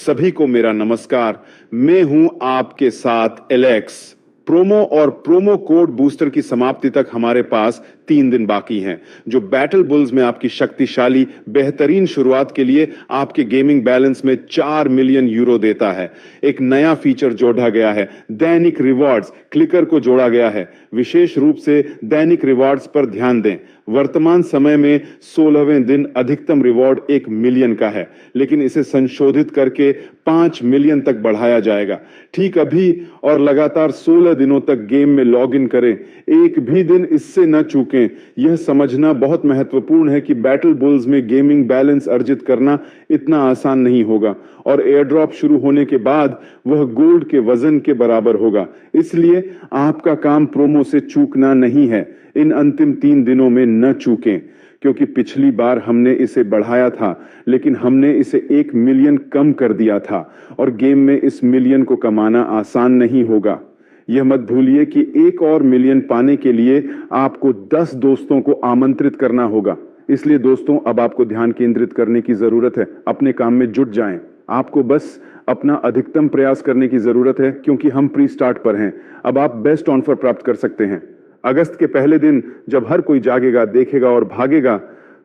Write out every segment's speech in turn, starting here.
सभी को मेरा नमस्कार। मैं हूं आपके साथ एलेक्स। प्रोमो और प्रोमो कोड बूस्टर की समाप्ति तक हमारे पास 3 दिन बाकी हैं, जो बैटल बुल्स में आपकी शक्तिशाली बेहतरीन शुरुआत के लिए आपके गेमिंग बैलेंस में 4 मिलियन यूरो देता है। एक नया फीचर जोड़ा गया है, दैनिक रिवॉर्ड्स क्लिकर को जोड़ा गया है। विशेष रूप से दैनिक रिवॉर्ड्स पर ध्यान दें। वर्तमान समय में 16वें दिन अधिकतम रिवॉर्ड 1 मिलियन का है, लेकिन इसे संशोधित करके 5 मिलियन तक बढ़ाया जाएगा। ठीक अभी और लगातार 16 दिनों तक गेम में लॉग इन करें। एक भी दिन इससे न चूकें। यह समझना बहुत महत्वपूर्ण है कि बैटल बुल्स में गेमिंग बैलेंस अर्जित करना इतना आसान नहीं होगा, और एयर ड्रॉप शुरू होने के बाद वह गोल्ड के वजन के बराबर होगा। इसलिए आपका काम प्रोमो से चूकना नहीं है। इन अंतिम 3 दिनों में न चूकें, क्योंकि पिछली बार हमने इसे बढ़ाया था, लेकिन हमने इसे 1 मिलियन कम कर दिया था, और गेम में इस मिलियन को कमाना आसान नहीं होगा। यह मत भूलिए कि 1 और मिलियन पाने के लिए आपको 10 दोस्तों को आमंत्रित करना होगा। इसलिए दोस्तों, अब आपको ध्यान केंद्रित करने की जरूरत है। अपने काम में जुट जाएं। आपको बस अपना अधिकतम प्रयास करने की जरूरत है, क्योंकि हम प्री स्टार्ट पर हैं। अब आप बेस्ट ऑफर प्राप्त कर सकते हैं। अगस्त के पहले दिन जब हर कोई जागेगा, देखेगा और भागेगा,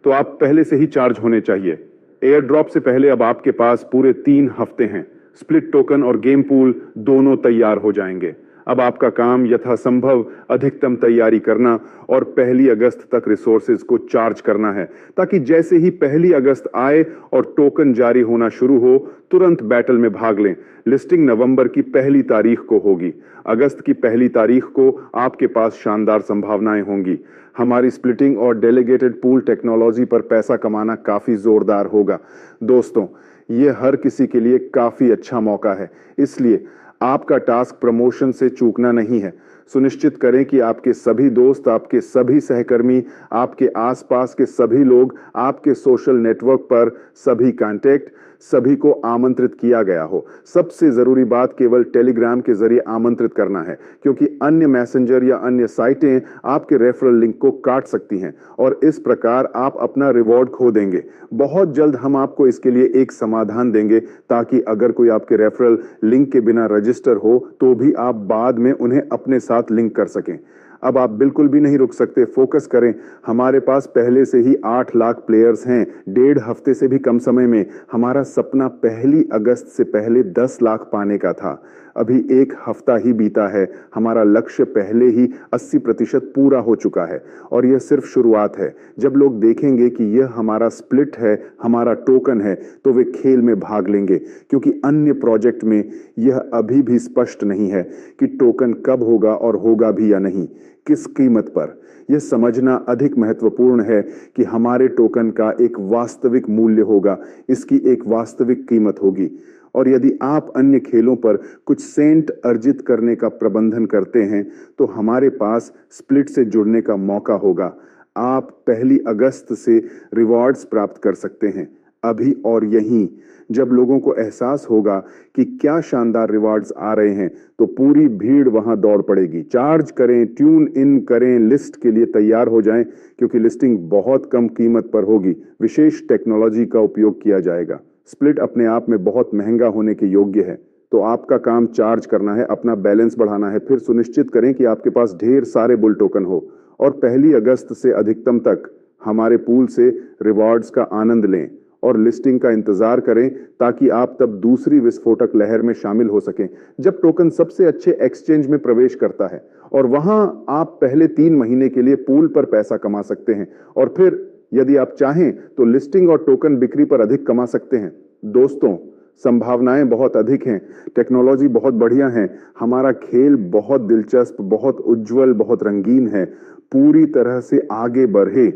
तो आप पहले से ही चार्ज होने चाहिए। एयर ड्रॉप से पहले अब आपके पास पूरे 3 हफ्ते हैं। स्प्लिट टोकन और गेम पूल दोनों तैयार हो जाएंगे। अब आपका काम यथासंभव अधिकतम तैयारी करना और 1 अगस्त तक रिसोर्सेज को चार्ज करना है, ताकि जैसे ही 1 अगस्त आए और टोकन जारी होना शुरू हो, तुरंत बैटल में भाग लें। लिस्टिंग नवंबर की 1 तारीख को होगी। अगस्त की 1 तारीख को आपके पास शानदार संभावनाएं होंगी। हमारी स्प्लिटिंग और डेलीगेटेड पूल टेक्नोलॉजी पर पैसा कमाना काफी जोरदार होगा। दोस्तों, ये हर किसी के लिए काफी अच्छा मौका है। इसलिए आपका टास्क प्रमोशन से चूकना नहीं है। सुनिश्चित करें कि आपके सभी दोस्त, आपके सभी सहकर्मी, आपके आसपास के सभी लोग, आपके सोशल नेटवर्क पर सभी कांटेक्ट, सभी को आमंत्रित किया गया हो। सबसे जरूरी बात, केवल टेलीग्राम के जरिए आमंत्रित करना है, क्योंकि अन्य मैसेंजर या अन्य साइटें आपके रेफरल लिंक को काट सकती हैं, और इस प्रकार आप अपना रिवॉर्ड खो देंगे। बहुत जल्द हम आपको इसके लिए एक समाधान देंगे, ताकि अगर कोई आपके रेफरल लिंक के बिना रजिस्टर हो, तो भी आप बाद में उन्हें अपने साथ लिंक कर सकें। अब आप बिल्कुल भी नहीं रुक सकते, फोकस करें। हमारे पास पहले से ही 8 लाख प्लेयर्स हैं। 1.5 हफ्ते से भी कम समय में हमारा सपना 1 अगस्त से पहले 10 लाख पाने का था। अभी 1 हफ्ता ही बीता है। हमारा लक्ष्य पहले ही 80% पूरा हो चुका है, और यह सिर्फ शुरुआत है। जब लोग देखेंगे कि यह हमारा स्प्लिट है, हमारा टोकन है, तो वे खेल में भाग लेंगे, क्योंकि अन्य प्रोजेक्ट में यह अभी भी स्पष्ट नहीं है कि टोकन कब होगा, और होगा भी या नहीं, किस कीमत पर। यह समझना अधिक महत्वपूर्ण है कि हमारे टोकन का एक वास्तविक मूल्य होगा, इसकी एक वास्तविक कीमत होगी। और यदि आप अन्य खेलों पर कुछ सेंट अर्जित करने का प्रबंधन करते हैं, तो हमारे पास स्प्लिट से जुड़ने का मौका होगा। आप 1 अगस्त से रिवॉर्ड्स प्राप्त कर सकते हैं, अभी और यहीं। जब लोगों को एहसास होगा कि क्या शानदार रिवॉर्ड्स आ रहे हैं, तो पूरी भीड़ वहां दौड़ पड़ेगी। चार्ज करें, ट्यून इन करें, लिस्ट के लिए तैयार हो जाएं, क्योंकि लिस्टिंग बहुत कम कीमत पर होगी। विशेष टेक्नोलॉजी का उपयोग किया जाएगा। स्प्लिट अपने आप में बहुत महंगा होने के योग्य है, तो आपका काम चार्ज करना है, अपना बैलेंस बढ़ाना है। फिर सुनिश्चित करें कि आपके पास ढेर सारे बुल टोकन हो, और 1 अगस्त से अधिकतम तक हमारे पूल से रिवॉर्ड्स का आनंद लें, और लिस्टिंग का इंतजार करें, ताकि आप तब दूसरी विस्फोटक लहर में शामिल हो सकें, जब टोकन सबसे अच्छे एक्सचेंज में प्रवेश करता है। और वहां आप पहले 3 महीने के लिए पूल पर पैसा कमा सकते हैं, और फिर यदि आप चाहें तो लिस्टिंग और टोकन बिक्री पर अधिक कमा सकते हैं। दोस्तों, संभावनाएं बहुत अधिक हैं, टेक्नोलॉजी बहुत बढ़िया है, हमारा खेल बहुत दिलचस्प, बहुत उज्जवल, बहुत रंगीन है। पूरी तरह से आगे बढ़े।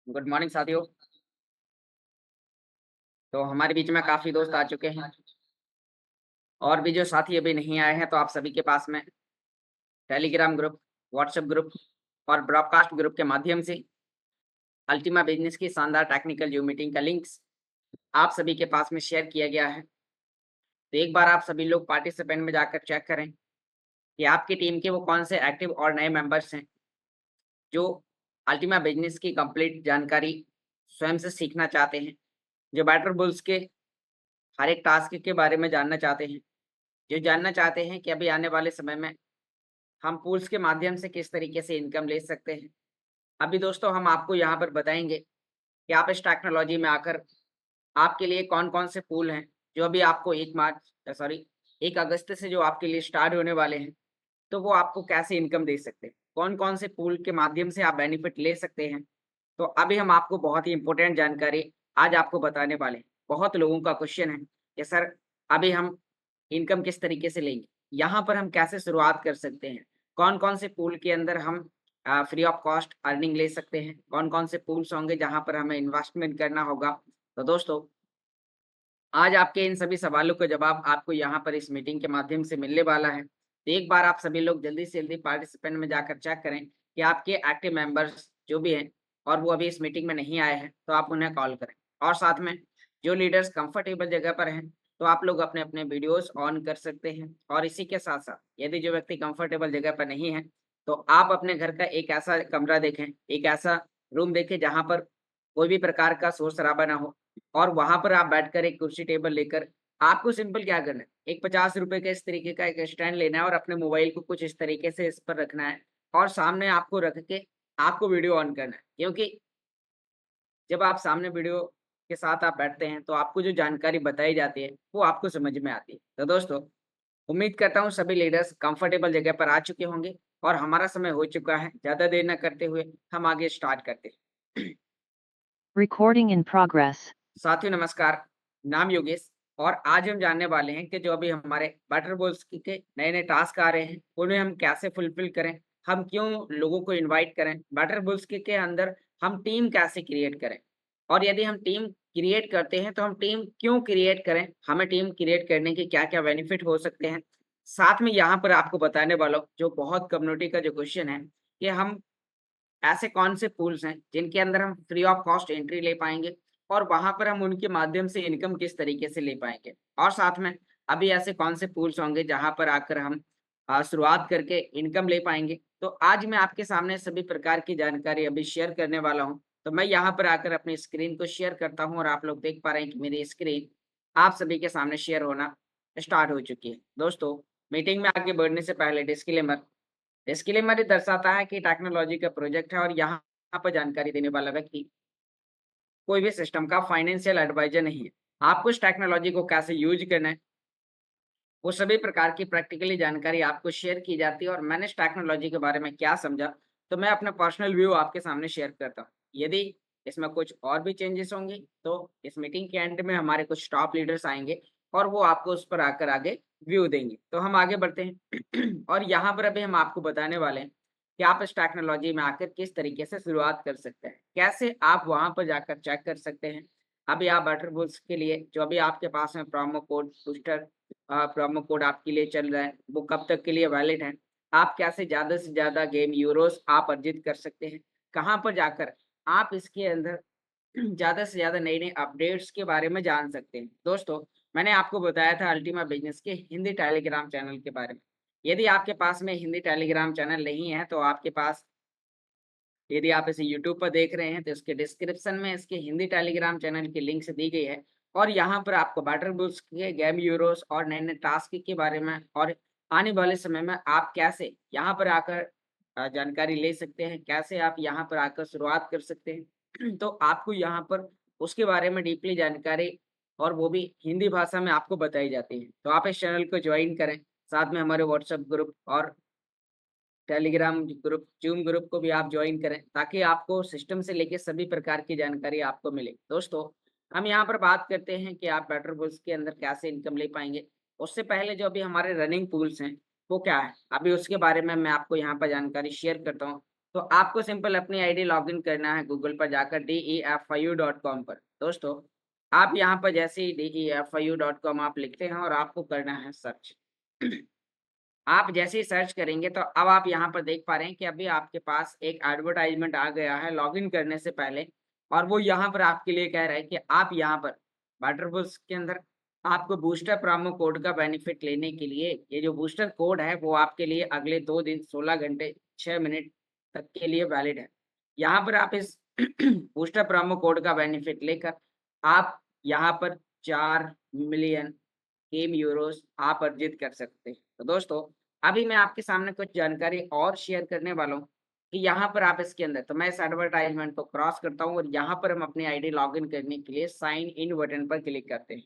गुड मॉर्निंग साथियों। तो हमारे बीच में काफ़ी दोस्त आ चुके हैं, और भी जो साथी अभी नहीं आए हैं, तो आप सभी के पास में टेलीग्राम ग्रुप, व्हाट्सएप ग्रुप और ब्रॉडकास्ट ग्रुप के माध्यम से अल्टीमा बिजनेस की शानदार टेक्निकल जूम मीटिंग का लिंक्स आप सभी के पास में शेयर किया गया है। तो एक बार आप सभी लोग पार्टिसिपेंट में जाकर चेक करें कि आपकी टीम के वो कौन से एक्टिव और नए मेंबर्स हैं जो अल्टीमा बिजनेस की कंप्लीट जानकारी स्वयं से सीखना चाहते हैं, जो बेटर बुल्स के हर एक टास्क के बारे में जानना चाहते हैं, जो जानना चाहते हैं कि अभी आने वाले समय में हम पूल्स के माध्यम से किस तरीके से इनकम ले सकते हैं। अभी दोस्तों हम आपको यहाँ पर बताएंगे कि आप इस टेक्नोलॉजी में आकर आपके लिए कौन-कौन से पूल हैं, जो अभी आपको 1 अगस्त से जो आपके लिए स्टार्ट होने वाले हैं, तो वो आपको कैसे इनकम दे सकते हैं। कौन-कौन से पूल के माध्यम से आप बेनिफिट ले सकते हैं। तो अभी हम आपको बहुत ही इम्पोर्टेंट जानकारी आज आपको बताने वाले हैं। बहुत लोगों का क्वेश्चन है कि सर अभी हम इनकम किस तरीके से लेंगे? यहाँ पर हम कैसे शुरुआत कर सकते हैं? कौन-कौन से पूल के अंदर हम फ्री ऑफ कॉस्ट अर्निंग ले सकते हैं? कौन-कौन से पूल्स होंगे जहाँ पर हमें इन्वेस्टमेंट करना होगा? तो दोस्तों आज आपके इन सभी सवालों का जवाब आपको यहाँ पर इस मीटिंग के माध्यम से मिलने वाला है। तो एक बार आप सभी लोग जल्दी से जल्दी पार्टिसिपेंट में जाकर चेक करें कि आपके एक्टिव मेंबर्स जो भी हैं और वो अभी इस मीटिंग में नहीं आए हैं, तो आप उन्हें कॉल करें। और साथ में जो लीडर्स कंफर्टेबल जगह पर हैं, तो आप लोग अपने-अपने वीडियोज़ ऑन कर सकते हैं। और इसी के साथ-साथ यदि जो व्यक्ति कंफर्टेबल जगह पर नहीं है, तो आप अपने घर का एक ऐसा कमरा देखें, एक ऐसा रूम देखें जहाँ पर कोई भी प्रकार का शोर-शराबा ना हो। और वहाँ पर आप बैठकर एक कुर्सी टेबल लेकर आपको सिंपल क्या करना है, एक ₹50 का इस तरीके का एक स्टैंड लेना है और अपने मोबाइल को कुछ इस तरीके से इस पर रखना है और सामने आपको रख के आपको वीडियो ऑन करना है। क्योंकि जब आप सामने वीडियो के साथ आप बैठते हैं, तो आपको जो जानकारी बताई जाती है, वो आपको समझ में आती है। तो दोस्तों, उम्मीद करता हूँ सभी लीडर्स कंफर्टेबल जगह पर आ चुके होंगे और हमारा समय हो चुका है। ज़्यादा देर ना करते हुए हम आगे स्टार्ट करते हैं। Recording in progress. साथियों नमस्कार, नाम योगेश और आज हम जानने वाले हैं कि जो अभी हमारे बटर बॉल्स के नए-नए टास्क आ रहे हैं, उन्हें हम कैसे फुलफिल करें, हम क्यों लोगों को इनवाइट करें, बटर बॉल्स के अंदर हम टीम कैसे क्रिएट करें और यदि हम टीम क्रिएट करते हैं, तो हम टीम क्यों क्रिएट करें, हमें टीम क्रिएट करने के क्या-क्या बेनिफिट हो सकते हैं। साथ में यहाँ पर आपको बताने वाला हूँ, जो बहुत कम्युनिटी का जो क्वेश्चन है कि हम ऐसे कौन से पूल्स हैं जिनके अंदर हम फ्री ऑफ कॉस्ट एंट्री ले पाएँगे और वहाँ पर हम उनके माध्यम से इनकम किस तरीके से ले पाएँगे। और साथ में अभी ऐसे कौन से पूल्स होंगे जहाँ पर आकर हम शुरुआत करके इनकम ले पाएँगे। तो आज मैं आपके सामने सभी प्रकार की जानकारी अभी शेयर करने वाला हूँ। तो मैं यहाँ पर आकर अपनी स्क्रीन को शेयर करता हूँ और आप लोग देख पा रहे हैं कि मेरी स्क्रीन आप सभी के सामने शेयर होना स्टार्ट हो चुकी है। दोस्तों, मीटिंग में आगे बढ़ने से पहले डिस्क्लेमर डिस्क्लेमर ये दर्शाता है कि टेक्नोलॉजी का प्रोजेक्ट है और यहाँ पर जानकारी देने वाला व्यक्ति कोई भी सिस्टम का फाइनेंशियल एडवाइजर नहीं है। आपको इस टेक्नोलॉजी को कैसे यूज करना है, वो सभी प्रकार की प्रैक्टिकली जानकारी आपको शेयर की जाती है और मैंने इस टेक्नोलॉजी के बारे में क्या समझा, तो मैं अपना पर्सनल व्यू आपके सामने शेयर करता हूँ। यदि इसमें कुछ और भी चेंजेस होंगी, तो इस मीटिंग के एंड में हमारे कुछ टॉप लीडर्स आएँगे और वो आपको उस पर आकर आगे व्यू देंगे। तो हम आगे बढ़ते हैं और यहाँ पर अभी हम आपको बताने वाले हैं कि आप इस टेक्नोलॉजी में आकर किस तरीके से शुरुआत कर सकते हैं। कैसे आप वहाँ पर जाकर चेक कर सकते हैं। अभी आप बटरबुल्स के लिए जो अभी आपके पास में promo code booster promo code आपके लिए चल रहा है, वो कब तक के लिए वैलिड है? आप कैसे ज़्यादा से ज़्यादा गेम यूरोज़ आप अर्जित कर सकते हैं? कहाँ पर जाकर आप इसके अंदर ज़्यादा से ज़्यादा नई-नई अपडेट्स के बारे में जान सकते हैं। दोस्तों, मैंने आपको बताया था अल्टीमा बिज़नेस के हिंदी टेलीग्राम चैनल के बारे में। यदि आपके पास में हिंदी टेलीग्राम चैनल नहीं है, तो आपके पास यदि आप इसे यूट्यूब पर देख रहे हैं, तो इसके डिस्क्रिप्शन में इसके हिंदी टेलीग्राम चैनल की लिंक्स दी गई है और यहाँ पर आपको बैटल बुल्स के गेम यूरोस और नए-नए टास्क के बारे में और आने वाले समय में आप कैसे यहाँ पर आकर जानकारी ले सकते हैं, कैसे आप यहाँ पर आकर शुरुआत कर सकते हैं। तो आपको यहाँ पर उसके बारे में डीपली जानकारी और वो भी हिंदी भाषा में आपको बताई जाती है। तो आप इस चैनल को जॉइन करें, साथ में हमारे व्हाट्सएप ग्रुप और टेलीग्राम ग्रुप, ज़ूम ग्रुप को भी आप जॉइन करें ताकि आपको सिस्टम से लेके सभी प्रकार की जानकारी आपको मिले। दोस्तों, हम यहाँ पर बात करते हैं कि आप बेटर बुल्स के अंदर कैसे इनकम ले पाएँगे। उससे पहले जो अभी हमारे रनिंग पूल्स हैं, वो क्या है? अभी उसके बारे में मैं आपको यहाँ पर जानकारी शेयर करता हूँ। तो आपको सिंपल अपनी आईडी लॉगिन करना है गूगल पर जाकर defiu.com पर। दोस्तों, आप यहाँ पर जैसे ही defiu.com आप लिखते हैं और आपको करना है सर्च। आप जैसे ही सर्च करेंगे तो अब आप यहाँ पर देख पा रहे हैं कि अभी आपके पास एक एडवर्टाइजमेंट आ गया है लॉगिन करने से पहले और वो यहाँ पर आपके लिए कह रहा है कि आप यहाँ पर वाटरबुल्स के अंदर आपको बूस्टर प्रोमो कोड का बेनिफिट लेने के लिए ये जो बूस्टर कोड है वो आपके लिए अगले 2 दिन 16 घंटे 6 मिनट तक के लिए वैलिड है। यहाँ पर आप इस बूस्टर प्रोमो कोड का बेनिफिट लेकर आप यहाँ पर 4 मिलियन गेम यूरोस आप अर्जित कर सकते हैं। तो दोस्तों अभी मैं आपके सामने कुछ जानकारी और शेयर करने वाला हूँ कि यहाँ पर आप इसके अंदर, तो मैं इस एडवर्टाइजमेंट को क्रॉस करता हूँ और यहाँ पर हम अपनी आईडी लॉगिन करने के लिए साइन इन बटन पर क्लिक करते हैं।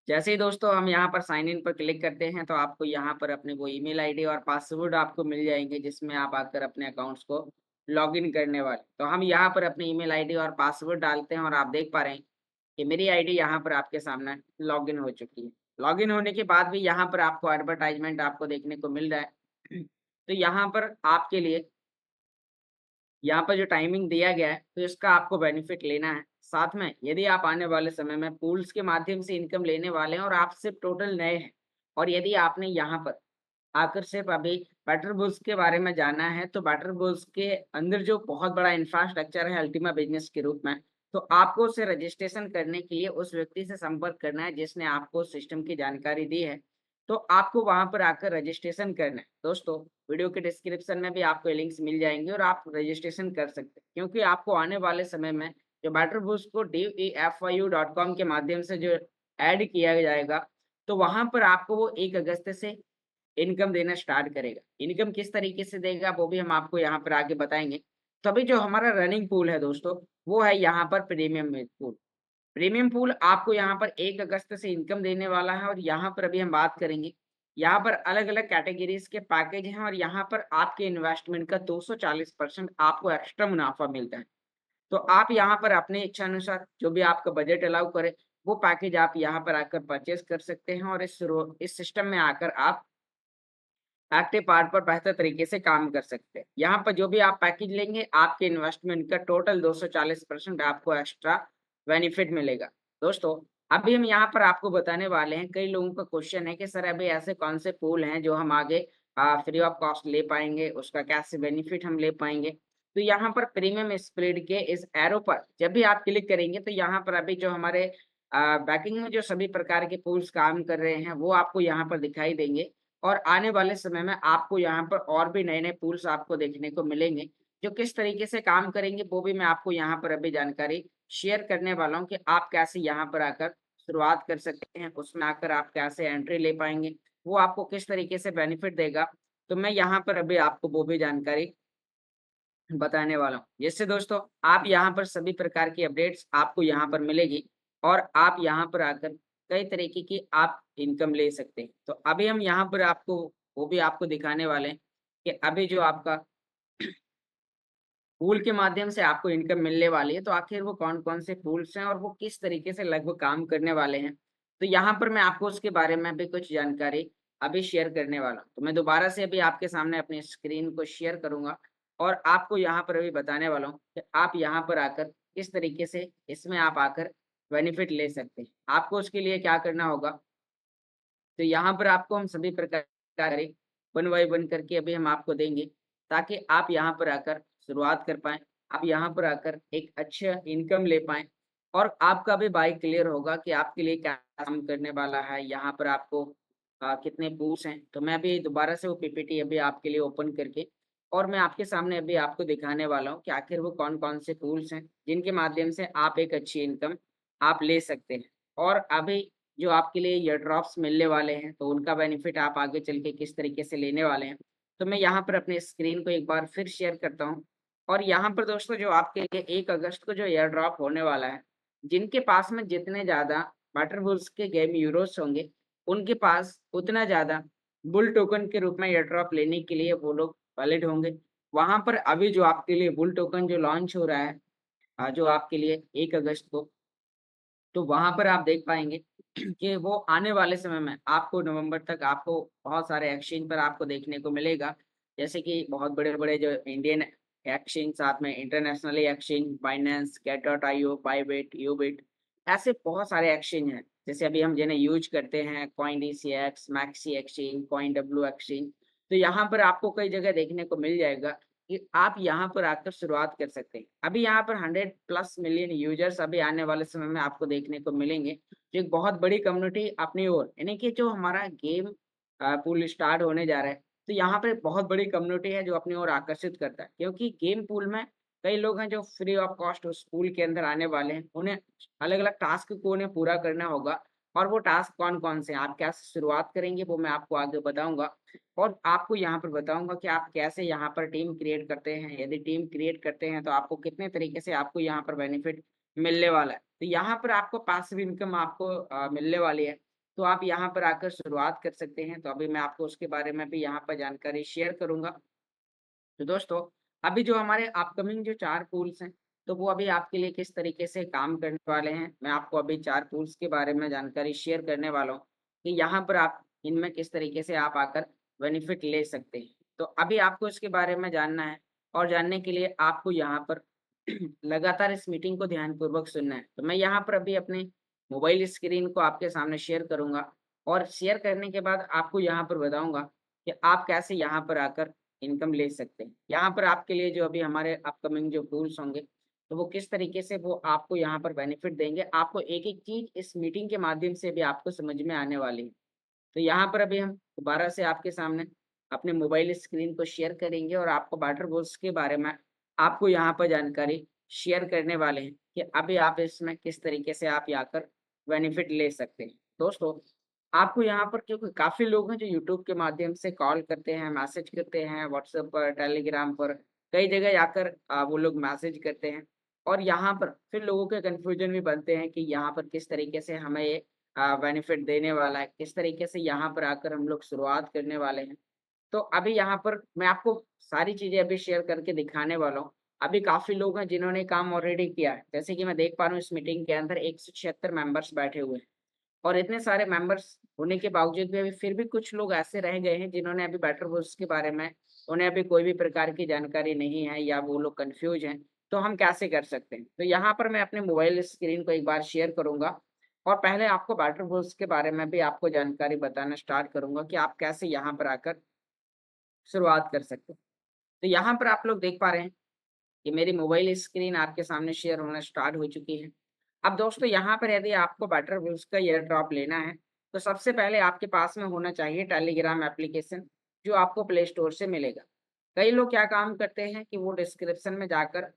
जैसे ही दोस्तों हम यहाँ पर साइन इन पर क्लिक करते हैं तो आपको यहाँ पर अपने वो ईमेल आईडी और पासवर्ड आपको मिल जाएंगे जिसमें आप आकर अपने अकाउंट्स को लॉगिन करने वाले। तो हम यहाँ पर अपनी ईमेल आईडी और पासवर्ड डालते हैं और आप देख पा रहे हैं कि मेरी आईडी यहाँ पर आपके सामने लॉगिन हो चुकी है। लॉगिन होने के बाद भी यहाँ पर आपको एडवर्टाइजमेंट आपको देखने को मिल रहा है। तो यहाँ पर आपके लिए यहाँ पर जो टाइमिंग दिया गया है तो इसका आपको बेनिफिट लेना है। साथ में यदि आप आने वाले समय में पूल्स के माध्यम से इनकम लेने वाले हैं और आप सिर्फ टोटल नए हैं और यदि आपने यहाँ पर आकर सिर्फ अभी बेटर बुल्स के बारे में जाना है तो बेटर बुल्स के अंदर जो बहुत बड़ा इंफ्रास्ट्रक्चर है अल्टीमा बिजनेस के रूप में, तो आपको उसे रजिस्ट्रेशन करने के लिए उस व्यक्ति से संपर्क करना है जिसने आपको सिस्टम की जानकारी दी है। तो आपको वहां पर आकर रजिस्ट्रेशन करना है। दोस्तों वीडियो के डिस्क्रिप्शन में भी आपको लिंक्स मिल जाएंगे और आप रजिस्ट्रेशन कर सकते हैं क्योंकि आपको आने वाले समय में जो बेटर बुल्स को defiu.com के माध्यम से जो ऐड किया जाएगा तो वहां पर आपको वो 1 अगस्त से इनकम देना स्टार्ट करेगा। इनकम किस तरीके से देगा वो भी हम आपको यहाँ पर आगे बताएंगे। तो अभी जो हमारा रनिंग पूल है दोस्तों वो है यहाँ पर प्रीमियम पूल। प्रीमियम पूल आपको यहाँ पर 1 अगस्त से इनकम देने वाला है और यहाँ पर अभी हम बात करेंगे। यहाँ पर अलग-अलग कैटेगरीज के पैकेज हैं और यहाँ पर आपके इन्वेस्टमेंट का 240% आपको एक्स्ट्रा मुनाफा मिलता है। तो आप यहाँ पर अपने इच्छा अनुसार जो भी आपका बजट अलाउ करे वो पैकेज आप यहाँ पर आकर परचेज कर सकते हैं और इस सिस्टम में आकर आप एक्टिव पार्ट पर बेहतर तरीके से काम कर सकते हैं। यहाँ पर जो भी आप पैकेज लेंगे आपके इन्वेस्टमेंट का टोटल 240% आपको एक्स्ट्रा बेनिफिट मिलेगा। दोस्तों अभी हम यहाँ पर आपको बताने वाले हैं, कई लोगों का क्वेश्चन है कि सर अभी ऐसे कौन से पूल हैं जो हम आगे फ्री ऑफ कॉस्ट ले पाएंगे, उसका कैसे बेनिफिट हम ले पाएंगे। तो यहाँ पर प्रीमियम स्प्लिट के इस एरो पर जब भी आप क्लिक करेंगे तो यहाँ पर अभी जो हमारे बैकिंग में जो सभी प्रकार के पूल्स काम कर रहे हैं वो आपको यहाँ पर दिखाई देंगे और आने वाले समय में आपको यहाँ पर और भी नए-नए पूल्स आपको देखने को मिलेंगे, जो किस तरीके से काम करेंगे वो भी मैं आपको यहाँ पर अभी जानकारी शेयर करने वाला हूँ कि आप कैसे यहाँ पर आकर शुरुआत कर सकते हैं, उसमें आकर आप कैसे एंट्री ले पाएँगे, वो आपको किस तरीके से बेनिफिट देगा। तो मैं यहाँ पर अभी आपको वो भी जानकारी बताने वाला हूँ। जिससे दोस्तों आप यहाँ पर सभी प्रकार की अपडेट्स आपको यहाँ पर मिलेगी और आप यहाँ पर आकर कई तरीके की आप इनकम ले सकते हैं। तो अभी हम यहाँ पर आपको वो भी आपको दिखाने वाले हैं कि अभी जो आपका पूल के माध्यम से आपको इनकम मिलने वाली है, तो आखिर वो कौन-कौन से पूल्स हैं और वो किस तरीके से लगभग काम करने वाले हैं। तो यहाँ पर मैं आपको उसके बारे में भी कुछ जानकारी अभी शेयर करने वाला हूँ। तो मैं दोबारा से अभी आपके सामने अपनी स्क्रीन को शेयर करूँगा और आपको यहाँ पर अभी बताने वाला हूँ कि आप यहाँ पर आकर किस तरीके से इसमें आप आकर बेनिफिट ले सकते हैं। आपको उसके लिए क्या करना होगा, तो यहाँ पर आपको हम सभी प्रकार के 1 बाय 1 करके अभी हम आपको देंगे, ताकि आप यहाँ पर आकर शुरुआत कर पाएँ। आप यहाँ पर आकर एक अच्छा इनकम ले पाएँ और आपका भी बाय क्लियर होगा कि आपके लिए क्या काम करने वाला है। यहाँ पर आपको कितने पूल्स हैं, तो मैं अभी दोबारा से वो पीपीटी अभी आपके लिए ओपन करके और मैं आपके सामने अभी आपको दिखाने वाला हूँ कि आखिर वो कौन-कौन से पूल्स हैं, जिनके माध्यम से आप एक अच्छी इनकम आप ले सकते हैं। और अभी जो आपके लिए ईयर ड्रॉप्स मिलने वाले हैं, तो उनका बेनिफिट आप आगे चल के किस तरीके से लेने वाले हैं। तो मैं यहाँ पर अपनी स्क्रीन को एक बार फिर शेयर करता हूँ और यहाँ पर दोस्तों जो आपके लिए 1 अगस्त को जो ईयर ड्रॉप होने वाला है, जिनके पास में जितने ज़्यादा वाटर बुल्स के गेम यूरोस होंगे, उनके पास उतना ज़्यादा बुल टोकन के रूप में ईयर ड्रॉप लेने के लिए वो लोग वैलिड होंगे। वहाँ पर अभी जो आपके लिए बुल टोकन जो लॉन्च हो रहा है जो आपके लिए 1 अगस्त को, तो वहाँ पर आप देख पाएँगे कि वो आने वाले समय में आपको नवंबर तक आपको बहुत सारे एक्सचेंज पर आपको देखने को मिलेगा। जैसे कि बहुत बड़े-बड़े जो इंडियन एक्सचेंज, साथ में इंटरनेशनली एक्सचेंज, बाइनेंस, गेट.आईओ, बायबिट, यूबिट, ऐसे बहुत सारे एक्सचेंज हैं। जैसे अभी हम जिन्हें यूज़ करते हैं कॉइनडीसीएक्स, मैक्सी एक्सचेंज, कॉइनडब्ल्यू एक्सचेंज। तो यहाँ पर आपको कई जगह देखने को मिल जाएगा कि आप यहाँ पर आकर शुरुआत कर सकते हैं। अभी यहाँ पर 100+ मिलियन यूजर्स अभी आने वाले समय में आपको देखने को मिलेंगे, जो एक बहुत बड़ी कम्युनिटी अपनी ओर, यानी कि जो हमारा गेम पूल स्टार्ट होने जा रहा है, तो यहाँ पे बहुत बड़ी कम्युनिटी है जो अपनी ओर आकर्षित करता है। क्योंकि गेम पूल में कई लोग हैं जो फ्री ऑफ कॉस्ट उस पूल के अंदर आने वाले हैं। उन्हें अलग-अलग टास्क को उन्हें पूरा करना होगा और वो टास्क कौन-कौन से हैं, आप कैसे शुरुआत करेंगे वो मैं आपको आगे बताऊँगा। और आपको यहाँ पर बताऊँगा कि आप कैसे यहाँ पर टीम क्रिएट करते हैं। यदि टीम क्रिएट करते हैं तो आपको कितने तरीके से आपको यहाँ पर बेनिफिट मिलने वाला है। तो यहाँ पर आपको पासिव इनकम आपको मिलने वाली है। तो आप यहाँ पर आकर शुरुआत कर सकते हैं। तो अभी मैं आपको उसके बारे में भी यहाँ पर जानकारी शेयर करूँगा। तो दोस्तों, अभी जो हमारे अपकमिंग जो 4 पूल्स हैं, तो वो अभी आपके लिए किस तरीके से काम करने वाले हैं, मैं आपको अभी 4 पूल्स के बारे में जानकारी शेयर करने वाला हूँ, कि यहाँ पर आप इनमें किस तरीके से आप आकर बेनिफिट ले सकते हैं। तो अभी आपको इसके बारे में जानना है और जानने के लिए आपको यहाँ पर लगातार इस मीटिंग को ध्यानपूर्वक सुनना है। तो मैं यहाँ पर अभी अपने मोबाइल स्क्रीन को आपके सामने शेयर करूँगा और शेयर करने के बाद आपको यहाँ पर बताऊँगा कि आप कैसे यहाँ पर आकर इनकम ले सकते हैं। यहाँ पर आपके लिए जो अभी हमारे अपकमिंग जो टूल्स होंगे, तो वो किस तरीके से वो आपको यहाँ पर बेनिफिट देंगे, आपको एक-एक चीज़ इस मीटिंग के माध्यम से भी आपको समझ में आने वाली है। तो यहाँ पर अभी हम दोबारा से आपके सामने अपने मोबाइल स्क्रीन को शेयर करेंगे और आपको वाटर बॉल्स के बारे में आपको यहाँ पर जानकारी शेयर करने वाले हैं कि अभी आप इसमें किस तरीके से आप आकर बेनिफिट ले सकते हैं। दोस्तों, आपको यहाँ पर क्योंकि काफ़ी लोग हैं जो यूट्यूब के माध्यम से कॉल करते हैं, मैसेज करते हैं, व्हाट्सएप पर, टेलीग्राम पर, कई जगह जाकर वो लोग मैसेज करते हैं और यहाँ पर फिर लोगों के कन्फ्यूजन भी बनते हैं कि यहाँ पर किस तरीके से हमें ये बेनिफिट देने वाला है, किस तरीके से यहाँ पर आकर हम लोग शुरुआत करने वाले हैं। तो अभी यहाँ पर मैं आपको सारी चीज़ें अभी शेयर करके दिखाने वाला हूँ। अभी काफ़ी लोग हैं जिन्होंने काम ऑलरेडी किया है। जैसे कि मैं देख पा रहा हूँ इस मीटिंग के अंदर 176 मेंबर्स बैठे हुए हैं और इतने सारे मेंबर्स होने के बावजूद भी अभी फिर भी कुछ लोग ऐसे रह गए हैं जिन्होंने अभी बेटर वर्क्स के बारे में उन्हें अभी कोई भी प्रकार की जानकारी नहीं है या वो लोग कन्फ्यूज़ हैं। तो हम कैसे कर सकते हैं? तो यहाँ पर मैं अपने मोबाइल स्क्रीन को एक बार शेयर करूँगा और पहले आपको बेटर वर्क्स के बारे में भी आपको जानकारी बताना स्टार्ट करूँगा कि आप कैसे यहाँ पर आकर शुरुआत कर सकते हैं। तो यहाँ पर आप लोग देख पा रहे हैं कि मेरी मोबाइल स्क्रीन आपके सामने शेयर होना स्टार्ट हो चुकी है। अब दोस्तों यहाँ पर यदि आपको बेटर व्यूज़ का एयर ड्रॉप लेना है, तो सबसे पहले आपके पास में होना चाहिए टेलीग्राम एप्लीकेशन, जो आपको प्ले स्टोर से मिलेगा। कई लोग क्या काम करते हैं कि वो डिस्क्रिप्शन में जाकर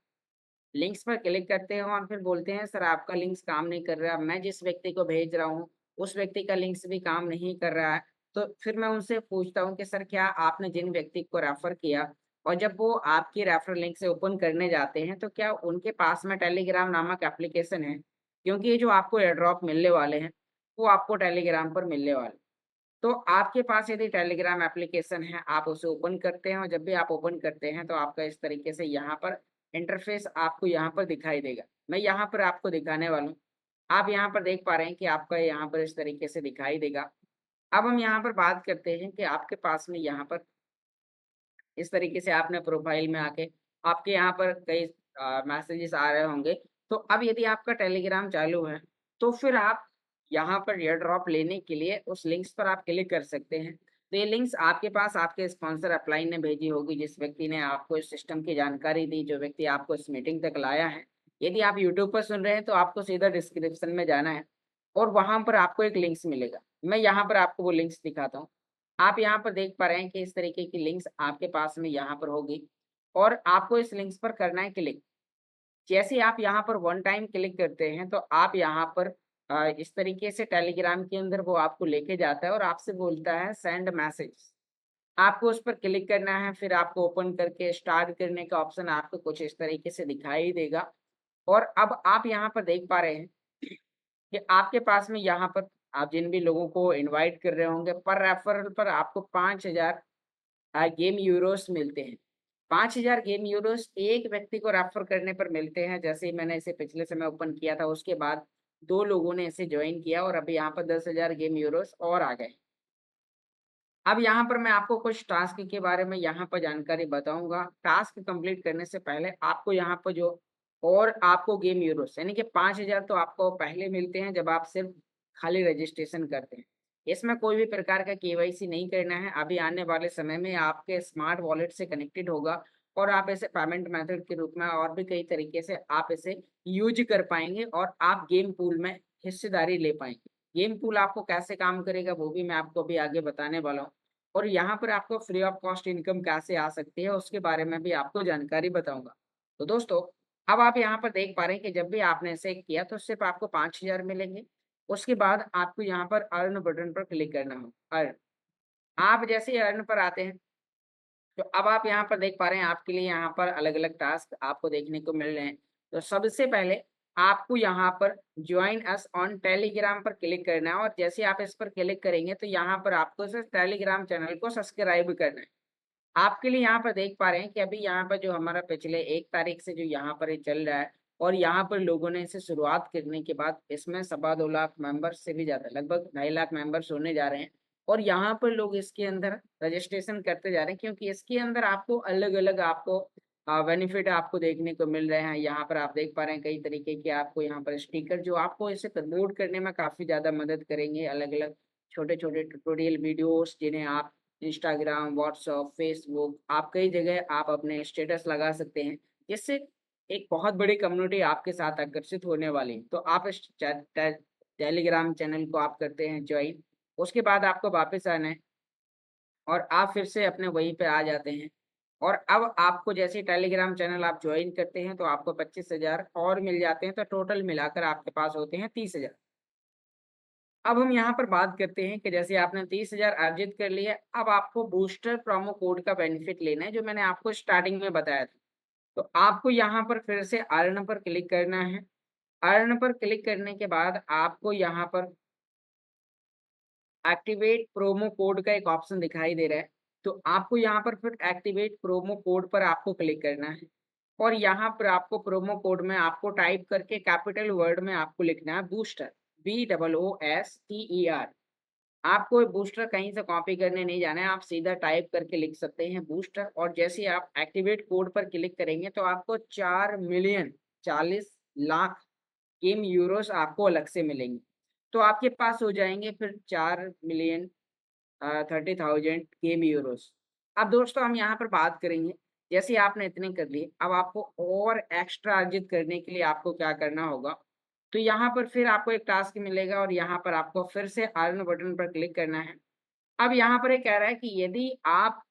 लिंक्स पर क्लिक करते हैं और फिर बोलते हैं सर आपका लिंक्स काम नहीं कर रहा, मैं जिस व्यक्ति को भेज रहा हूँ, उस व्यक्ति का लिंक्स भी काम नहीं कर रहा है। तो फिर मैं उनसे पूछता हूँ कि सर क्या आपने जिन व्यक्ति को रेफ़र किया और जब वो आपकी रेफ़रल लिंक से ओपन करने जाते हैं, तो क्या उनके पास में टेलीग्राम नामक एप्लीकेशन है? क्योंकि ये जो आपको एयर ड्रॉप मिलने वाले हैं, वो आपको टेलीग्राम पर मिलने वाले हैं। तो आपके पास यदि टेलीग्राम एप्लीकेशन है, आप उसे ओपन करते हैं और जब भी आप ओपन करते हैं, तो आपका इस तरीके से यहाँ पर इंटरफ़ेस आपको यहाँ पर दिखाई देगा। मैं यहाँ पर आपको दिखाने वाला हूँ। आप यहाँ पर देख पा रहे हैं कि आपका यहाँ पर इस तरीके से दिखाई देगा। अब हम यहाँ पर बात करते हैं कि आपके पास में यहाँ पर इस तरीके से आपने प्रोफ़ाइल में आके आपके यहाँ पर कई मैसेजेस आ रहे होंगे। तो अब यदि आपका टेलीग्राम चालू है, तो फिर आप यहाँ पर एयर ड्रॉप लेने के लिए उस लिंक्स पर आप क्लिक कर सकते हैं। तो ये लिंक्स आपके पास आपके स्पॉन्सर अपलाइन ने भेजी होगी, जिस व्यक्ति ने आपको इस सिस्टम की जानकारी दी, जो व्यक्ति आपको इस मीटिंग तक लाया है। यदि आप यूट्यूब पर सुन रहे हैं, तो आपको सीधा डिस्क्रिप्शन में जाना है और वहाँ पर आपको एक लिंक्स मिलेगा। मैं यहाँ पर आपको वो लिंक्स दिखाता हूँ। आप यहाँ पर देख पा रहे हैं कि इस तरीके की लिंक्स आपके पास में यहाँ पर होगी और आपको इस लिंक्स पर करना है क्लिक। जैसे ही आप यहाँ पर वन टाइम क्लिक करते हैं, तो आप यहाँ पर इस तरीके से टेलीग्राम के अंदर वो आपको लेके जाता है और आपसे बोलता है सेंड मैसेज। आपको उस पर क्लिक करना है, फिर आपको ओपन करके स्टार्ट करने का ऑप्शन आपको कुछ इस तरीके से दिखाई देगा और अब आप यहाँ पर देख पा रहे हैं कि आपके पास में यहाँ पर आप जिन भी लोगों को इनवाइट कर रहे होंगे, पर रेफरल पर आपको 5000 गेम यूरोस मिलते हैं। 5000 गेम यूरोस एक व्यक्ति को रेफर करने पर मिलते हैं। जैसे ही मैंने इसे पिछले समय ओपन किया था, उसके बाद 2 लोगों ने इसे जॉइन किया और अभी यहाँ पर 10,000 गेम यूरोस और आ गए। अब यहाँ पर मैं आपको कुछ टास्क के बारे में यहाँ पर जानकारी बताऊँगा। टास्क कंप्लीट करने से पहले आपको यहाँ पर जो और आपको गेम यूरोस यानी कि 5000 तो आपको पहले मिलते हैं जब आप सिर्फ़ खाली रजिस्ट्रेशन करते हैं। इसमें कोई भी प्रकार का केवाईसी नहीं करना है। अभी आने वाले समय में आपके स्मार्ट वॉलेट से कनेक्टेड होगा और आप इसे पेमेंट मेथड के रूप में और भी कई तरीके से आप इसे यूज कर पाएंगे और आप गेम पूल में हिस्सेदारी ले पाएंगे। गेम पूल आपको कैसे काम करेगा वो भी मैं आपको अभी आगे बताने वाला हूँ, और यहाँ पर आपको फ्री ऑफ कॉस्ट इनकम कैसे आ सकती है उसके बारे में भी आपको जानकारी बताऊंगा। तो दोस्तों, अब आप यहाँ पर देख पा रहे हैं कि जब भी आपने इसे किया तो सिर्फ आपको 5,000 मिलेंगे। उसके बाद आपको यहाँ पर अर्न बटन पर क्लिक करना होगा। अर्न, आप जैसे ही अर्न पर आते हैं तो अब आप यहाँ पर देख पा रहे हैं आपके लिए यहाँ पर अलग-अलग टास्क आपको देखने को मिल रहे हैं। तो सबसे पहले आपको यहाँ पर जॉइन अस ऑन टेलीग्राम पर क्लिक करना है, और जैसे आप इस पर क्लिक करेंगे तो यहाँ पर आपको सिर्फ टेलीग्राम चैनल को सब्सक्राइब करना है। आपके लिए यहाँ पर देख पा रहे हैं कि अभी यहाँ पर जो हमारा पिछले 1 तारीख से जो यहाँ पर ये चल रहा है, और यहाँ पर लोगों ने इसे शुरुआत करने के बाद इसमें 2.25 लाख मेंबर्स से भी ज़्यादा लगभग 2.5 लाख मेंबर्स होने जा रहे हैं। और यहाँ पर लोग इसके अंदर रजिस्ट्रेशन करते जा रहे हैं, क्योंकि इसके अंदर आपको अलग-अलग आपको बेनिफिट आपको देखने को मिल रहे हैं। यहाँ पर आप देख पा रहे हैं कई तरीके के आपको यहाँ पर स्टिकर जो आपको इसे प्रमोट करने में काफ़ी ज़्यादा मदद करेंगे। अलग-अलग छोटे-छोटे ट्यूटोरियल वीडियोज़ जिन्हें आप इंस्टाग्राम, व्हाट्सएप, फेसबुक, आप कई जगह आप अपने स्टेटस लगा सकते हैं, जिससे एक बहुत बड़ी कम्युनिटी आपके साथ आकर्षित होने वाली है। तो आप इस टेलीग्राम चैनल को आप करते हैं ज्वाइन, उसके बाद आपको वापस आना है और आप फिर से अपने वहीं पे आ जाते हैं। और अब आपको जैसे टेलीग्राम चैनल आप ज्वाइन करते हैं तो आपको 25,000 और मिल जाते हैं, तो टोटल मिलाकर आपके पास होते हैं 30,000। अब हम यहाँ पर बात करते हैं कि जैसे आपने 30,000 अर्जित कर लिए, अब आपको बूस्टर प्रोमो कोड का बेनिफिट लेना है, जो मैंने आपको स्टार्टिंग में बताया था। तो आपको यहाँ पर फिर से अर्न पर क्लिक करना है। अर्न पर क्लिक करने के बाद आपको यहाँ पर एक्टिवेट प्रोमो कोड का एक ऑप्शन दिखाई दे रहा है। तो आपको यहाँ पर फिर एक्टिवेट प्रोमो कोड पर आपको क्लिक करना है, और यहाँ पर आपको प्रोमो कोड में आपको टाइप करके कैपिटल वर्ड में आपको लिखना है बूस्टर, BOOSTER। आपको बूस्टर कहीं से कॉपी करने नहीं जाना है, आप सीधा टाइप करके लिख सकते हैं बूस्टर, और जैसे ही आप एक्टिवेट कोड पर क्लिक करेंगे तो आपको 4 मिलियन 40 लाख गेम यूरोस आपको अलग से मिलेंगे। तो आपके पास हो जाएंगे फिर 4 मिलियन 30,000 गेम यूरोस। अब दोस्तों हम यहाँ पर बात करेंगे, जैसे आपने इतने कर लिए, अब आपको और एक्स्ट्रा अर्जित करने के लिए आपको क्या करना होगा। तो यहाँ पर फिर आपको एक टास्क मिलेगा और यहाँ पर आपको फिर से अर्न बटन पर क्लिक करना है। अब यहाँ पर ये कह रहा है कि यदि आप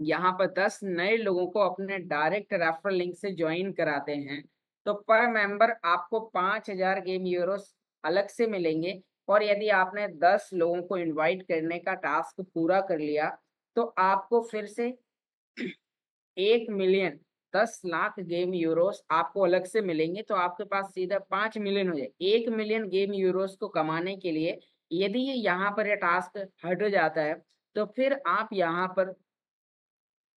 यहाँ पर 10 नए लोगों को अपने डायरेक्ट रेफरल लिंक से ज्वाइन कराते हैं, तो पर मेंबर आपको 5,000 गेम यूरोस अलग से मिलेंगे। और यदि आपने 10 लोगों को इनवाइट करने का टास्क पूरा कर लिया, तो आपको फिर से 1 मिलियन 10 लाख गेम यूरोस आपको अलग से मिलेंगे। तो आपके पास सीधा 5 मिलियन हो जाए। 1 मिलियन गेम यूरोस को कमाने के लिए यदि ये यहाँ पर ये टास्क हट जाता है, तो फिर आप यहाँ पर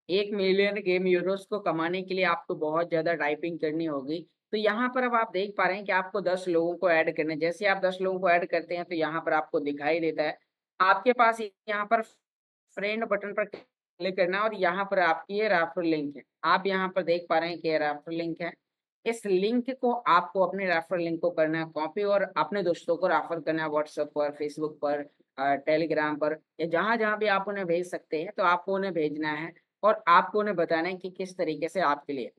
1 मिलियन गेम यूरोस को कमाने के लिए आपको बहुत ज़्यादा टाइपिंग करनी होगी। तो यहाँ पर अब आप देख पा रहे हैं कि आपको 10 लोगों को ऐड करना है। जैसे आप 10 लोगों को ऐड करते हैं तो यहाँ पर आपको दिखाई देता है। आपके पास यहाँ पर फ्रेंड बटन पर क्लिक करना है, और यहाँ पर आपकी ये रेफरल लिंक है। आप यहाँ पर देख पा रहे हैं कि ये रेफरल लिंक है। इस लिंक को आपको अपने रेफरल लिंक को करना है कॉपी, और अपने दोस्तों को रेफर करना है व्हाट्सएप पर, फेसबुक पर, टेलीग्राम पर, या जहाँ-जहाँ भी आप उन्हें भेज सकते हैं, तो आपको उन्हें भेजना है। और आपको उन्हें बताना है कि किस तरीके से आपके लिए।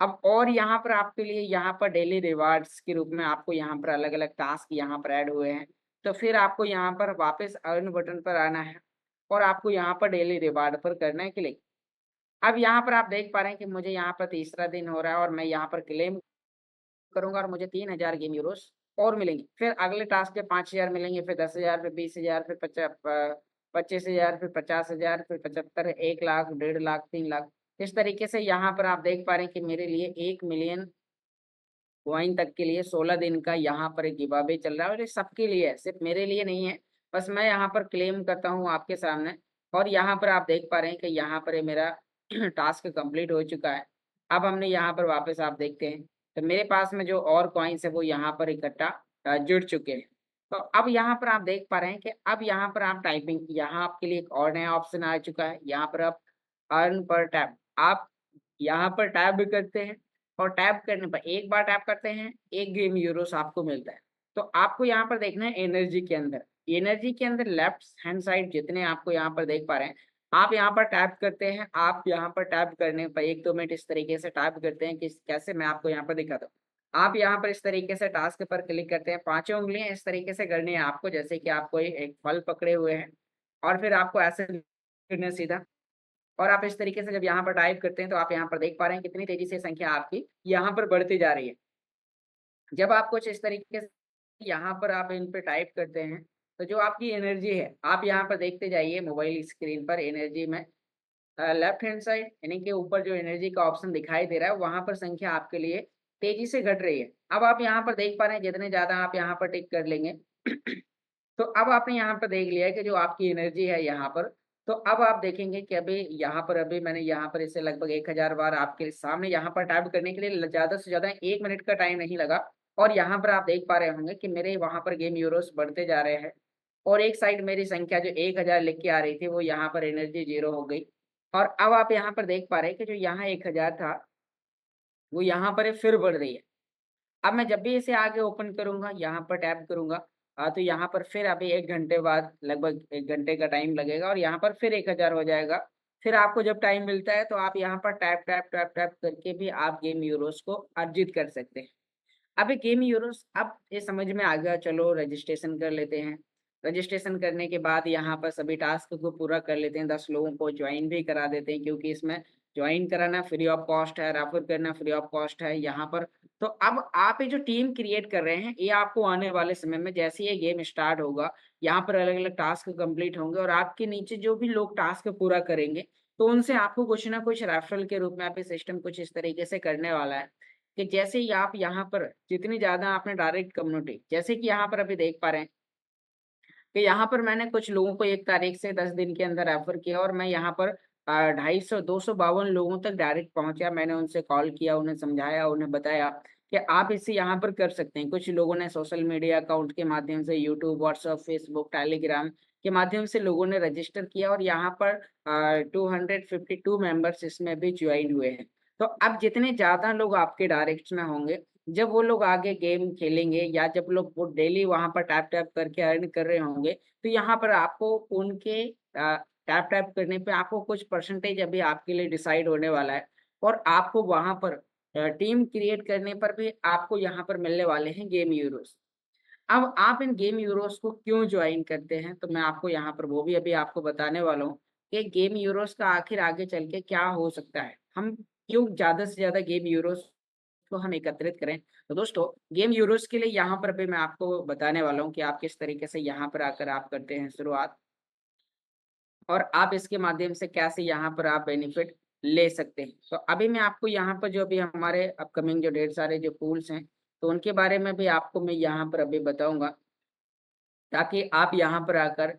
अब और यहाँ पर आपके लिए यहाँ पर डेली रिवार्ड्स के रूप में आपको यहाँ पर अलग-अलग टास्क यहाँ पर ऐड हुए हैं। तो फिर आपको यहाँ पर वापस अर्न बटन पर आना है, और आपको यहाँ पर डेली रिवार्ड पर करना है क्लिक। अब यहाँ पर आप देख पा रहे हैं कि मुझे यहाँ पर तीसरा दिन हो रहा है, और मैं यहाँ पर क्लेम करूँगा और मुझे 3,000 गेम यूरोस और मिलेंगे। फिर अगले टास्क के 5,000 मिलेंगे, फिर 10,000, फिर 20,000, फिर 25,000, फिर 50,000, फिर 75, 1 लाख, 1.5 लाख, 3 लाख। इस तरीके से यहाँ पर आप देख पा रहे हैं कि मेरे लिए 1 मिलियन कॉइन तक के लिए 16 दिन का यहाँ पर एक गिव अवे चल रहा है, और ये सबके लिए है, सिर्फ मेरे लिए नहीं है। बस मैं यहाँ पर क्लेम करता हूँ आपके सामने, और यहाँ पर आप देख पा रहे हैं कि यहाँ पर ये मेरा टास्क कंप्लीट हो चुका है। अब हमने यहाँ पर वापस आप देखते हैं, तो मेरे पास में जो और कॉइन्स है वो यहाँ पर इकट्ठा जुड़ चुके हैं। तो अब यहाँ पर आप देख पा रहे हैं कि अब यहाँ पर आप टाइपिंग, यहाँ आपके लिए एक और नया ऑप्शन आ चुका है। यहाँ पर आप अर्न पर टैब, आप यहाँ पर टैब भी करते हैं, और टैप करने पर एक बार टैप करते हैं 1 गेम यूरोस आपको मिलता है। तो आपको यहाँ पर देखना है एनर्जी के अंदर, एनर्जी के अंदर लेफ्ट हैंड साइड जितने आपको यहाँ पर देख पा रहे हैं, आप यहाँ पर टैप करते हैं, आप यहाँ पर टैप करने पर 1-2 मिनट इस तरीके से टैप करते हैं कि कैसे मैं आपको यहाँ पर दिखाता हूँ। आप यहाँ पर इस तरीके से टास्क पर क्लिक करते हैं, 5 उँगलियाँ इस तरीके से करनी है आपको, जैसे कि आप कोई एक फल पकड़े हुए हैं और फिर आपको ऐसे करना है सीधा। और आप इस तरीके से जब यहाँ पर टाइप करते हैं तो आप यहाँ पर देख पा रहे हैं कितनी तेज़ी से संख्या आपकी यहाँ पर बढ़ती जा रही है। जब आप कुछ इस तरीके से यहाँ पर आप इन पे टाइप करते हैं, तो जो आपकी एनर्जी है, आप यहाँ पर देखते जाइए मोबाइल स्क्रीन पर एनर्जी में लेफ्ट हैंड साइड यानी कि ऊपर जो एनर्जी का ऑप्शन दिखाई दे रहा है, वहाँ पर संख्या आपके लिए तेज़ी से घट रही है। अब आप यहाँ पर देख पा रहे हैं जितने ज़्यादा आप यहाँ पर टिक कर लेंगे तो अब आपने यहाँ पर देख लिया है कि जो आपकी एनर्जी है यहाँ पर, तो अब आप देखेंगे कि अभी मैंने यहाँ पर इसे लगभग 1000 बार आपके सामने यहाँ पर टाइप करने के लिए ज़्यादा से ज़्यादा 1 मिनट का टाइम नहीं लगा और यहाँ पर आप देख पा रहे होंगे कि मेरे वहाँ पर गेम यूरोस बढ़ते जा रहे हैं और एक साइड मेरी संख्या जो 1000 लिख के आ रही थी, वो यहाँ पर एनर्जी 0 हो गई और अब आप यहाँ पर देख पा रहे हैं कि जो यहाँ 1000 था, वो यहाँ पर फिर बढ़ रही है। अब मैं जब भी इसे आगे ओपन करूँगा, यहाँ पर टैप करूँगा तो यहाँ पर फिर अभी 1 घंटे बाद लगभग 1 घंटे का टाइम लगेगा और यहाँ पर फिर 1000 हो जाएगा। फिर आपको जब टाइम मिलता है तो आप यहाँ पर टैप, टैप, टैप, टैप करके भी आप गेम यूरोस को अर्जित कर सकते हैं। अब ये गेम यूरोस अब ये समझ में आ गया, चलो रजिस्ट्रेशन कर लेते हैं। रजिस्ट्रेशन करने के बाद यहाँ पर सभी टास्क को पूरा कर लेते हैं, 10 लोगों को जॉइन भी करा देते हैं क्योंकि इसमें जॉइन कराना फ्री ऑफ कॉस्ट है, रेफर करना फ्री ऑफ कॉस्ट है यहाँ पर। तो अब आप ये जो टीम क्रिएट कर रहे हैं, ये आपको आने वाले समय में जैसे ये गेम स्टार्ट होगा, यहाँ पर अलग-अलग टास्क कंप्लीट होंगे और आपके नीचे जो भी लोग टास्क पूरा करेंगे, तो उनसे आपको कुछ ना कुछ रेफरल के रूप में आप ये सिस्टम कुछ इस तरीके से करने वाला है कि जैसे ही आप यहाँ पर जितनी ज़्यादा आपने डायरेक्ट कम्युनिटी, जैसे कि यहाँ पर अभी देख पा रहे हैं कि यहाँ पर मैंने कुछ लोगों को 1 तारीख से 10 दिन के अंदर रेफर किया और मैं यहाँ पर 252 लोगों तक डायरेक्ट पहुँचा। मैंने उनसे कॉल किया, उन्हें समझाया, उन्हें बताया कि आप इसे यहाँ पर कर सकते हैं। कुछ लोगों ने सोशल मीडिया अकाउंट के माध्यम से यूट्यूब, व्हाट्सएप, फेसबुक, टेलीग्राम के माध्यम से लोगों ने रजिस्टर किया और यहाँ पर 252 मेंबर्स इसमें भी ज्वाइन हुए हैं। तो अब जितने ज़्यादा लोग आपके डायरेक्ट में होंगे, जब वो लोग आगे गेम खेलेंगे या जब लोग वो डेली वहाँ पर टैप-टैप करके अर्न कर रहे होंगे, तो यहाँ पर आपको उनके टैप-टैप करने पे आपको कुछ परसेंटेज अभी आपके लिए डिसाइड होने वाला है और आपको वहाँ पर टीम क्रिएट करने पर भी आपको यहाँ पर मिलने वाले हैं गेम यूरोस। अब आप इन गेम यूरोस को क्यों जॉइन करते हैं? तो मैं आपको यहाँ पर वो भी अभी आपको बताने वाला हूँ कि गेम यूरोस का आखिर आगे चल के क्या हो सकता है? हम क्यों ज़्यादा से ज़्यादा गेम यूरोस को हम एकत्रित करें? तो दोस्तों, गेम यूरोस के लिए यहाँ पर भी मैं आपको बताने वाला हूँ कि आप किस तरीके से यहाँ पर आकर आप करते हैं शुरुआत और आप इसके माध्यम से कैसे यहाँ पर आप बेनिफिट ले सकते हैं। तो अभी मैं आपको यहाँ पर जो अभी हमारे अपकमिंग जो ढेर सारे जो पूल्स हैं, तो उनके बारे में भी आपको मैं यहाँ पर अभी बताऊँगा। ताकि आप यहाँ पर आकर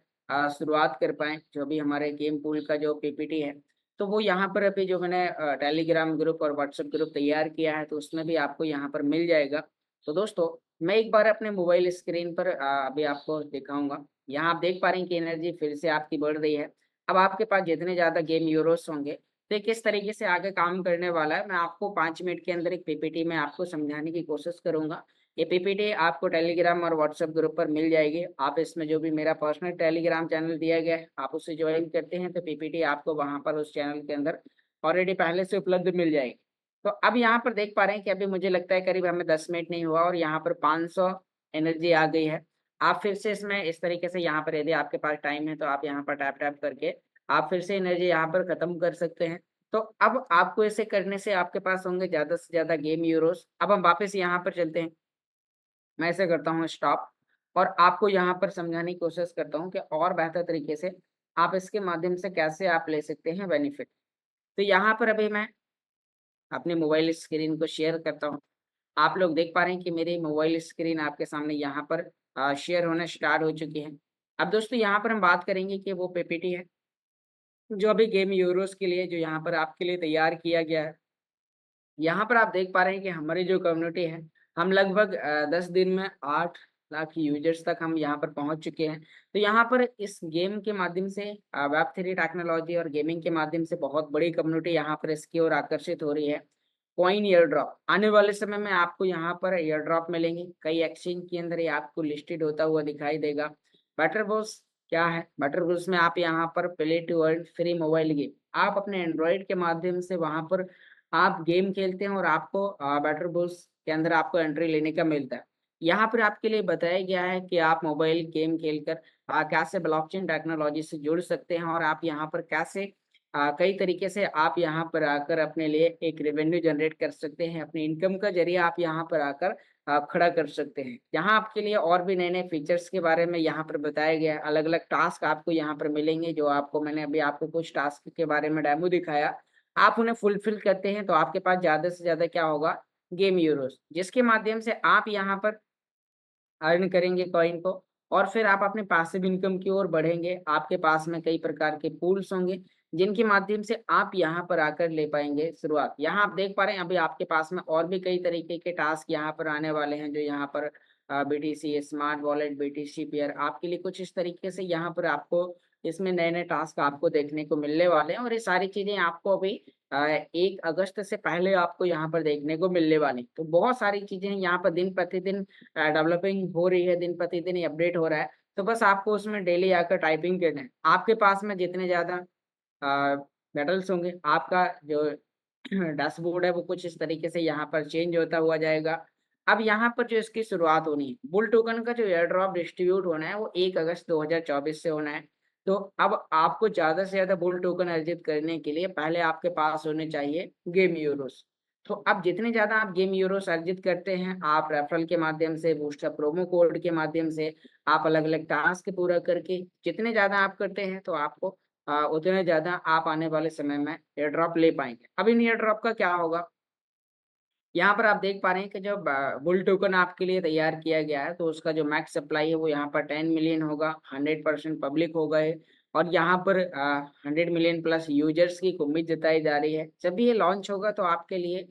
शुरुआत कर पाएँ, जो भी हमारे गेम पूल का जो पीपीटी है, तो वो यहाँ पर अभी जो मैंने टेलीग्राम ग्रुप और व्हाट्सएप ग्रुप तैयार किया है, तो उसमें भी आपको यहाँ पर मिल जाएगा। तो दोस्तों, मैं एक बार अपने मोबाइल स्क्रीन पर अभी आपको दिखाऊँगा। यहाँ आप देख पा रहे हैं कि एनर्जी फिर से आपकी बढ़ रही है। अब आपके पास जितने ज़्यादा गेम यूरोस होंगे, तो ये किस तरीके से आगे काम करने वाला है, मैं आपको 5 मिनट के अंदर एक पीपीटी में आपको समझाने की कोशिश करूँगा। ये पीपीटी आपको टेलीग्राम और व्हाट्सएप ग्रुप पर मिल जाएगी। आप इसमें जो भी मेरा पर्सनल टेलीग्राम चैनल दिया गया है, आप उसे ज्वाइन करते हैं तो पीपीटी आपको वहाँ पर उस चैनल के अंदर ऑलरेडी पहले से उपलब्ध मिल जाएगी। तो अब यहाँ पर देख पा रहे हैं कि अभी मुझे लगता है करीब हमें 10 मिनट नहीं हुआ और यहाँ पर 500 एनर्जी आ गई है। आप फिर से इसमें इस तरीके से यहाँ पर यदि आपके पास टाइम है तो आप यहाँ पर टैप-टैप करके आप फिर से एनर्जी यहाँ पर खत्म कर सकते हैं। तो अब आपको इसे करने से आपके पास होंगे ज़्यादा से ज़्यादा गेम यूरोस। अब हम वापस यहाँ पर चलते हैं। मैं ऐसे करता हूँ स्टॉप और आपको यहाँ पर समझाने की कोशिश करता हूँ कि और बेहतर तरीके से आप इसके माध्यम से कैसे आप ले सकते हैं बेनिफिट। तो यहाँ पर अभी मैं अपने मोबाइल स्क्रीन को शेयर करता हूँ। आप लोग देख पा रहे हैं कि मेरी मोबाइल स्क्रीन आपके सामने यहाँ पर शेयर होना स्टार्ट हो चुकी है। अब दोस्तों यहाँ पर हम बात करेंगे कि वो पीपीटी है, जो अभी गेम यूरोस के लिए जो यहाँ पर आपके लिए तैयार किया गया है। यहाँ पर आप देख पा रहे हैं कि हमारी जो कम्युनिटी है, हम लगभग 10 दिन में 8 लाख यूज़र्स तक हम यहाँ पर पहुँच चुके हैं। तो यहाँ पर इस गेम के माध्यम से वेब3 टेक्नोलॉजी और गेमिंग के माध्यम से बहुत बड़ी कम्युनिटी यहाँ पर इसकी ओर आकर्षित हो रही है। कॉइन एयर ड्रॉप आने वाले समय में आपको यहाँ पर एयर ड्रॉप मिलेंगे। कई एक्सचेंज के अंदर ये आपको लिस्टेड होता हुआ दिखाई देगा। बेटर बॉस क्या है बेटर बुल्स में आप यहाँ पर play to earn free mobile game, आप अपने एंड्रॉइड के माध्यम से वहां पर आप गेम खेलते हैं और आपको बेटर बुल्स के अंदर आपको एंट्री लेने का मिलता है। यहाँ पर आपके लिए बताया गया है कि आप मोबाइल गेम खेलकर कैसे ब्लॉकचेन टेक्नोलॉजी से जुड़ सकते हैं और आप यहाँ पर कैसे कई तरीके से आप यहाँ पर आकर अपने लिए एक रेवेन्यू जनरेट कर सकते हैं, अपनी इनकम का जरिया आप यहाँ पर आकर खड़ा कर सकते हैं। यहाँ आपके लिए और भी नए-नए फीचर्स के बारे में यहाँ पर बताया गया है, अलग-अलग टास्क आपको यहाँ पर मिलेंगे, जो आपको मैंने अभी आपको कुछ टास्क के बारे में डेमो दिखाया। आप उन्हें फुलफिल करते हैं तो आपके पास ज़्यादा से ज़्यादा क्या होगा, गेम यूरोज़, जिसके माध्यम से आप यहाँ पर अर्न करेंगे कॉइन को और फिर आप अपने पैसिव इनकम की ओर बढ़ेंगे। आपके पास में कई प्रकार के पूल्स होंगे, जिनके माध्यम से आप यहाँ पर आकर ले पाएँगे शुरुआत। यहाँ आप देख पा रहे हैं अभी आपके पास में और भी कई तरीके के टास्क यहाँ पर आने वाले हैं, जो यहाँ पर BTC smart wallet, BTC pair आपके लिए कुछ इस तरीके से यहाँ पर आपको इसमें नए-नए टास्क आपको देखने को मिलने वाले हैं और ये सारी चीज़ें आपको अभी 1 अगस्त से पहले आपको यहाँ पर देखने को मिलने वाली। तो बहुत सारी चीज़ें यहाँ पर दिन-प्रतिदिन डेवलपिंग हो रही है, दिन-प्रतिदिन ये अपडेट हो रहा है, तो बस आपको उसमें डेली आकर टाइपिंग करना है। आपके पास में जितने ज़्यादा मेडल्स होंगे, आपका जो डैशबोर्ड है वो कुछ इस तरीके से यहाँ पर चेंज होता हुआ जाएगा। अब यहाँ पर जो इसकी शुरुआत होनी है, बुल टोकन का जो एयर ड्रॉप डिस्ट्रीब्यूट होना है वो 1 अगस्त 2024 से होना है। तो अब आपको ज़्यादा से ज़्यादा बुल टोकन अर्जित करने के लिए पहले आपके पास होने चाहिए गेम यूरोज़। तो अब जितने ज़्यादा आप गेम यूरोज़ अर्जित करते हैं, आप रेफरल के माध्यम से, बूस्टर प्रोमो कोड के माध्यम से, आप अलग-अलग टास्क पूरा करके जितने ज़्यादा आप करते हैं तो आपको उतने ज़्यादा आप आने वाले समय में एयर ड्रॉप ले पाएँगे। अब इन एयर ड्रॉप का क्या होगा? यहाँ पर आप देख पा रहे हैं कि जब बुल टोकन आपके लिए तैयार किया गया है, तो उसका जो मैक्स सप्लाई है वो यहाँ पर 10 मिलियन होगा, 100% पब्लिक होगा ये और यहाँ पर 100 मिलियन प्लस यूजर्स की उम्मीद जताई जा रही है। जब भी ये लॉन्च होगा तो आपके लिए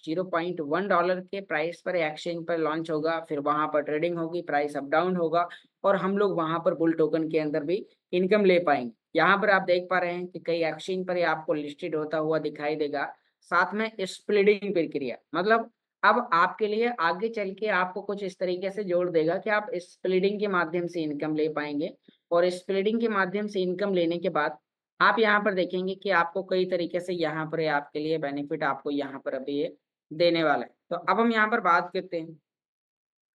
$0.1 के प्राइस पर एक्सचेंज पर लॉन्च होगा, फिर वहाँ पर ट्रेडिंग होगी, प्राइस अप डाउन होगा और हम लोग वहाँ पर बुल टोकन के अंदर भी इनकम ले पाएँगे। यहाँ पर आप देख पा रहे हैं कि कई एक्सचेंज पर ये आपको लिस्टेड होता हुआ दिखाई देगा। साथ में स्प्लिटिंग प्रक्रिया मतलब अब आपके लिए आगे चल के आपको कुछ इस तरीके से जोड़ देगा कि आप स्प्लिटिंग के माध्यम से इनकम ले पाएँगे और स्प्लिटिंग के माध्यम से इनकम लेने के बाद आप यहाँ पर देखेंगे कि आपको कई तरीके से यहाँ पर ये आपके लिए बेनिफिट आपको यहाँ पर अभी ये देने वाला है। तो अब हम यहाँ पर बात करते हैं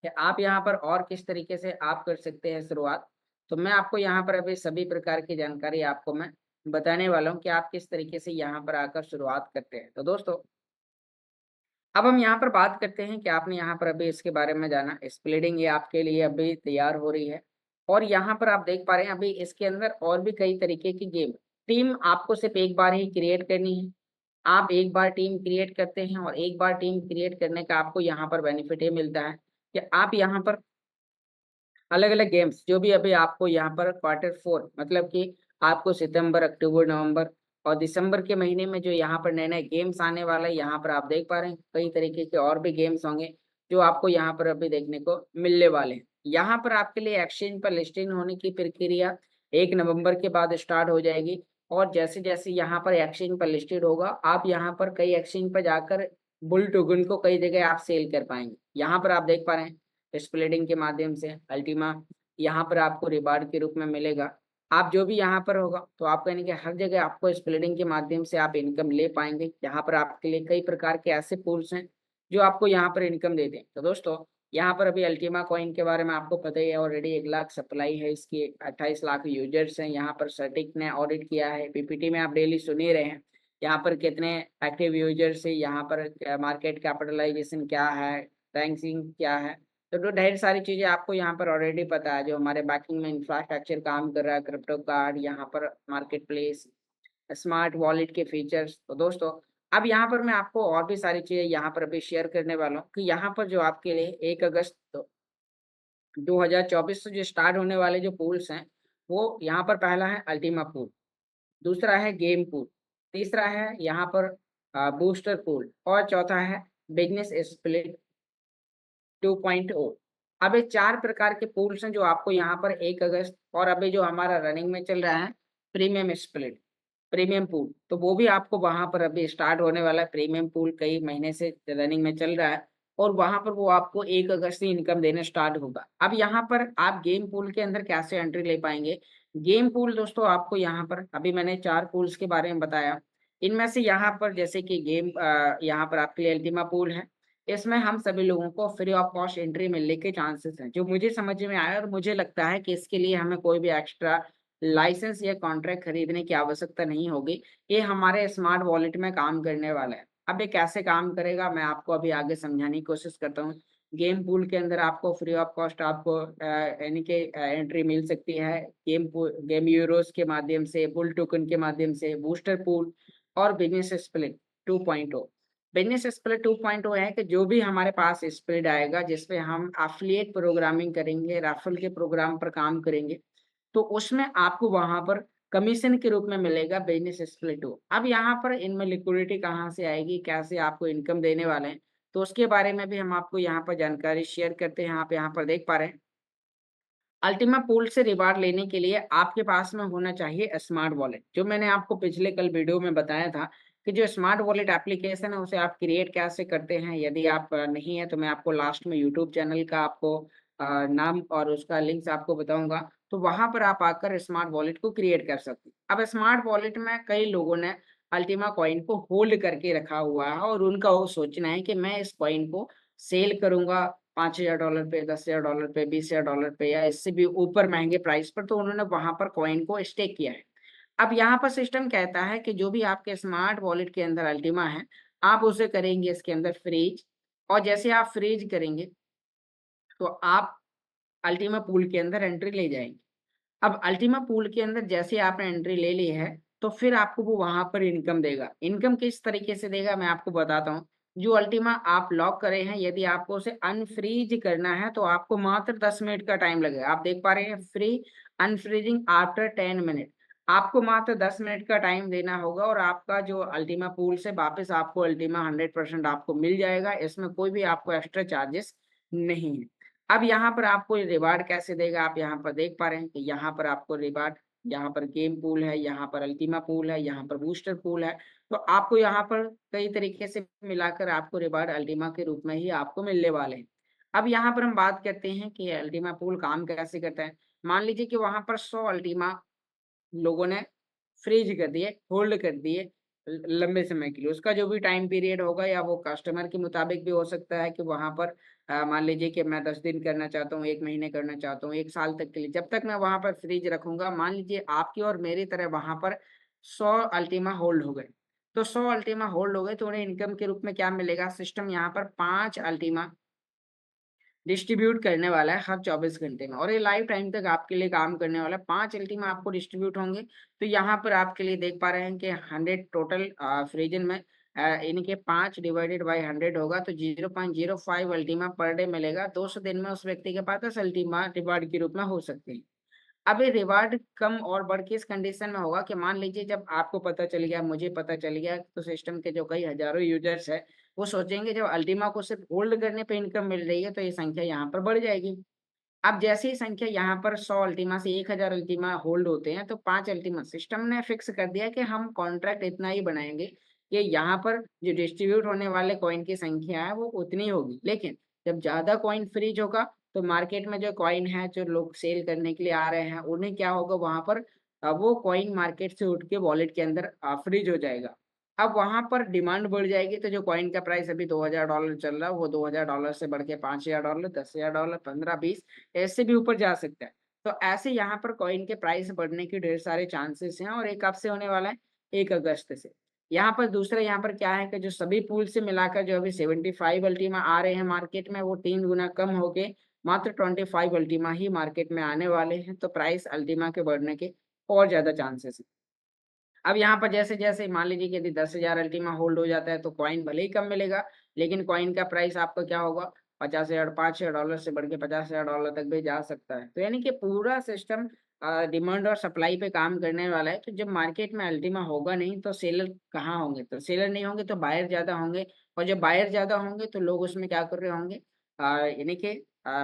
कि आप यहाँ पर और किस तरीके से आप कर सकते हैं शुरुआत। तो मैं आपको यहाँ पर अभी सभी प्रकार की जानकारी आपको मैं बताने वाला हूँ कि आप किस तरीके से यहाँ पर आकर शुरुआत करते हैं। तो दोस्तों, अब हम यहाँ पर बात करते हैं कि आपने यहाँ पर अभी इसके बारे में जाना, स्प्लिटिंग ये आपके लिए अभी तैयार हो रही है और यहाँ पर आप देख पा रहे हैं अभी इसके अंदर और भी कई तरीके की गेम। टीम आपको सिर्फ एक बार ही क्रिएट करनी है। आप एक बार टीम क्रिएट करते हैं और एक बार टीम क्रिएट करने का आपको यहाँ पर बेनिफिट ये मिलता है कि आप यहाँ पर अलग-अलग गेम्स जो भी अभी आपको यहाँ पर Q4 मतलब कि आपको सितंबर, अक्टूबर, नवंबर और दिसंबर के महीने में जो यहाँ पर नए-नए गेम्स आने वाला है, यहाँ पर आप देख पा रहे हैं कई तरीके के और भी गेम्स होंगे, जो आपको यहाँ पर अभी देखने को मिलने वाले हैं। यहाँ पर आपके लिए एक्सचेंज पर लिस्टिंग होने की प्रक्रिया 1 नवंबर के बाद स्टार्ट हो जाएगी और जैसे-जैसे यहाँ पर एक्सचेंज पर लिस्टेड होगा, आप यहाँ पर कई एक्सचेंज पर जाकर बुल टोकन को कई जगह आप सेल कर पाएँगे। यहाँ पर आप देख पा रहे हैं स्प्लिटिंग के माध्यम से अल्टीमा यहाँ पर आपको रिवार्ड के रूप में मिलेगा। आप जो भी यहाँ पर होगा तो आप कहेंगे कि हर जगह आपको स्प्लिटिंग के माध्यम से आप इनकम ले पाएँगे। यहाँ पर आपके लिए कई प्रकार के ऐसे पूल्स हैं जो आपको यहाँ पर इनकम देते हैं। तो दोस्तों, यहाँ पर अभी अल्टीमा कॉइन के बारे में आपको पता ही है, ऑलरेडी 1 लाख सप्लाई है इसकी, 28 लाख यूजर्स हैं। यहाँ पर सटीक ने ऑडिट किया है, पीपीटी में आप डेली सुन ही रहे हैं। यहाँ पर कितने एक्टिव यूजर्स है, यहाँ पर मार्केट कैपिटलाइजेशन क्या है, रैंकिंग क्या है। तो ढेर सारी चीज़ें आपको यहाँ पर ऑलरेडी पता है, जो हमारे बैकिंग में इंफ्रास्ट्रक्चर काम कर रहा है, क्रिप्टो कार्ड, यहाँ पर मार्केट प्लेस, स्मार्ट वॉलेट के फीचर्स। तो दोस्तों, अब यहाँ पर मैं आपको और भी सारी चीज़ें यहाँ पर अभी शेयर करने वाला हूँ कि यहाँ पर जो आपके लिए 1 अगस्त 2024 से जो स्टार्ट होने वाले जो पूल्स हैं, वो यहाँ पर पहला है अल्टीमा पूल, दूसरा है गेम पूल, तीसरा है यहाँ पर बूस्टर पूल और चौथा है बिज़नेस स्प्लिट 2.0। अब ये 4 प्रकार के पूल्स हैं जो आपको यहाँ पर 1 अगस्त और अभी जो हमारा रनिंग में चल रहा है प्रीमियम स्प्लिट, प्रीमियम पूल, तो वो भी आपको वहाँ पर अभी स्टार्ट होने वाला है। प्रीमियम पूल कई महीने से रनिंग में चल रहा है और वहां पर वो आपको 1 अगस्त से इनकम देना स्टार्ट होगा। अब यहाँ पर आप गेम पूल के अंदर कैसे एंट्री ले पाएंगे? गेम पूल दोस्तों आपको यहाँ पर अभी मैंने 4 पूल्स के बारे में बताया। इनमें से यहाँ पर जैसे कि यहाँ पर आपके लिए अल्टीमा पूल है। इसमें हम सभी लोगों को फ्री ऑफ कॉस्ट एंट्री मिलने के चांसेस हैं, जो मुझे समझ में आया, और मुझे लगता है कि इसके लिए हमें कोई भी एक्स्ट्रा लाइसेंस या कॉन्ट्रैक्ट खरीदने की आवश्यकता नहीं होगी। ये हमारे स्मार्ट वॉलेट में काम करने वाला है। अब ये कैसे काम करेगा मैं आपको अभी आगे समझाने की कोशिश करता हूँ। गेम पूल के अंदर आपको फ्री ऑफ कॉस्ट आपको यानी कि एंट्री मिल सकती है गेम यूरोस के माध्यम से, बुल टोकन के माध्यम से, बूस्टर पूल और बिजनेस स्प्लिट 2.0। बिजनेस स्प्लिट 2.0 है कि जो भी हमारे पास स्प्लिट आएगा जिसपे हम एफिलिएट प्रोग्रामिंग करेंगे, रेफरल के प्रोग्राम पर काम करेंगे, तो उसमें आपको वहां पर कमीशन के रूप में मिलेगा बिजनेस स्प्लिट 2। अब यहाँ पर इनमें लिक्विडिटी कहाँ से आएगी, कैसे आपको इनकम देने वाले हैं, तो उसके बारे में भी हम आपको यहाँ पर जानकारी शेयर करते हैं। आप यहाँ पर देख पा रहे हैं, अल्टीमा पूल से रिवार्ड लेने के लिए आपके पास में होना चाहिए स्मार्ट वॉलेट। जो मैंने आपको पिछले कल वीडियो में बताया था कि जो स्मार्ट वॉलेट एप्लीकेशन है उसे आप क्रिएट कैसे करते हैं। यदि आप नहीं है तो मैं आपको लास्ट में यूट्यूब चैनल का आपको नाम और उसका लिंक्स आपको बताऊंगा, तो वहां पर आप आकर स्मार्ट वॉलेट को क्रिएट कर सकते हैं। अब स्मार्ट वॉलेट में कई लोगों ने अल्टीमा कॉइन को होल्ड करके रखा हुआ है और उनका वो सोचना है कि मैं इस कॉइन को सेल करूंगा $5,000 पे, $10,000 पे, $20,000 पे या इससे भी ऊपर महंगे प्राइस पर, तो उन्होंने वहां पर कॉइन को स्टेक किया है। अब यहाँ पर सिस्टम कहता है कि जो भी आपके स्मार्ट वॉलेट के अंदर अल्टीमा है, आप उसे करेंगे इसके अंदर फ्रीज, और जैसे आप फ्रीज करेंगे तो आप अल्टीमा पूल के अंदर एंट्री ले जाएंगे। अब अल्टीमा पूल के अंदर जैसे आपने एंट्री ले ली है, तो फिर आपको वो वहां पर इनकम देगा। इनकम किस तरीके से देगा मैं आपको बताता हूँ। जो अल्टीमा आप लॉक करे हैं, यदि आपको उसे अनफ्रीज करना है तो आपको मात्र 10 मिनट का टाइम लगेगा। आप देख पा रहे हैं, फ्री अनफ्रीजिंग आफ्टर 10 मिनट। आपको मात्र 10 मिनट का टाइम देना होगा और आपका जो अल्टीमा पूल से वापस आपको अल्टीमा 100% आपको मिल जाएगा। इसमें कोई भी आपको एक्स्ट्रा चार्जेस नहीं है। अब यहाँ पर आपको रिवार्ड कैसे देगा, आप यहाँ पर देख पा रहे हैं कि यहाँ पर आपको रिवार्ड, यहाँ पर गेम पूल है, यहाँ पर अल्टीमा पूल है, यहाँ पर बूस्टर पूल है। तो आपको यहाँ पर कई तरीके से मिलाकर आपको रिवार्ड अल्टीमा के रूप में ही आपको मिलने वाले हैं। अब यहाँ पर हम बात करते हैं कि अल्टीमा पूल काम कैसे करता है। मान लीजिए कि वहां पर 100 अल्टीमा लोगों ने फ्रीज कर दिए, होल्ड कर दिए लंबे समय के लिए। उसका जो भी टाइम पीरियड होगा या वो कस्टमर के मुताबिक भी हो सकता है कि वहां पर मान लीजिए कि मैं 10 दिन करना चाहता हूँ, 1 महीने करना चाहता हूँ, 1 साल तक के लिए, जब तक मैं वहां पर फ्रीज रखूंगा। मान लीजिए आपकी और मेरी तरह वहां पर 100 अल्टीमा होल्ड हो गए, तो 100 अल्टीमा होल्ड हो गए तो उन्हें इनकम के रूप में क्या मिलेगा? सिस्टम यहाँ पर 5 अल्टीमा डिस्ट्रीब्यूट करने वाला है हर 24 घंटे में, और ये लाइफ टाइम तक आपके लिए काम करने वाला है। 5 अल्टीमा आपको डिस्ट्रीब्यूट होंगे, तो यहाँ पर आपके लिए देख पा रहे हैं कि 100 टोटल फ्रीजन में इनके 5 डिवाइडेड बाय 100 होगा, तो 0.05 अल्टीमा पर डे मिलेगा। 200 दिन में उस व्यक्ति के पास 10 अल्टीमा रिवार्ड के रूप में हो सकते हैं। अब ये रिवार्ड कम और बढ़ के इस कंडीशन में होगा कि मान लीजिए जब आपको पता चल गया, मुझे पता चल गया, तो सिस्टम के जो कई हजारों यूजर्स है, वो सोचेंगे जब अल्टीमा को सिर्फ होल्ड करने पे इनकम मिल रही है तो ये संख्या यहाँ पर बढ़ जाएगी। अब जैसे ही संख्या यहाँ पर 100 अल्टीमा से 1000 अल्टीमा होल्ड होते हैं, तो 5 अल्टीमा सिस्टम ने फिक्स कर दिया कि हम कॉन्ट्रैक्ट इतना ही बनाएंगे कि यहाँ पर जो डिस्ट्रीब्यूट होने वाले कॉइन की संख्या है वो उतनी होगी। लेकिन जब ज्यादा कॉइन फ्रीज होगा तो मार्केट में जो कॉइन है, जो लोग सेल करने के लिए आ रहे हैं, उन्हें क्या होगा वहां पर वो कॉइन मार्केट से उठ के वॉलेट के अंदर फ्रीज हो जाएगा। अब वहां पर डिमांड बढ़ जाएगी, तो जो कॉइन का प्राइस अभी $2000 चल रहा है, वो $2000 से बढ़ के $5000, $10,000, 15, 20 ऐसे भी ऊपर जा सकता है। तो ऐसे यहाँ पर कॉइन के प्राइस बढ़ने के ढेर सारे चांसेस हैं, और एक कब से होने वाला है? 1 अगस्त से। यहाँ पर दूसरा यहाँ पर क्या है कि जो सभी पूल से मिलाकर जो अभी 75 अल्टीमा आ रहे हैं मार्केट में, वो 3 गुना कम हो गए, मात्र 25 अल्टीमा ही मार्केट में आने वाले हैं। तो प्राइस अल्टीमा के बढ़ने के और ज्यादा चांसेस हैं। अब यहाँ पर जैसे-जैसे मान लीजिए कि यदि 10,000 अल्टीमा होल्ड हो जाता है तो कॉइन भले ही कम मिलेगा, लेकिन कॉइन का प्राइस आपका क्या होगा? 50,000, $5,000 से बढ़ के $50,000 तक भी जा सकता है। तो यानी कि पूरा सिस्टम डिमांड और सप्लाई पे काम करने वाला है। तो जब मार्केट में अल्टीमा होगा नहीं तो सेलर कहाँ होंगे? तो सेलर नहीं होंगे तो बायर ज़्यादा होंगे, और जब बायर ज़्यादा होंगे तो लोग उसमें क्या कर रहे होंगे? यानी कि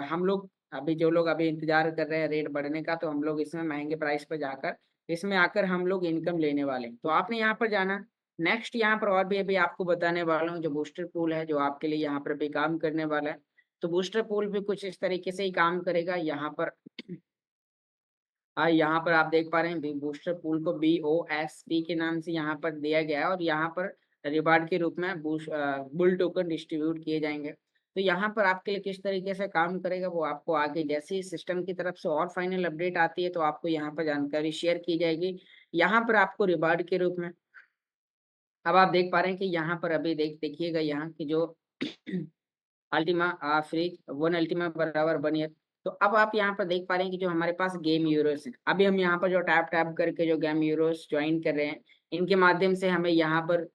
हम लोग अभी जो लोग अभी इंतज़ार कर रहे हैं रेट बढ़ने का, तो हम लोग इसमें महँगे प्राइस पे जाकर इसमें आकर हम लोग इनकम लेने वाले हैं। तो आपने यहाँ पर जाना, नेक्स्ट यहाँ पर और भी अभी आपको बताने वाला हूँ जो बूस्टर पूल है जो आपके लिए यहाँ पर भी काम करने वाला है। तो बूस्टर पूल भी कुछ इस तरीके से ही काम करेगा। यहाँ पर आप देख पा रहे हैं बूस्टर पूल को BOST के नाम से यहाँ पर दिया गया है और यहाँ पर रिवार्ड के रूप में बुल टोकन डिस्ट्रीब्यूट किए जाएंगे। तो यहाँ पर आपके लिए किस तरीके से काम करेगा वो आपको आगे जैसे ही सिस्टम की तरफ से और फाइनल अपडेट आती है तो आपको यहाँ पर जानकारी शेयर की जाएगी। यहाँ पर आपको रिवार्ड के रूप में अब आप देख पा रहे हैं कि यहाँ पर अभी देखिएगा यहाँ की जो अल्टीमा फ्री 1 अल्टीमा बराबर 1 ईयर। तो अब आप यहाँ पर देख पा रहे हैं कि जो हमारे पास गेम यूरोस है, अभी हम यहाँ पर जो टैप टैप करके जो गेम यूरोस ज्वाइन कर रहे हैं, इनके माध्यम से हमें यहाँ पर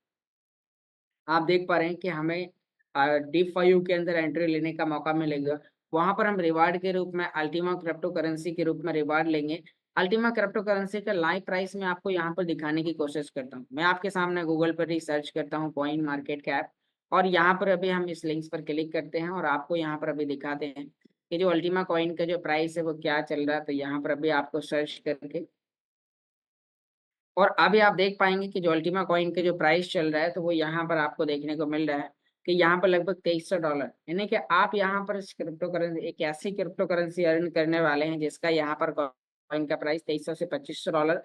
आप देख पा रहे हैं कि हमें D5 के अंदर एंट्री लेने का मौका मिलेगा। वहाँ पर हम रिवार्ड के रूप में अल्टीमा क्रिप्टो करेंसी के रूप में रिवार्ड लेंगे। अल्टीमा क्रिप्टो करेंसी का लाइव प्राइस मैं आपको यहाँ पर दिखाने की कोशिश करता हूँ। मैं आपके सामने गूगल पर ही सर्च करता हूँ कॉइन मार्केट कैप और यहाँ पर अभी हम इस लिंक्स पर क्लिक करते हैं और आपको यहाँ पर अभी दिखाते हैं कि जो अल्टीमा कॉइन का जो प्राइस है वो क्या चल रहा है। तो यहाँ पर अभी आपको सर्च करके और अभी आप देख पाएँगे कि जो अल्टीमा कॉइन के जो प्राइस चल रहा है, तो वो यहाँ पर आपको देखने को मिल रहा है कि यहाँ पर लगभग $2300 यानी कि आप यहाँ पर इस क्रिप्टो करेंसी एक ऐसी क्रिप्टो करेंसी अर्न करने वाले हैं, जिसका यहाँ पर कॉइन का प्राइस $2300 से $2500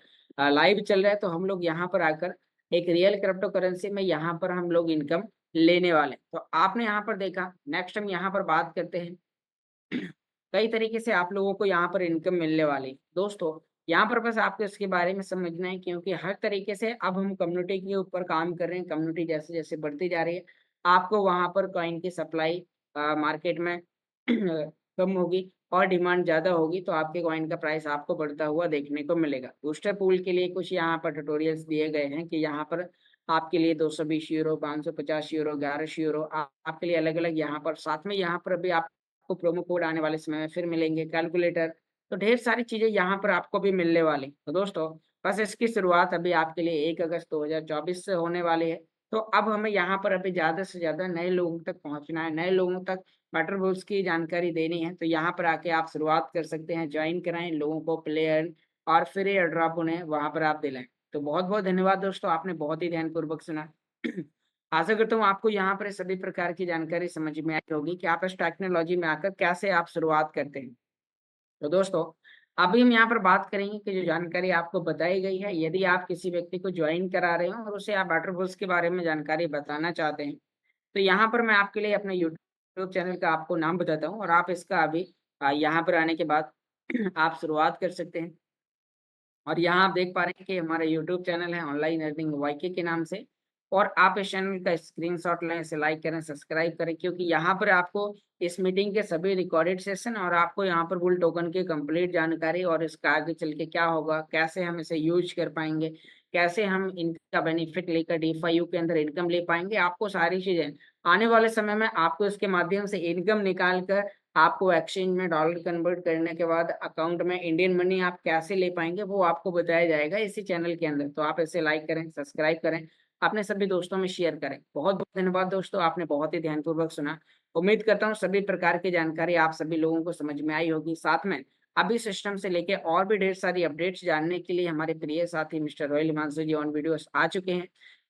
लाइव चल रहा है। तो हम लोग यहाँ पर आकर एक रियल क्रिप्टो करेंसी में यहाँ पर हम लोग इनकम लेने वाले हैं। तो आपने यहाँ पर देखा, नेक्स्ट हम यहाँ पर बात करते हैं कई तरीके से आप लोगों को यहाँ पर इनकम मिलने वाली है। दोस्तों, यहाँ पर बस आपको इसके बारे में समझना है क्योंकि हर तरीके से अब हम कम्युनिटी के ऊपर काम कर रहे हैं। कम्युनिटी जैसे-जैसे बढ़ती जा रही है, आपको वहाँ पर कॉइन की सप्लाई मार्केट में कम होगी और डिमांड ज़्यादा होगी, तो आपके कॉइन का प्राइस आपको बढ़ता हुआ देखने को मिलेगा। बूस्टर पूल के लिए कुछ यहाँ पर ट्यूटोरियल्स दिए गए हैं कि यहाँ पर आपके लिए €220, €550, €1100 आपके लिए अलग-अलग यहाँ पर साथ में यहाँ पर अभी आपको प्रोमो कोड आने वाले समय में फिर मिलेंगे, कैलकुलेटर, तो ढेर सारी चीज़ें यहाँ पर आपको भी मिलने वाली। तो दोस्तों, बस इसकी शुरुआत अभी आपके लिए 1 अगस्त 2024 से होने वाली है। तो अब हमें यहाँ पर अभी ज़्यादा से ज़्यादा नए लोगों तक पहुँचना है, नए लोगों तक बेटर रूल्स की जानकारी देनी है। तो यहाँ पर आके आप शुरुआत कर सकते हैं, जॉइन कराएँ, लोगों को प्ले अर्न और फिर एयर ड्रॉप उन्हें वहाँ पर आप दिलाएँ। तो बहुत-बहुत धन्यवाद दोस्तों, आपने बहुत ही ध्यानपूर्वक सुना। आशा करता हूँ आपको यहाँ पर सभी प्रकार की जानकारी समझ में आई होगी कि आप इस टेक्नोलॉजी में आकर कैसे आप शुरुआत करते हैं। तो दोस्तों, अभी हम यहाँ पर बात करेंगे कि जो जानकारी आपको बताई गई है, यदि आप किसी व्यक्ति को जॉइन करा रहे हो और उसे आप बेटर रूल्स के बारे में जानकारी बताना चाहते हैं, तो यहाँ पर मैं आपके लिए अपने यूट्यूब चैनल का आपको नाम बताता हूँ और आप इसका अभी यहाँ पर आने के बाद आप शुरुआत कर सकते हैं। और यहाँ आप देख पा रहे हैं कि हमारा यूट्यूब चैनल है ऑनलाइन अर्निंग वाईके के नाम से और आप इस चैनल का स्क्रीनशॉट लें, इसे लाइक करें, सब्सक्राइब करें क्योंकि यहाँ पर आपको इस मीटिंग के सभी रिकॉर्डेड सेशन और आपको यहाँ पर बुल टोकन की कंप्लीट जानकारी और इसका आगे चल के क्या होगा, कैसे हम इसे यूज कर पाएंगे, कैसे हम इनका बेनिफिट लेकर D5 के अंदर इनकम ले पाएंगे, आपको सारी चीजें आने वाले समय में आपको इसके माध्यम से इनकम निकाल कर आपको एक्सचेंज में डॉलर कन्वर्ट करने के बाद अकाउंट में इंडियन मनी आप कैसे ले पाएँगे, वो आपको बताया जाएगा इसी चैनल के अंदर। तो आप इसे लाइक करें, सब्सक्राइब करें, अपने सभी दोस्तों में शेयर करें। बहुत-बहुत धन्यवाद दोस्तों, आपने बहुत ही ध्यानपूर्वक सुना। उम्मीद करता हूँ सभी प्रकार की जानकारी आप सभी लोगों को समझ में आई होगी। साथ में अभी सिस्टम से लेके और भी ढेर सारी अपडेट्स जानने के लिए हमारे प्रिय साथी mister Royal Himanshu ji on videos आ चुके हैं।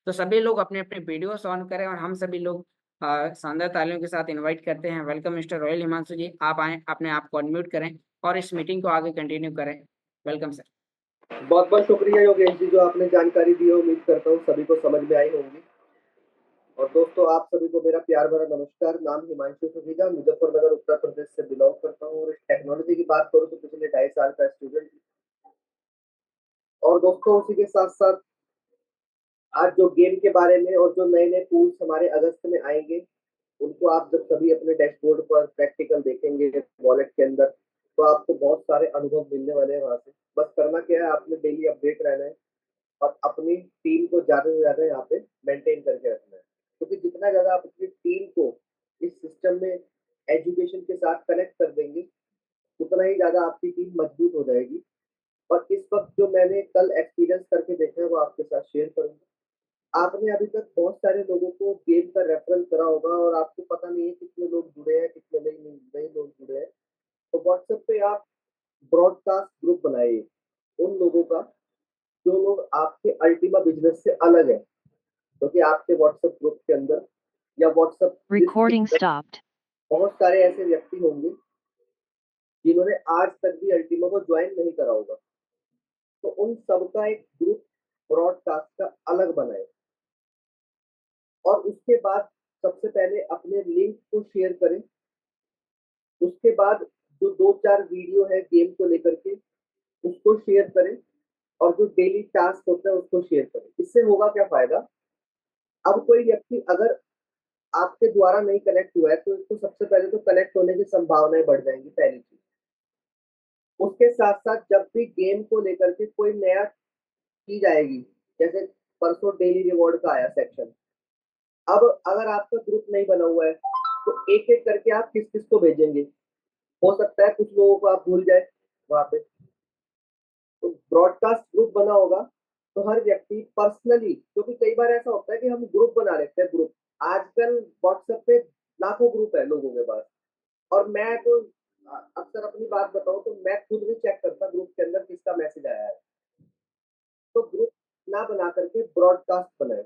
तो सभी लोग अपने-अपने वीडियोस ऑन करें और हम सभी लोग शानदार तालियों के साथ इनवाइट करते हैं। वेलकम मिस्टर रॉयल हिमांशु जी, आप आएँ, अपने आप को अनम्यूट करें और इस मीटिंग को आगे कंटिन्यू करें। Welcome sir. बहुत बहुत शुक्रिया योगेश जी, जो आपने जानकारी दी है उम्मीद करता हूँ सभी को समझ में आई होंगी। और दोस्तों, आप सभी को मेरा प्यार भरा नमस्कार। नाम हिमांशु सुखीजा, मुजफ्फरनगर उत्तर प्रदेश से बिलोंग करता हूँ और इस टेक्नोलॉजी की बात करूँ तो पिछले 2.5 साल का स्टूडेंट। और दोस्तों, उसी के साथ साथ आज जो गेम के बारे में और जो नए नए टूल्स हमारे अगस्त में आएंगे, उनको आप जब सभी अपने डैशबोर्ड पर प्रैक्टिकल देखेंगे वॉलेट के अंदर, तो आपको बहुत सारे अनुभव मिलने वाले हैं वहां से। बस करना क्या है, आपने डेली अपडेट रहना है और अपनी टीम को ज़्यादा से ज़्यादा यहाँ पे मेंटेन करके रखना है। क्योंकि जितना ज़्यादा आप अपनी टीम को इस सिस्टम में एजुकेशन के साथ कनेक्ट कर देंगे, उतना ही ज़्यादा आपकी टीम मजबूत हो जाएगी। और इस वक़्त जो मैंने कल एक्सपीरियंस करके देखा है, वो आपके साथ शेयर करूँगा। आपने अभी तक बहुत सारे लोगों को गेम का रेफरल करा होगा और आपको पता नहीं है कितने लोग जुड़े हैं, कितने नए लोग जुड़े हैं। तो व्हाट्सएप पे आप ब्रॉडकास्ट ग्रुप बनाइए उन लोगों का, जो लोग आपके अल्टीमा बिज़नेस से अलग हैं। क्योंकि आपके व्हाट्सएप ग्रुप के अंदर या व्हाट्सएप Recording stopped. बहुत सारे ऐसे व्यक्ति होंगे जिन्होंने आज तक भी अल्टीमा को ज्वाइन नहीं करा होगा, तो उन सबका एक ग्रुप ब्रॉडकास्ट का अलग बनाए और उसके बाद सबसे पहले अपने लिंक को शेयर करें। उसके बाद जो 2-4 वीडियो है गेम को लेकर के उसको शेयर करें और जो डेली टास्क होता है उसको शेयर करें। इससे होगा क्या फायदा? अब कोई व्यक्ति अगर आपके द्वारा नहीं कनेक्ट हुआ है तो इसको सबसे पहले तो कनेक्ट होने की संभावनाएं बढ़ जाएंगी, पहली चीज। उसके साथ साथ जब भी गेम को लेकर के कोई नया चीज आएगी, जैसे परसों डेली रिवॉर्ड का आया सेक्शन, अब अगर आपका ग्रुप नहीं बना हुआ है तो एक एक करके आप किस किस को भेजेंगे? हो सकता है कुछ लोगों को आप भूल जाए वहां पे। तो ब्रॉडकास्ट ग्रुप बना होगा तो हर व्यक्ति पर्सनली, क्योंकि कई बार ऐसा होता है कि हम ग्रुप बना लेते हैं। ग्रुप आजकल व्हाट्सएप पे लाखों ग्रुप है लोगों के पास, और मैं तो अक्सर अपनी बात बताऊं तो मैं खुद भी चेक करता ग्रुप के अंदर किसका मैसेज आया है। तो ग्रुप ना बना करके ब्रॉडकास्ट बनाए।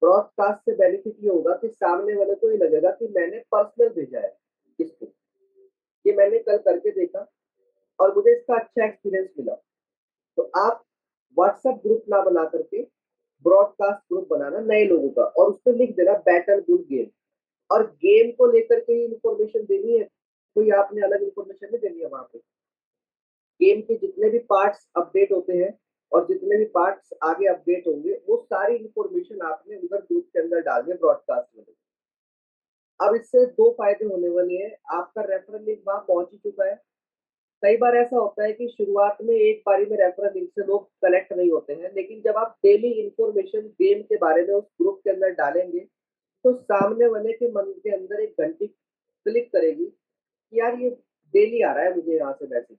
ब्रॉडकास्ट से बेनिफिट ये होगा कि सामने वाले को ये लगेगा कि मैंने पर्सनल भेजा है इसको, ये मैंने कल करके देखा और मुझे इसका अच्छा एक्सपीरियंस मिला। तो आप व्हाट्सएप ग्रुप ना बना करके ब्रॉडकास्ट ग्रुप बनाना नए लोगों का, और उस पर लिख देना बैटल बुल गेम, और गेम को लेकर के ही इंफॉर्मेशन देनी है, कोई आपने अलग इंफॉर्मेशन नहीं देनी है वहां पे। गेम के जितने भी पार्ट्स अपडेट होते हैं और जितने भी पार्ट्स आगे अपडेट होंगे वो सारी इंफॉर्मेशन आपने उधर ग्रुप के अंदर डालनी है ब्रॉडकास्ट में। अब इससे दो फायदे होने वाले हैं। आपका रेफरल लिंक वहां पहुंच ही चुका है। कई बार ऐसा होता है कि शुरुआत में एक बारी में रेफरल लिंक से लोग कनेक्ट नहीं होते हैं, लेकिन जब आप डेली इंफॉर्मेशन गेम के बारे में उस ग्रुप के अंदर डालेंगे तो सामने वाले के मन के अंदर एक घंटी क्लिक करेगी कि यार ये डेली आ रहा है मुझे यहाँ से मैसेज,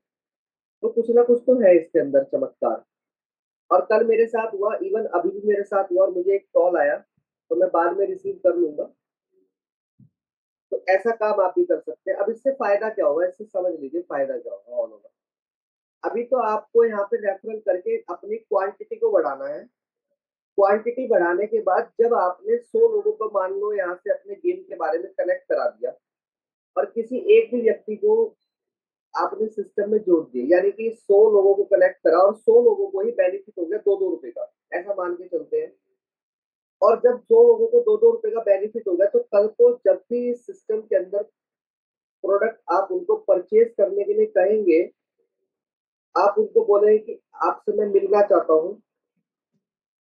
तो कुछ ना कुछ तो है इसके अंदर चमत्कार। और कल मेरे साथ हुआ, इवन अभी भी मेरे साथ हुआ, और मुझे एक कॉल आया तो मैं बाद में रिसीव कर लूंगा। तो ऐसा काम आप भी कर सकते हैं। अब इससे फायदा क्या होगा, इससे समझ लीजिए फायदा क्या होगा ऑल ओवर। अभी तो आपको यहाँ पे रेफरल करके अपनी क्वांटिटी को बढ़ाना है। क्वांटिटी बढ़ाने के बाद जब आपने 100 लोगों को मान लो यहाँ से अपने गेम के बारे में कनेक्ट करा दिया और किसी एक भी व्यक्ति को आपने सिस्टम में जोड़ दिया, यानी कि 100 लोगों को कनेक्ट करा और 100 लोगों को ही बेनिफिट हो गया 2-2 रुपए का, ऐसा मान के चलते हैं। और जब 100 लोगों को 2-2 रुपए का बेनिफिट हो गया तो कल को जब भी सिस्टम के अंदर प्रोडक्ट आप उनको परचेज करने के लिए कहेंगे, आप उनको बोलेंगे कि आपसे मैं मिलना चाहता हूँ,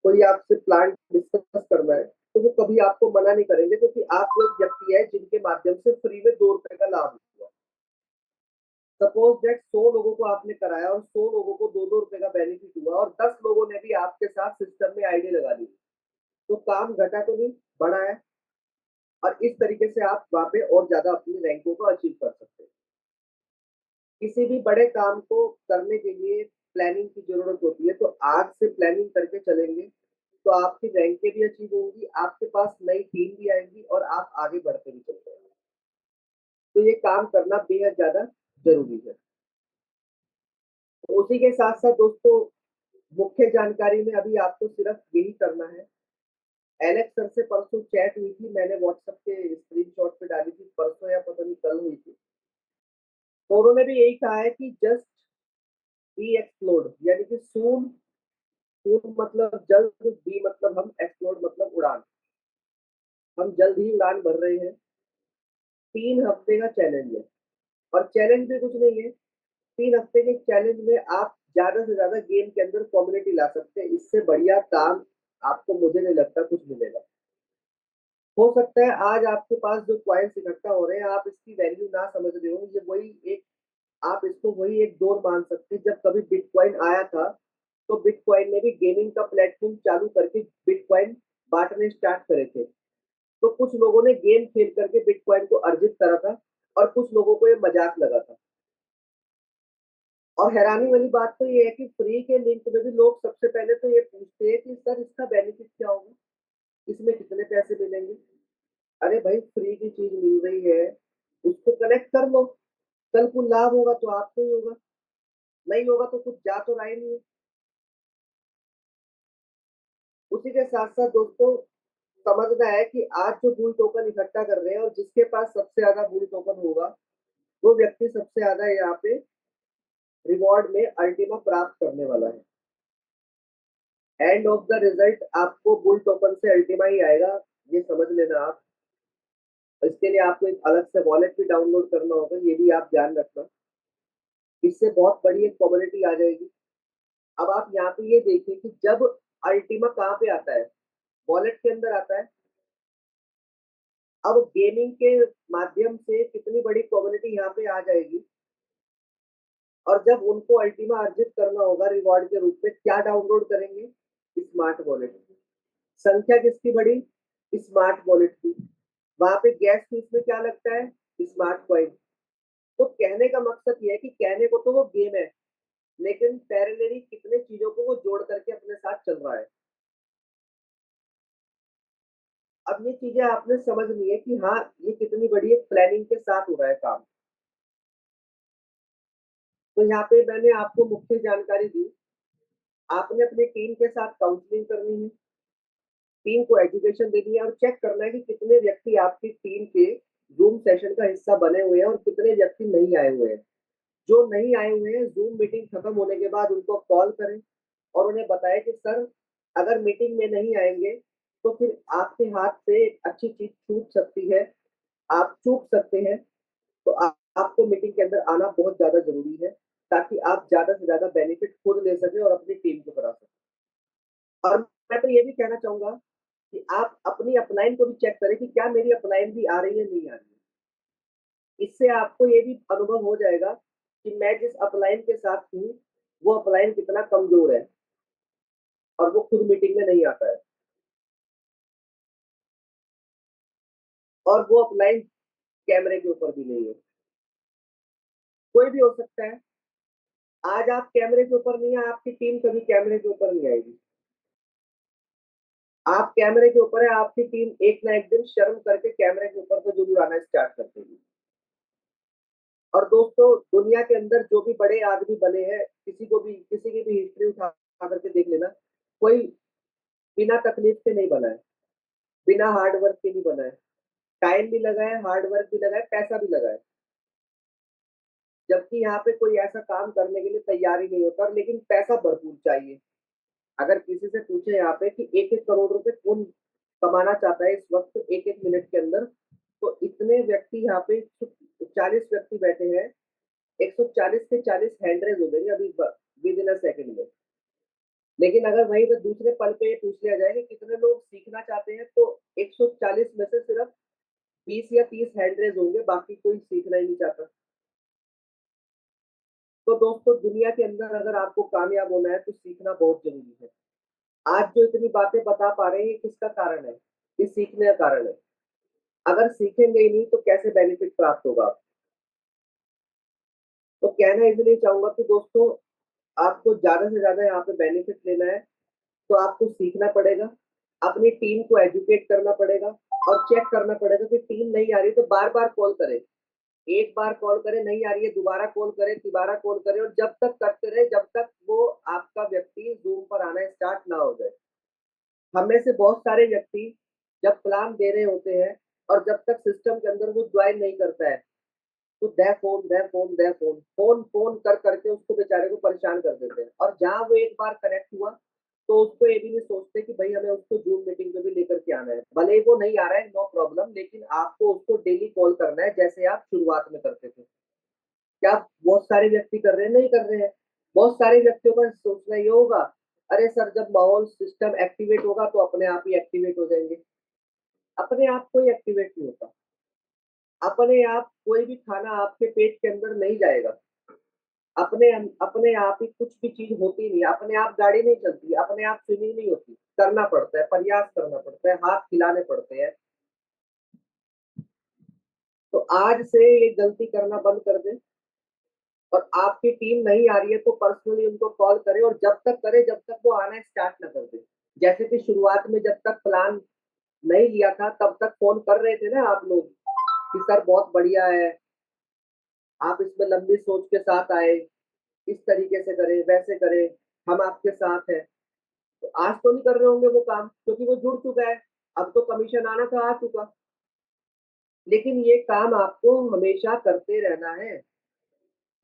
कोई आपसे प्लान डिस्कस करना है, तो वो कभी आपको मना नहीं करेंगे, क्योंकि आप वो एक व्यक्ति है जिनके माध्यम से फ्री में 2 रुपए का लाभ हुआ। सपोज दैट 100 लोगों को आपने कराया और 100 लोगों को 2-2 रुपए का बेनिफिट हुआ और 10 लोगों ने भी आपके साथ सिस्टम में आईडी लगा दी, तो काम घटा तो नहीं, बढ़ा है। और इस तरीके से आप वहां पे और ज्यादा अपनी रैंकों को अचीव कर सकते हैं। किसी भी बड़े काम को करने के लिए प्लानिंग की जरूरत होती है, तो आज से प्लानिंग करके चलेंगे तो आपकी रैंकें भी अचीव होंगी, आपके पास नई टीम भी आएगी और आप आगे बढ़ते भी चलते हैं। तो ये काम करना बेहद ज्यादा जरूरी है। तो उसी के साथ साथ दोस्तों, मुख्य जानकारी में अभी आपको सिर्फ यही करना है। एलेक्स सर से परसों चैट हुई थी, मैंने व्हाट्सएप के स्क्रीनशॉट पे डाली थी, परसों या पता नहीं कल हुई थी। तो उन्होंने भी यही कहा है कि जस्ट बी एक्सप्लोर्ड, यानी कि सून, सून मतलब जल्द, बी मतलब हम, एक्सप्लोर्ड मतलब उड़ान। हम जल्द ही उड़ान भर रहे हैं। 3 हफ्ते का चैलेंज है, और चैलेंज भी कुछ नहीं है। 3 हफ्ते के चैलेंज में आप ज्यादा से ज्यादा गेम के अंदर कम्युनिटी ला सकते हैं। इससे बढ़िया काम आपको मुझे नहीं लगता कुछ मिलेगा। हो सकता है आज आपके पास जो क्वाइंस इकट्ठा हो रहे हैं आप इसकी वैल्यू ना समझ रहे हो, ये वही एक, आप इसको वही एक दौर मान सकते हैं जब कभी बिटकॉइन आया था, तो बिटकॉइन ने भी गेमिंग का प्लेटफॉर्म चालू करके बिटकॉइन बांटने स्टार्ट करे थे। तो कुछ लोगों ने गेम खेल करके बिटकॉइन को अर्जित करा था और कुछ लोगों को ये मजाक लगा था। और हैरानी वाली बात तो ये है कि फ्री के लिंक में भी लोग सबसे पहले तो ये पूछते हैं कि सर इसका बेनिफिट क्या होगा, इसमें कितने पैसे मिलेंगे। अरे भाई, फ्री की चीज मिल रही है, उसको कनेक्ट कर लो, कल को लाभ होगा तो आपको ही होगा, नहीं होगा तो कुछ जा तो रहा ही नहीं है। उसी के साथ साथ दोस्तों, समझना है कि आज जो बुल टोकन इकट्ठा कर रहे हैं और जिसके पास सबसे ज्यादा बुल टोकन होगा वो व्यक्ति सबसे ज्यादा यहाँ पे रिवॉर्ड में अल्टीमा प्राप्त करने वाला है। एंड ऑफ द रिजल्ट आपको बुल टोकन से अल्टीमा ही आएगा, ये समझ लेना आप। इसके लिए आपको एक अलग से वॉलेट भी डाउनलोड करना होगा, ये भी आप ध्यान रखना। इससे बहुत बड़ी एक कम्युनिटी आ जाएगी। अब आप यहाँ पे ये देखिए कि जब अल्टीमा कहाँ पे आता है, वॉलेट के अंदर आता है। अब गेमिंग के माध्यम से कितनी बड़ी कम्युनिटी यहाँ पे आ जाएगी, और जब उनको अल्टीमा अर्जित करना होगा रिवॉर्ड के रूप में, क्या डाउनलोड करेंगे? Smart wallet. संख्या किसकी बढ़ी? स्मार्ट वॉलेट की। वहां पे गैस फीस में क्या लगता है? Smart coin. तो कहने का मकसद ये है कि कहने को तो वो गेम है, लेकिन पैरेलली कितने चीजों को वो जोड़ करके अपने साथ चल रहा है। अब ये चीजें आपने समझनी है कि हाँ, ये कितनी बड़ी एक प्लानिंग के साथ हो रहा है काम। तो यहाँ पे मैंने आपको मुख्य जानकारी दी। आपने अपनी टीम के साथ काउंसलिंग करनी है, टीम को एजुकेशन देनी है और चेक करना है कि कितने व्यक्ति आपकी टीम के जूम सेशन का हिस्सा बने हुए हैं और कितने व्यक्ति नहीं आए हुए हैं। जो नहीं आए हुए हैं, जूम मीटिंग खत्म होने के बाद उनको कॉल करें और उन्हें बताएं कि सर, अगर मीटिंग में नहीं आएंगे तो फिर आपके हाथ से एक अच्छी चीज छूट सकती है, आप चूक सकते हैं। तो आपको मीटिंग के अंदर आना बहुत ज्यादा जरूरी है, ताकि आप ज्यादा से ज्यादा बेनिफिट खुद ले सके और अपनी टीम को करा सके। और मैं तो ये भी कहना चाहूंगा कि आप अपनी अपलाइन को भी चेक करें कि क्या मेरी अपलाइन भी आ रही है, नहीं आ रही है। इससे आपको ये भी अनुभव हो जाएगा कि मैं जिस अपलाइन के साथ हूँ वो अपलाइन कितना कमजोर है और वो खुद मीटिंग में नहीं आता है, और वो अपलाइन कैमरे के ऊपर भी नहीं है। कोई भी हो सकता है। आज आप कैमरे के ऊपर नहीं है, आपकी टीम कभी कैमरे के ऊपर नहीं आएगी। आप कैमरे के ऊपर है, आपकी टीम एक ना एक दिन शर्म करके कैमरे के ऊपर तो जरूर आना स्टार्ट कर देगी। और दोस्तों, दुनिया के अंदर जो भी बड़े आदमी बने हैं, किसी की भी हिस्ट्री उठा करके देख लेना, कोई बिना तकलीफ के नहीं बना है, बिना हार्ड वर्क के नहीं बना है। टाइम भी लगा है, हार्ड वर्क भी लगा है, पैसा भी लगा है। जबकि यहाँ पे कोई ऐसा काम करने के लिए तैयार ही नहीं होता, लेकिन पैसा भरपूर चाहिए। अगर किसी से पूछे यहाँ पे कि 1-1 करोड़ रुपए कौन कमाना चाहता है इस वक्त 1-1 मिनट के अंदर, तो इतने व्यक्ति यहाँ पे 40 व्यक्ति बैठे हैं, 140 के 40 हैंड रेज हो गए अभी विद इन अ सेकंड में। लेकिन अगर वहीं पर दूसरे पल पे ये पूछ लिया जाए कि कितने लोग सीखना चाहते हैं, तो 140 में से सिर्फ 20 या 30 हैंड रेज होंगे, बाकी कोई सीखना ही नहीं चाहता। तो दोस्तों, दुनिया के अंदर अगर आपको कामयाब होना है तो सीखना बहुत जरूरी है। आज जो इतनी बातें बता पा रहे हैं, ये किसका कारण है? ये सीखने का कारण है। अगर सीखेंगे ही नहीं तो कैसे बेनिफिट प्राप्त होगा आपको? तो कहना इसलिए चाहूंगा कि दोस्तों, आपको ज्यादा से ज्यादा यहाँ पे बेनिफिट लेना है तो आपको सीखना पड़ेगा, अपनी टीम को एजुकेट करना पड़ेगा और चेक करना पड़ेगा कि टीम नहीं आ रही तो बार बार कॉल करें। एक बार कॉल करें, नहीं आ रही है, दोबारा कॉल करें, तिबारा कॉल करें, और जब तक करते रहे जब तक वो आपका व्यक्ति जूम पर आना स्टार्ट ना हो जाए। हम में से बहुत सारे व्यक्ति जब प्लान दे रहे होते हैं और जब तक सिस्टम के अंदर वो ज्वाइन नहीं करता है, तो दे फोन दे फोन दे फोन फोन फोन कर करके उसको बेचारे को परेशान कर देते हैं। और जहां वो एक बार कनेक्ट हुआ तो उसको ये भी नहीं सोचते कि भाई हमें उसको जूम मीटिंग पे भी लेकर के आना है। भले ही वो नहीं आ रहा है, नो प्रॉब्लम, लेकिन आपको उसको डेली कॉल करना है जैसे आप शुरुआत में करते थे। क्या बहुत सारे व्यक्ति कर रहे हैं? नहीं कर रहे हैं। बहुत सारे व्यक्तियों का सोचना ये होगा, अरे सर, जब माहौल सिस्टम एक्टिवेट होगा तो अपने आप ही एक्टिवेट हो जाएंगे। अपने आप कोई एक्टिवेट नहीं होता। अपने आप कोई भी खाना आपके पेट के अंदर नहीं जाएगा। अपने अपने आप ही कुछ भी चीज होती नहीं, अपने आप गाड़ी नहीं चलती, अपने आप स्विमिंग नहीं होती, करना पड़ता है, प्रयास करना पड़ता है, हाथ खिलाने पड़ते हैं। तो आज से ये गलती करना बंद कर दें। और आपकी टीम नहीं आ रही है तो पर्सनली उनको कॉल करें, और जब तक करे जब तक वो आना स्टार्ट ना कर दे। जैसे कि शुरुआत में जब तक प्लान नहीं लिया था तब तक फोन कर रहे थे ना आप लोग कि सर बहुत बढ़िया है, आप इसमें लंबी सोच के साथ आए, इस तरीके से करें, वैसे करें, हम आपके साथ हैं। तो आज तो नहीं कर रहे होंगे वो काम, क्योंकि वो जुड़ चुका है। अब तो कमीशन आना था, आ चुका, लेकिन ये काम आपको हमेशा करते रहना है।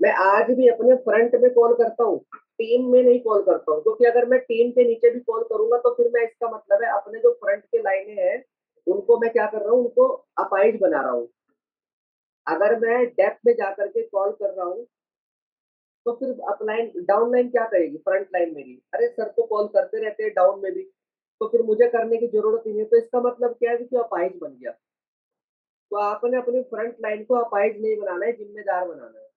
मैं आज भी अपने फ्रंट में कॉल करता हूँ, टीम में नहीं कॉल करता हूँ, क्योंकि अगर मैं टीम के नीचे भी कॉल करूंगा तो फिर मैं, इसका मतलब है अपने जो फ्रंट के लाइनें हैं उनको मैं क्या कर रहा हूँ, उनको अपाइज बना रहा हूँ। अगर मैं डेप्थ में जाकर के कॉल कर रहा हूँ तो फिर अपलाइन डाउन लाइन क्या करेगी, फ्रंट लाइन मेरी, अरे सर तो कॉल करते रहते हैं डाउन में भी, तो फिर मुझे करने की जरूरत ही नहीं है। तो इसका मतलब क्या है कि अपाइज बन गया। तो आपने अपनी फ्रंट लाइन को अपाइज नहीं बनाना है, जिम्मेदार बनाना है।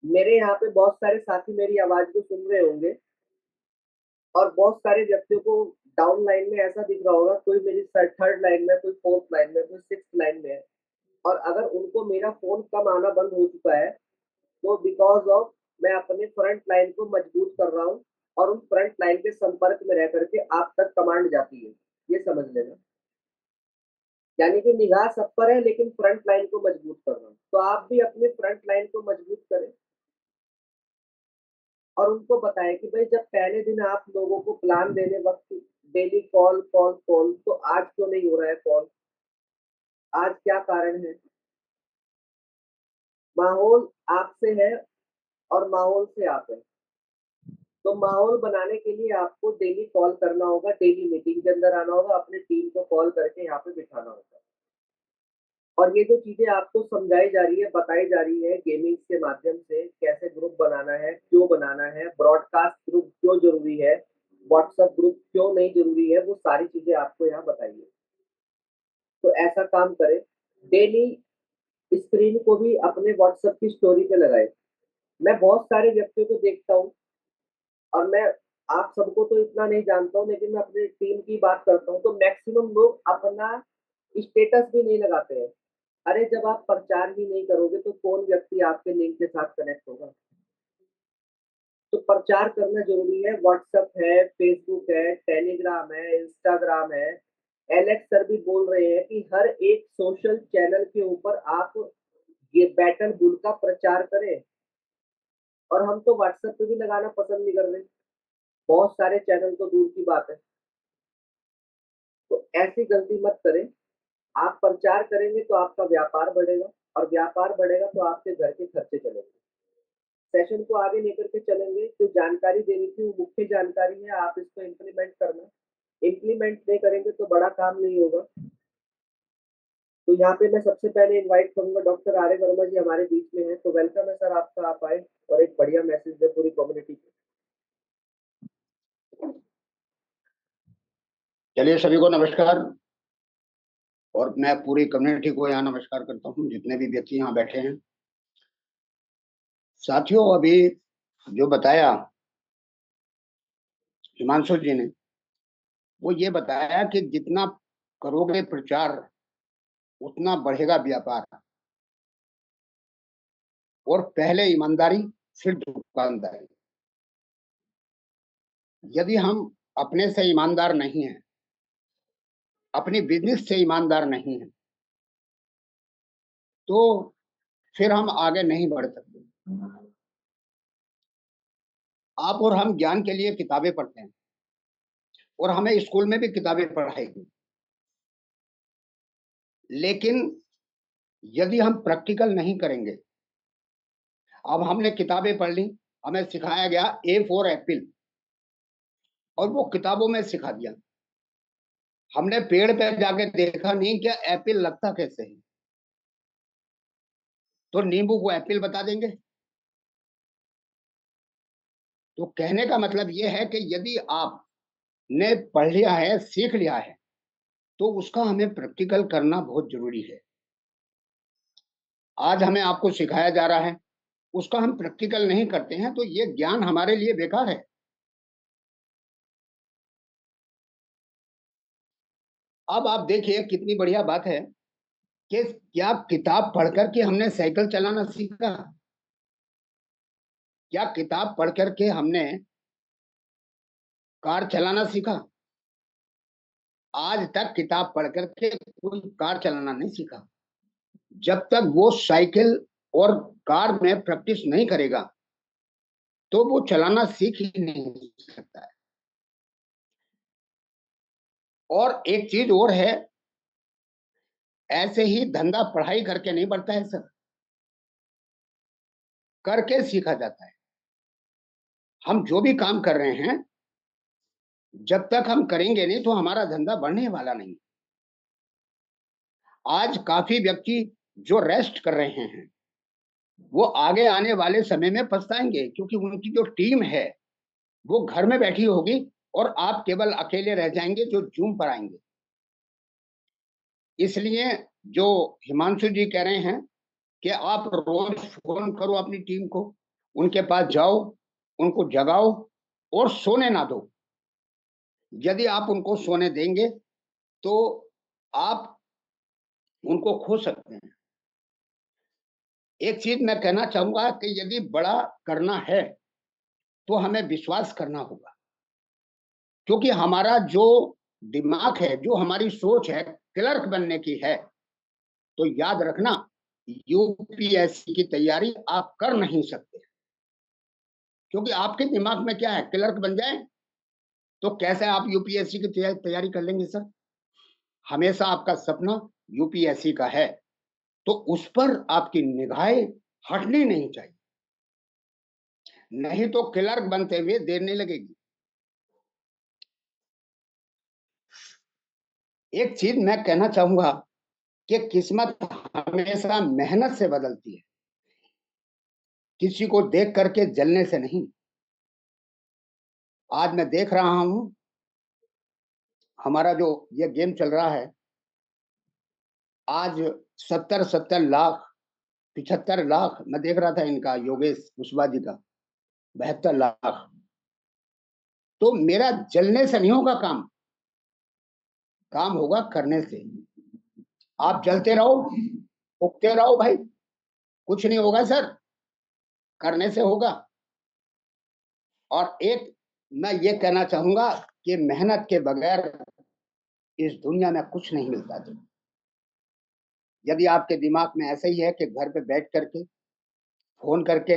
मेरे यहाँ पे बहुत सारे साथी मेरी आवाज को सुन रहे होंगे और बहुत सारे व्यक्तियों को डाउन लाइन में ऐसा दिख रहा होगा, कोई मेरी थर्ड लाइन में, कोई फोर्थ लाइन में, कोई सिक्स लाइन में है, और अगर उनको मेरा फोन कम आना बंद हो चुका है तो बिकॉज ऑफ मैं अपने फ्रंट लाइन को मजबूत कर रहा हूँ और उन फ्रंट लाइन के संपर्क में रह करके आप तक कमांड जाती है, ये समझ लेना। यानी कि निगाह सब पर है लेकिन फ्रंट लाइन को मजबूत कर रहा हूँ। तो आप भी अपने फ्रंट लाइन को मजबूत करें और उनको बताएं कि भाई जब पहले दिन आप लोगों को प्लान देने वक्त डेली कॉल कॉल कॉल, तो आज क्यों नहीं हो रहा है कॉल, आज क्या कारण है। माहौल आपसे है और माहौल से आप है। तो माहौल बनाने के लिए आपको डेली कॉल करना होगा, डेली मीटिंग के अंदर आना होगा, अपनी टीम को कॉल करके यहाँ पे बिठाना होगा। और ये जो चीजें आपको समझाई जा रही है, बताई जा रही है गेमिंग के माध्यम से, कैसे ग्रुप बनाना है, क्यों बनाना है, ब्रॉडकास्ट ग्रुप क्यों जरूरी है, व्हाट्सएप ग्रुप क्यों नहीं जरूरी है, वो सारी चीजें आपको यहाँ बताइए। तो ऐसा काम करें, डेली स्क्रीन को भी अपने व्हाट्सएप की स्टोरी पे लगाए। मैं बहुत सारे व्यक्तियों को देखता हूँ और मैं आप सबको तो इतना नहीं जानता हूँ, लेकिन मैं अपनी टीम की बात करता हूँ तो मैक्सिमम लोग अपना स्टेटस भी नहीं लगाते हैं। अरे जब आप प्रचार ही नहीं करोगे तो कौन व्यक्ति आपके लिंक के साथ कनेक्ट होगा। तो प्रचार करना जरूरी है। व्हाट्सएप है, फेसबुक है, टेलीग्राम है, इंस्टाग्राम है। एलेक्स सर भी बोल रहे हैं कि हर एक सोशल चैनल के ऊपर आप ये बैटल बुल का प्रचार करें, और हम तो व्हाट्सएप पे भी लगाना पसंद नहीं कर रहे, बहुत सारे चैनल तो दूर की बात है। तो ऐसी गलती मत करें। आप प्रचार करेंगे तो आपका व्यापार बढ़ेगा, और व्यापार बढ़ेगा तो आपके घर के खर्चे चलेंगे। सेशन को आगे लेकर के चलेंगे। जो जानकारी देनी थी वो मुख्य जानकारी है, आप इसको इम्प्लीमेंट करना। इम्प्लीमेंट नहीं करेंगे तो बड़ा काम नहीं होगा। तो यहाँ पे मैं सबसे पहले इनवाइट करूंगा डॉक्टर आर्य वर्मा जी, हमारे बीच में है, तो वेलकम है सर आपका, आप आए और एक बढ़िया मैसेज दे पूरी कम्युनिटी को। चलिए, सभी को नमस्कार। और मैं पूरी कम्युनिटी को यहाँ नमस्कार करता हूँ, जितने भी व्यक्ति यहाँ बैठे हैं। साथियों, अभी जो बताया हिमांशु जी ने, वो ये बताया कि जितना करोगे प्रचार उतना बढ़ेगा व्यापार, और पहले ईमानदारी फिर दुकानदारी। यदि हम अपने से ईमानदार नहीं हैं, अपनी बिजनेस से ईमानदार नहीं हैं, तो फिर हम आगे नहीं बढ़ सकते। आप और हम ज्ञान के लिए किताबें पढ़ते हैं, और हमें स्कूल में भी किताबें पढ़ाई गई, लेकिन यदि हम प्रैक्टिकल नहीं करेंगे, अब हमने किताबें पढ़ ली, हमें सिखाया गया ए फॉर एप्पल, और वो किताबों में सिखा दिया, हमने पेड़ पे जाके देखा नहीं कि एप्पल लगता कैसे है। तो नींबू को एप्पल बता देंगे। तो कहने का मतलब ये है कि यदि आपने पढ़ लिया है, सीख लिया है, तो उसका हमें प्रैक्टिकल करना बहुत जरूरी है। आज हमें आपको सिखाया जा रहा है, उसका हम प्रैक्टिकल नहीं करते हैं, तो ये ज्ञान हमारे लिए बेकार है। अब आप देखिए कितनी बढ़िया बात है कि क्या किताब पढ़कर के हमने साइकिल चलाना सीखा, क्या किताब पढ़ करके हमने कार चलाना सीखा। आज तक किताब पढ़ करके कोई कार चलाना नहीं सीखा। जब तक वो साइकिल और कार में प्रैक्टिस नहीं करेगा तो वो चलाना सीख ही नहीं सकता है। और एक चीज और है, ऐसे ही धंधा पढ़ाई करके नहीं बढ़ता है सर, करके सीखा जाता है। हम जो भी काम कर रहे हैं, जब तक हम करेंगे नहीं तो हमारा धंधा बढ़ने वाला नहीं। आज काफी व्यक्ति जो रेस्ट कर रहे हैं वो आगे आने वाले समय में पछताएंगे, क्योंकि उनकी जो टीम है वो घर में बैठी होगी और आप केवल अकेले रह जाएंगे जो जूम पर आएंगे। इसलिए जो हिमांशु जी कह रहे हैं कि आप रोज फोन करो अपनी टीम को, उनके पास जाओ, उनको जगाओ और सोने ना दो। यदि आप उनको सोने देंगे तो आप उनको खो सकते हैं। एक चीज मैं कहना चाहूंगा कि यदि बड़ा करना है तो हमें विश्वास करना होगा, क्योंकि हमारा जो दिमाग है, जो हमारी सोच है क्लर्क बनने की है, तो याद रखना यूपीएससी की तैयारी आप कर नहीं सकते, क्योंकि आपके दिमाग में क्या है, क्लर्क बन जाए तो कैसे आप यूपीएससी की तैयारी कर लेंगे सर। हमेशा आपका सपना यूपीएससी का है तो उस पर आपकी निगाहें हटनी नहीं चाहिए, नहीं तो क्लर्क बनते हुए देर नहीं लगेगी। एक चीज मैं कहना चाहूंगा कि किस्मत हमेशा मेहनत से बदलती है, किसी को देख करके जलने से नहीं। आज मैं देख रहा हूं हमारा जो ये गेम चल रहा है, आज 70 लाख 75 लाख मैं देख रहा था इनका, योगेश कुशवाहा जी का 72 लाख। तो मेरा जलने से नहीं होगा काम, काम होगा करने से। आप जलते रहो, उगते रहो भाई, कुछ नहीं होगा सर, करने से होगा। और एक मैं ये कहना चाहूंगा कि मेहनत के बगैर इस दुनिया में कुछ नहीं मिलता। तो यदि आपके दिमाग में ऐसा ही है कि घर पे बैठ करके फोन करके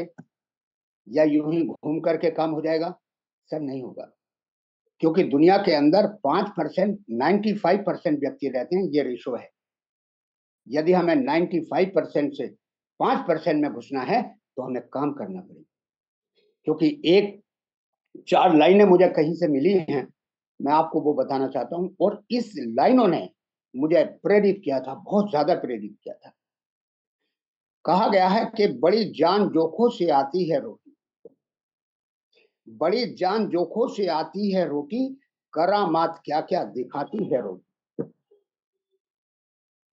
या यूं ही घूम करके काम हो जाएगा, सर नहीं होगा। क्योंकि दुनिया के अंदर 5% 95% व्यक्ति रहते हैं, ये रेशो है। यदि हमें 95% से 5% में घुसना है तो हमें काम करना पड़ेगा। क्योंकि एक 4 लाइनें मुझे कहीं से मिली हैं, मैं आपको वो बताना चाहता हूं, और इस लाइनों ने मुझे प्रेरित किया था, बहुत ज्यादा प्रेरित किया था। कहा गया है कि बड़ी जान जोखों से आती है रोटी, बड़ी जान जोखों से आती है रोटी, करामात क्या क्या दिखाती है रोटी।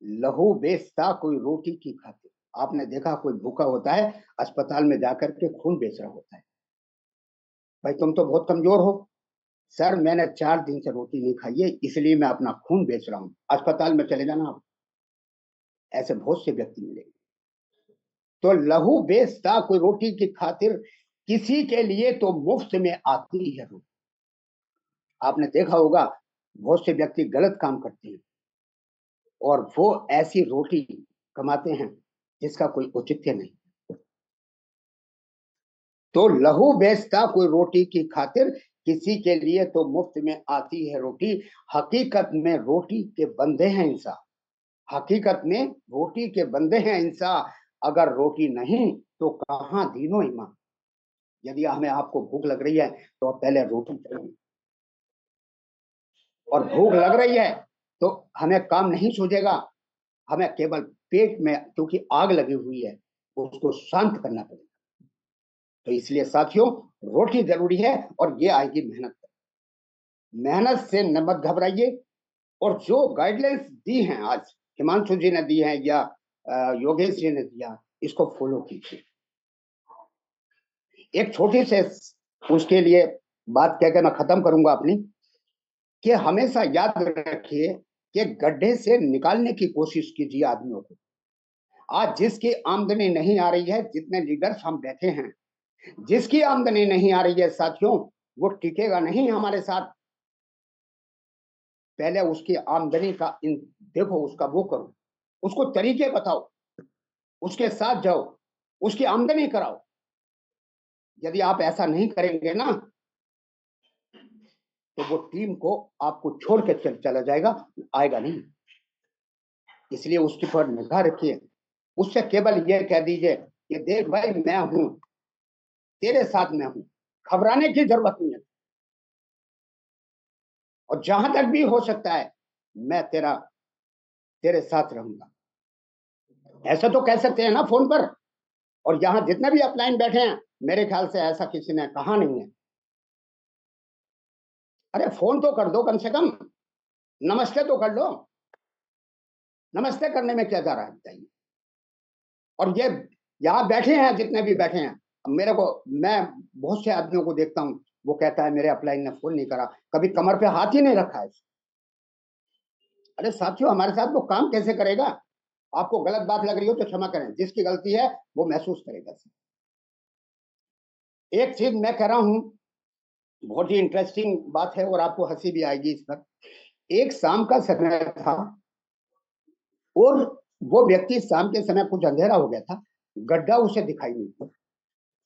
लहू बेचता कोई रोटी की खातिर। आपने देखा कोई भूखा होता है, अस्पताल में जाकर के खून बेच रहा होता है, भाई तुम तो बहुत कमजोर हो, सर मैंने 4 दिन से रोटी नहीं खाई है इसलिए मैं अपना खून बेच रहा हूं, अस्पताल में चले जाना आप। ऐसे बहुत से व्यक्ति मिलेंगे। तो लहू बेचता कोई रोटी की खातिर, किसी के लिए तो मुफ्त में आती है रोटी। आपने देखा होगा बहुत से व्यक्ति गलत काम करते हैं और वो ऐसी रोटी कमाते हैं जिसका कोई औचित्य नहीं। तो लहू बेचता कोई रोटी की खातिर, किसी के लिए तो मुफ्त में आती है रोटी। हकीकत में रोटी के बंदे हैं इंसान, हकीकत में रोटी के बंदे हैं इंसान। अगर रोटी नहीं तो कहां दीनो ईमान। यदि हमें आपको भूख लग रही है तो पहले रोटी चाहिए, और भूख लग रही है तो हमें काम नहीं सूझेगा, हमें केवल पेट में क्योंकि आग लगी हुई है उसको शांत करना पड़ेगा। तो इसलिए साथियों रोटी जरूरी है और ये आएगी मेहनत। मेहनत से मत घबराइए, और जो गाइडलाइंस दी हैं आज हिमांशु जी ने दी हैं या योगेश जी ने दिया, इसको फॉलो कीजिए। एक छोटी से उसके लिए बात कहकर मैं खत्म करूंगा अपनी, कि हमेशा याद रखिए कि गड्ढे से निकालने की कोशिश कीजिए आदमियों को। आज जिसकी आमदनी नहीं आ रही है, जितने लीडर्स हम बैठे हैं, जिसकी आमदनी नहीं आ रही है साथियों, वो टिकेगा नहीं हमारे साथ। पहले उसकी आमदनी का देखो, उसका वो करो, उसको तरीके बताओ, उसके साथ जाओ, उसकी आमदनी कराओ। यदि आप ऐसा नहीं करेंगे ना तो वो टीम को आपको छोड़ के चला जाएगा, आएगा नहीं। इसलिए उसके पर निगाह रखिए, उससे केवल ये कह दीजिए कि देख भाई मैं हूं, तेरे साथ मैं हूं, घबराने की जरूरत नहीं है, और जहां तक भी हो सकता है मैं तेरे साथ रहूंगा। ऐसा तो कह सकते हैं ना फोन पर, और यहां जितने भी अपलाइन बैठे हैं मेरे ख्याल से ऐसा किसी ने कहा नहीं है। अरे फोन तो कर दो, कम से कम नमस्ते तो कर लो। नमस्ते करने में क्या जा रहा है बताइए। और ये यहाँ बैठे हैं जितने भी बैठे हैं, मेरे को, मैं बहुत से आदमियों को देखता हूँ, वो कहता है मेरे अपलाइन ने फोन नहीं करा, कभी कमर पे हाथ ही नहीं रखा है। अरे साथियों, हमारे साथ वो काम कैसे करेगा? आपको गलत बात लग रही हो तो क्षमा करें, जिसकी गलती है वो महसूस करेगा। एक चीज मैं कह रहा हूं, बहुत ही इंटरेस्टिंग बात है और आपको हंसी भी आएगी इस पर। एक शाम का समय था और वो व्यक्ति, शाम के समय कुछ अंधेरा हो गया था, गड्ढा उसे दिखाई नहीं था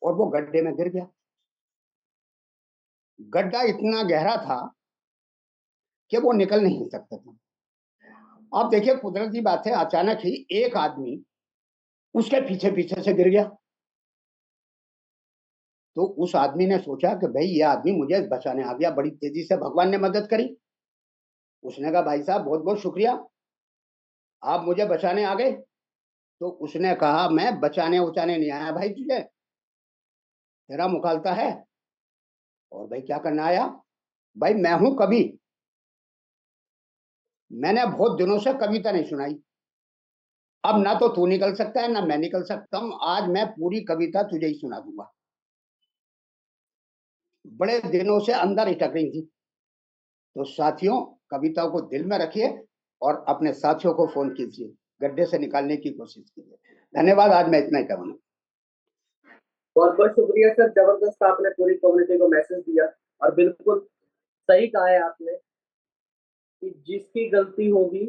और वो गड्ढे में गिर गया। गड्ढा इतना गहरा था कि वो निकल नहीं सकता था। आप देखिए, कुदरती बात है, अचानक ही एक आदमी उसके पीछे पीछे से गिर गया। तो उस आदमी ने सोचा कि भाई ये आदमी मुझे बचाने आ गया, बड़ी तेजी से भगवान ने मदद करी। उसने कहा भाई साहब बहुत बहुत शुक्रिया, आप मुझे बचाने आ गए। तो उसने कहा मैं बचाने उचाने नहीं आया भाई, तुझे तेरा मुखालता है। और भाई क्या करना आया? भाई मैं हूं कवि, मैंने बहुत दिनों से कविता नहीं सुनाई, अब ना तो तू निकल सकता है ना मैं निकल सकता हूं, आज मैं पूरी कविता तुझे ही सुना दूंगा। बड़े दिनों से अंदर अटक रही थी। तो साथियों, कविताओं को दिल में रखिए और अपने साथियों को फोन कीजिए, गड्ढे से निकालने की कोशिश कीजिए। धन्यवाद, आज मैं इतना ही कहूंगा। बहुत बहुत शुक्रिया सर, जबरदस्त आपने पूरी कम्युनिटी को मैसेज दिया। और बिल्कुल सही कहा है आपने कि जिसकी गलती होगी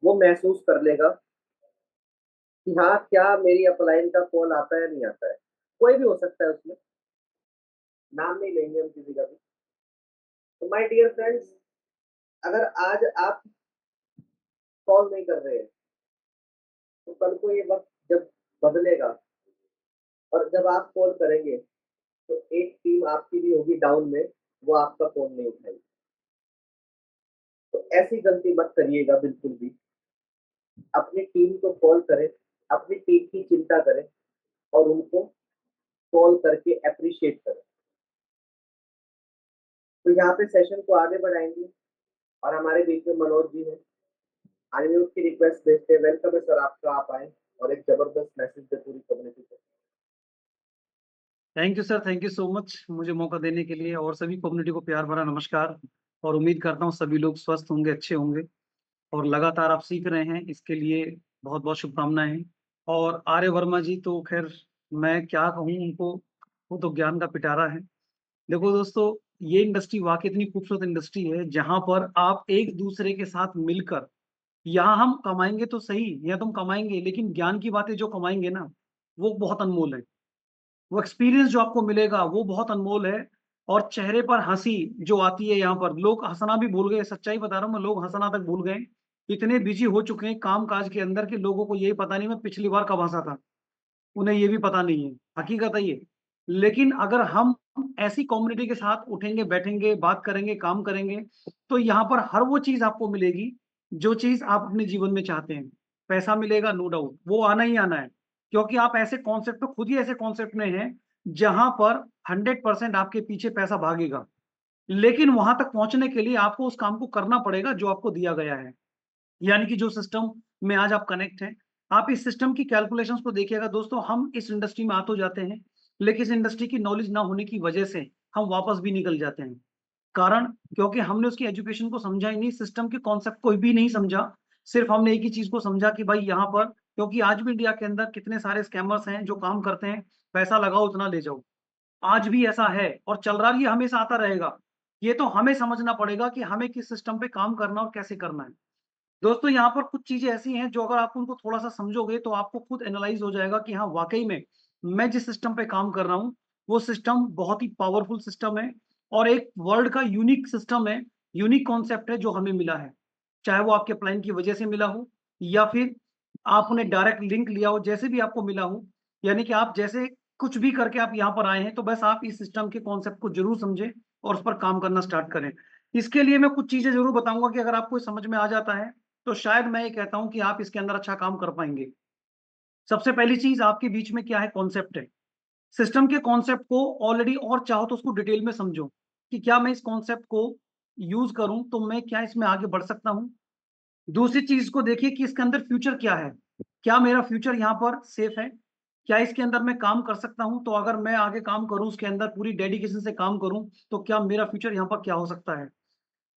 वो महसूस कर लेगा कि हाँ, क्या मेरी अपलाइन का कॉल आता है नहीं आता है। कोई भी हो सकता है उसमें, नाम नहीं लेंगे हम किसी का भी। तो माय डियर फ्रेंड्स, अगर आज आप कॉल नहीं कर रहे हैं तो कल को ये वक्त जब बदलेगा और जब आप कॉल करेंगे तो एक टीम आपकी भी होगी डाउन में, वो आपका फोन नहीं उठाएगी। तो ऐसी गलती मत करिएगा बिल्कुल भी। अपनी टीम को कॉल करें, अपनी टीम की चिंता करें और उनको कॉल करके अप्रिशिएट करें। तो यहाँ पे सेशन को आगे बढ़ाएंगे और हमारे बीच में मनोज जी हैं, अनम्यूट की रिक्वेस्ट भेजते हैं। वेलकम है सर आपका, आप आए और एक जबरदस्त मैसेज दे पूरी कम्युनिटी को। Thank you sir, thank you so much मुझे मौका देने के लिए, और सभी कम्युनिटी को प्यार भरा नमस्कार। और उम्मीद करता हूँ सभी लोग स्वस्थ होंगे, अच्छे होंगे, और लगातार आप सीख रहे हैं, इसके लिए बहुत बहुत शुभकामनाएं। और आर्य वर्मा जी तो खैर मैं क्या कहूँ उनको, वो तो ज्ञान का पिटारा है। देखो दोस्तों, ये इंडस्ट्री वाकई इतनी खूबसूरत इंडस्ट्री है जहां पर आप एक दूसरे के साथ मिलकर, यहाँ हम कमाएंगे तो सही, यहाँ तुम कमाएंगे, लेकिन ज्ञान की बातें जो कमाएंगे ना, वो बहुत अनमोल है। वो एक्सपीरियंस जो आपको मिलेगा वो बहुत अनमोल है। और चेहरे पर हंसी जो आती है, यहाँ पर लोग हंसना भी भूल गए, सच्चाई बता रहा हूँ मैं, लोग हंसना तक भूल गए। इतने बिजी हो चुके हैं काम काज के अंदर कि लोगों को यही पता नहीं मैं पिछली बार कब हंसा था, उन्हें ये भी पता नहीं है। हकीकत है ये। लेकिन अगर हम ऐसी कम्युनिटी के साथ उठेंगे, बैठेंगे, बात करेंगे, काम करेंगे, तो यहाँ पर हर वो चीज आपको मिलेगी जो चीज आप अपने जीवन में चाहते हैं। पैसा मिलेगा, नो डाउट, वो आना ही आना है, क्योंकि आप ऐसे कॉन्सेप्ट में, खुद ही ऐसे कॉन्सेप्ट में हैं जहां पर 100% आपके पीछे पैसा भागेगा। लेकिन वहां तक पहुंचने के लिए आपको उस काम को करना पड़ेगा जो आपको दिया गया है। यानी कि जो सिस्टम में आज आप कनेक्ट हैं, आप इस सिस्टम की कैलकुलेशंस को देखिएगा दोस्तों। हम इस इंडस्ट्री में आ तो जाते हैं, लेकिन इस इंडस्ट्री की नॉलेज ना होने की वजह से हम वापस भी निकल जाते हैं। कारण, क्योंकि हमने उसकी एजुकेशन को समझा ही नहीं, सिस्टम के कॉन्सेप्ट को भी नहीं समझा। सिर्फ हमने एक ही चीज को समझा कि भाई यहाँ पर, क्योंकि आज भी इंडिया के अंदर कितने सारे स्कैमर्स हैं जो काम करते हैं, पैसा लगाओ उतना ले जाओ। आज भी ऐसा है और चल रहा, ये हमेशा आता रहेगा। ये तो हमें समझना पड़ेगा कि हमें किस सिस्टम पे काम करना और कैसे करना है। दोस्तों, यहाँ पर कुछ चीजें ऐसी हैं जो अगर आप उनको थोड़ा सा समझोगे तो आपको खुद एनालाइज हो जाएगा कि हाँ वाकई में मैं जिस सिस्टम पे काम कर रहा हूँ वो सिस्टम बहुत ही पावरफुल सिस्टम है। और एक वर्ल्ड का यूनिक सिस्टम है, यूनिक कॉन्सेप्ट है जो हमें मिला है, चाहे वो आपके प्लान की वजह से मिला हो या फिर आपने डायरेक्ट लिंक लिया हो, जैसे भी आपको मिला हो, यानी कि आप जैसे कुछ भी करके आप यहाँ पर आए हैं, तो बस आप इस सिस्टम के कॉन्सेप्ट को जरूर समझें और उस पर काम करना स्टार्ट करें। इसके लिए मैं कुछ चीजें जरूर बताऊंगा कि अगर आपको समझ में आ जाता है तो शायद मैं ये कहता हूं कि आप इसके अंदर अच्छा काम कर पाएंगे। सबसे पहली चीज, आपके बीच में क्या है, कॉन्सेप्ट है। सिस्टम के कॉन्सेप्ट को ऑलरेडी और चाहो तो उसको डिटेल में समझो कि क्या मैं इस कॉन्सेप्ट को यूज करूं तो मैं क्या इसमें आगे बढ़ सकता हूं। दूसरी चीज को देखिए कि इसके अंदर फ्यूचर क्या है, क्या मेरा फ्यूचर यहाँ पर सेफ है, क्या इसके अंदर मैं काम कर सकता हूं, तो अगर मैं आगे काम करूं उसके अंदर पूरी डेडिकेशन से काम करूं तो क्या मेरा फ्यूचर यहाँ पर क्या हो सकता है।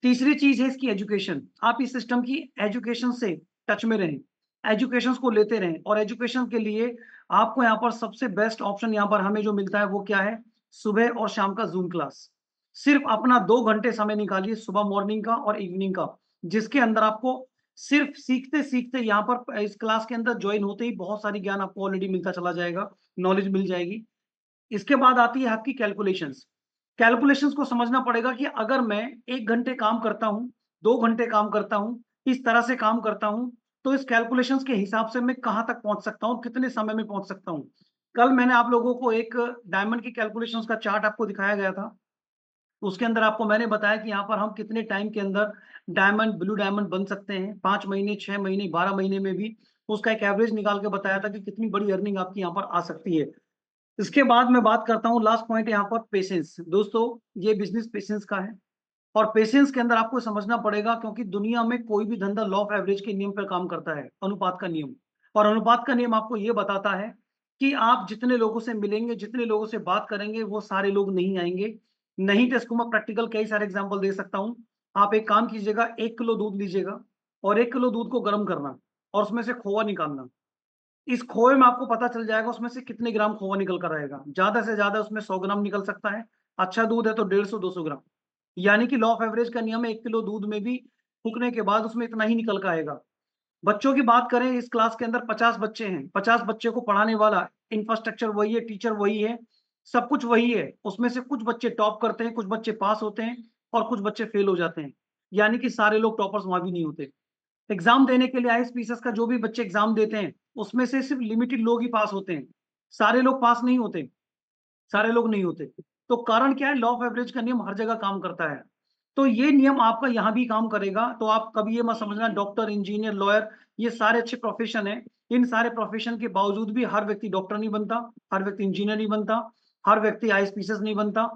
तीसरी चीज है इसकी एजुकेशन, आप इस सिस्टम की एजुकेशन से टच में रहें, एजुकेशन को लेते रहें, और एजुकेशन के लिए आपको यहाँ पर सबसे बेस्ट ऑप्शन यहाँ पर हमें जो मिलता है वो क्या है, सुबह और शाम का जूम क्लास। सिर्फ अपना 2 घंटे समय निकालिए, सुबह मॉर्निंग का और इवनिंग का, जिसके अंदर आपको सिर्फ सीखते सीखते यहाँ पर इस क्लास के अंदर ज्वाइन होते ही बहुत सारी ज्ञान आपको ऑलरेडी मिलता चला जाएगा, नॉलेज मिल जाएगी। इसके बाद आती है आपकी कैलकुलेशंस। कैलकुलेशंस को समझना पड़ेगा कि अगर मैं 1 घंटे काम करता हूँ, 2 घंटे काम करता हूँ, इस तरह से काम करता हूँ, तो इस कैलकुलेशंस के हिसाब से मैं कहाँ तक पहुँच सकता हूँ, कितने समय में पहुँच सकता हूँ। कल मैंने आप लोगों को एक डायमंड की कैलकुलेशंस का चार्ट आपको दिखाया गया था। उसके अंदर आपको मैंने बताया कि यहाँ पर हम कितने टाइम के अंदर डायमंड, ब्लू डायमंड बन सकते हैं, 5 महीने, 6 महीने, 12 महीने में भी उसका एक एवरेज निकाल के बताया था कि कितनी बड़ी अर्निंग आपकी यहाँ पर आ सकती है। इसके बाद मैं बात करता हूँ लास्ट पॉइंट यहाँ पर, पेशेंस। दोस्तों, ये बिजनेस पेशेंस का है, और पेशेंस के अंदर आपको समझना पड़ेगा, क्योंकि दुनिया में कोई भी धंधा लॉ ऑफ एवरेज के नियम पर काम करता है, अनुपात का नियम। और अनुपात का नियम आपको ये बताता है कि आप जितने लोगों से मिलेंगे, जितने लोगों से बात करेंगे, वो सारे लोग नहीं आएंगे। नहीं तो इसको मैं प्रैक्टिकल कई सारे एग्जाम्पल दे सकता हूँ। आप एक काम कीजिएगा, 1 किलो दूध लीजिएगा और 1 किलो दूध को गर्म करना और उसमें से खोआ निकालना। इस खोए में आपको पता चल जाएगा उसमें से कितने ग्राम खोआ निकल कर आएगा। ज्यादा से ज्यादा उसमें 100 ग्राम निकल सकता है, अच्छा दूध है तो 150-200 ग्राम। यानी कि लॉ ऑफ एवरेज का नियम है, 1 किलो दूध में भी फूकने के बाद उसमें इतना ही निकल कर आएगा। बच्चों की बात करें, इस क्लास के अंदर 50 बच्चे हैं, 50 बच्चे को पढ़ाने वाला इंफ्रास्ट्रक्चर वही है, टीचर वही है, सब कुछ वही है। उसमें से कुछ बच्चे टॉप करते हैं, कुछ बच्चे पास होते हैं और कुछ बच्चे फेल हो जाते हैं। यानी कि सारे लोग टॉपर्स वहां भी नहीं होते। एग्जाम देने के लिए आईएएस का जो भी बच्चे एग्जाम देते हैं, उसमें से सिर्फ लिमिटेड लोग ही पास होते हैं, सारे लोग पास नहीं होते, सारे लोग नहीं होते। तो कारण क्या है, लॉ ऑफ एवरेज का नियम हर जगह काम करता है। तो ये नियम आपका यहाँ भी काम करेगा। तो आप कभी ये मत समझना डॉक्टर, इंजीनियर, लॉयर ये सारे अच्छे प्रोफेशन है, इन सारे प्रोफेशन के बावजूद भी हर व्यक्ति डॉक्टर नहीं बनता, हर व्यक्ति इंजीनियर नहीं बनता, हर व्यक्ति आईएएस नहीं बनता।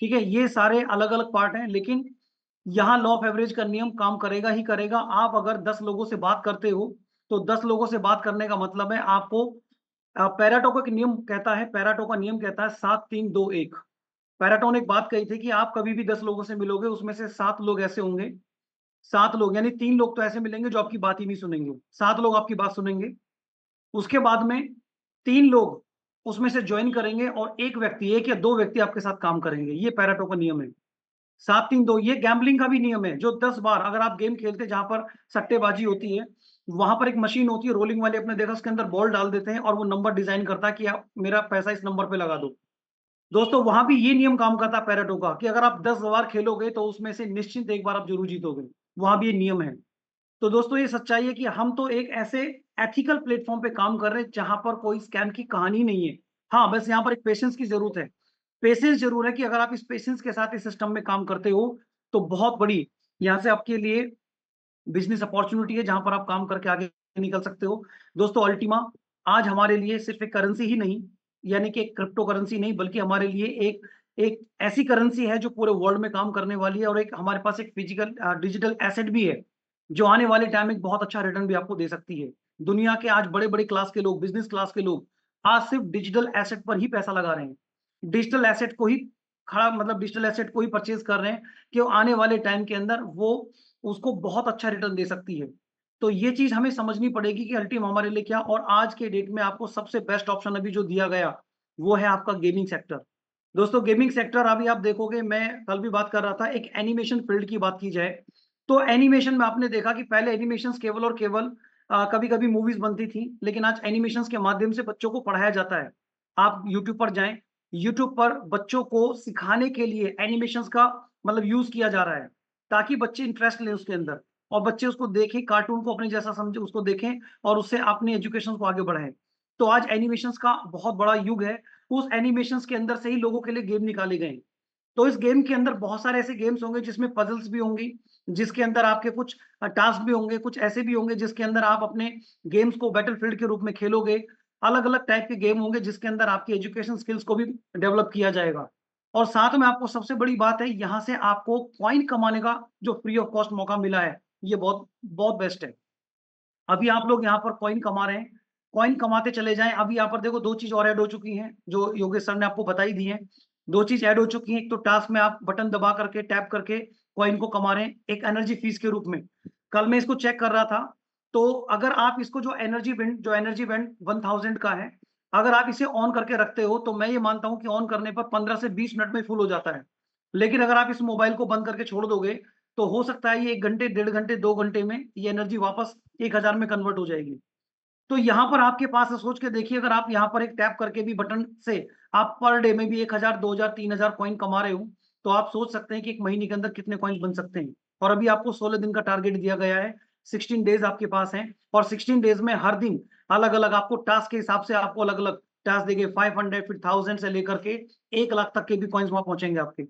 ठीक है, ये सारे अलग अलग पार्ट हैं, लेकिन यहाँ लॉ ऑफ एवरेज का नियम काम करेगा ही करेगा। आप अगर 10 लोगों से बात करते हो तो 10 लोगों से बात करने का मतलब है आपको पैराटो का नियम कहता है, पैराटो का नियम कहता है 7-3-2-1। पैराटो ने एक बात कही थी कि आप कभी भी 10 लोगों से मिलोगे, उसमें से 7 लोग ऐसे होंगे, 7 लोग यानी 3 लोग तो ऐसे मिलेंगे जो आपकी बात ही नहीं सुनेंगे, 7 लोग आपकी बात सुनेंगे। उसके बाद में 3 लोग उसमें से ज्वाइन करेंगे और एक व्यक्ति, 1 या 2 व्यक्ति आपके साथ काम करेंगे। ये पैराटो का नियम है। 7-3-2 ये गैम्बलिंग का भी नियम है, जो 10 बार अगर आप गेम खेलते हैं जहां पर सट्टेबाजी होती है, वहां पर एक मशीन होती है रोलिंग वाली, अपने देखा, उसके अंदर बॉल डाल देते हैं और वो नंबर डिजाइन करता है कि आप मेरा पैसा इस नंबर पे लगा दो। दोस्तों, वहां भी ये नियम काम करता है पैरेटो का, कि अगर आप 10 बार खेलोगे तो उसमें से निश्चित एक बार आप जरूर जीतोगे। वहां भी ये नियम है। तो दोस्तों, ये सच्चाई है कि हम तो एक ऐसे एथिकल प्लेटफॉर्म पे काम कर रहे हैं जहां पर कोई स्कैम की कहानी नहीं है। हाँ, बस यहाँ पर एक पेशेंस की जरूरत है। पेशेंस जरूर है कि अगर आप इस पेशेंस के साथ इस सिस्टम में काम करते हो तो बहुत बड़ी यहाँ से आपके लिए बिजनेस अपॉर्चुनिटी है, जहां पर आप काम करके आगे निकल सकते हो। दोस्तों, अल्टीमा आज हमारे लिए सिर्फ एक करेंसी ही नहीं, यानी कि एक क्रिप्टो करेंसी नहीं, बल्कि हमारे लिए एक एक ऐसी करेंसी है जो पूरे वर्ल्ड में काम करने वाली है, और एक हमारे पास एक फिजिकल डिजिटल एसेट भी है जो आने वाले टाइम में बहुत अच्छा रिटर्न भी आपको दे सकती है। दुनिया के आज बड़े बड़े क्लास के लोग, बिजनेस क्लास के लोग आज सिर्फ डिजिटल एसेट पर ही पैसा लगा रहे हैं, डिजिटल एसेट को ही खड़ा, मतलब डिजिटल एसेट को ही परचेज कर रहे हैं कि आने वाले टाइम के अंदर वो उसको बहुत अच्छा रिटर्न दे सकती है। तो ये चीज हमें समझनी पड़ेगी कि अल्टीम हमारे लिए क्या, और आज के डेट में आपको सबसे बेस्ट ऑप्शन अभी जो दिया गया वो है आपका गेमिंग सेक्टर। दोस्तों, गेमिंग सेक्टर अभी आप देखोगे, मैं कल भी बात कर रहा था, एक एनिमेशन फील्ड की बात की जाए तो एनिमेशन में आपने देखा कि पहले एनिमेशंस केवल और केवल कभी कभी मूवीज बनती थी, लेकिन आज एनिमेशंस के माध्यम से बच्चों को पढ़ाया जाता है। आप यूट्यूब पर जाएं, यूट्यूब पर बच्चों को सिखाने के लिए एनिमेशंस का मतलब यूज़ किया जा रहा है, ताकि बच्चे इंटरेस्ट लें उसके अंदर और बच्चे उसको देखें, कार्टून को अपने जैसा समझे उसको देखें और उससे अपनी एजुकेशन को आगे बढ़ाएँ। तो आज एनिमेशंस का बहुत बड़ा युग है, उस एनिमेशंस के अंदर से ही लोगों के लिए गेम निकाले गए हैं। तो इस गेम के अंदर बहुत सारे ऐसे गेम्स होंगे जिसमें पज़ल्स भी होंगी, जिसके अंदर आपके कुछ टास्क भी होंगे, कुछ ऐसे भी होंगे जिसके अंदर आप अपने गेम्स को बैटलफ़ील्ड के रूप में खेलोगे। अलग-अलग टाइप के गेम होंगे जिसके अंदर आपकी एजुकेशन स्किल्स को भी डेवलप किया जाएगा। और साथ में आपको सबसे बड़ी बात है, यहाँ से आपको कॉइन कमाने का जो फ्री ऑफ कॉस्ट मौका मिला है, ये बहुत बहुत बेस्ट है। अभी आप लोग यहाँ पर कॉइन कमा रहे हैं, कॉइन कमाते चले जाएँ। अभी यहाँ पर देखो 2 चीज़ और ऐड हो चुकी हैं, जो योगेश सर ने आपको बता ही दी हैं। 2 चीज़ ऐड हो चुकी हैं, एक तो टास्क में आप बटन दबा करके, टैप करके कॉइन को कमा रहे हैं, एक एनर्जी फीस के रूप में। कल मैं इसको चेक कर रहा था, तो अगर आप इसको जो एनर्जी वेंट 1000 का है, अगर आप इसे ऑन करके रखते हो, तो मैं ये मानता हूँ कि ऑन करने पर 15 से 20 मिनट में फुल हो जाता है। लेकिन अगर आप इस मोबाइल को बंद करके छोड़ दोगे, तो हो सकता है ये 1 घंटे, 1.5 घंटे, 2 घंटे में ये एनर्जी वापस 1000 में कन्वर्ट हो जाएगी। तो यहाँ पर आपके पास है, सोच के देखिए, अगर आप यहाँ पर एक टैप करके भी बटन से आप पर डे में भी 1000, 2000, 3000 कॉइन कमा रहे हो, तो आप सोच सकते हैं कि 1 महीने के अंदर कितने कॉइन्स बन सकते हैं। और अभी आपको 16 दिन का टारगेट दिया गया है, 16 डेज़ आपके पास हैं और 16 डेज़ में हर दिन अलग-अलग आपको टास्क के हिसाब से आपको अलग-अलग टास्क देंगे, 500 फिर 1000 से लेकर के 1 लाख तक के भी कॉइन्स वहाँ पहुँचेंगे आपके।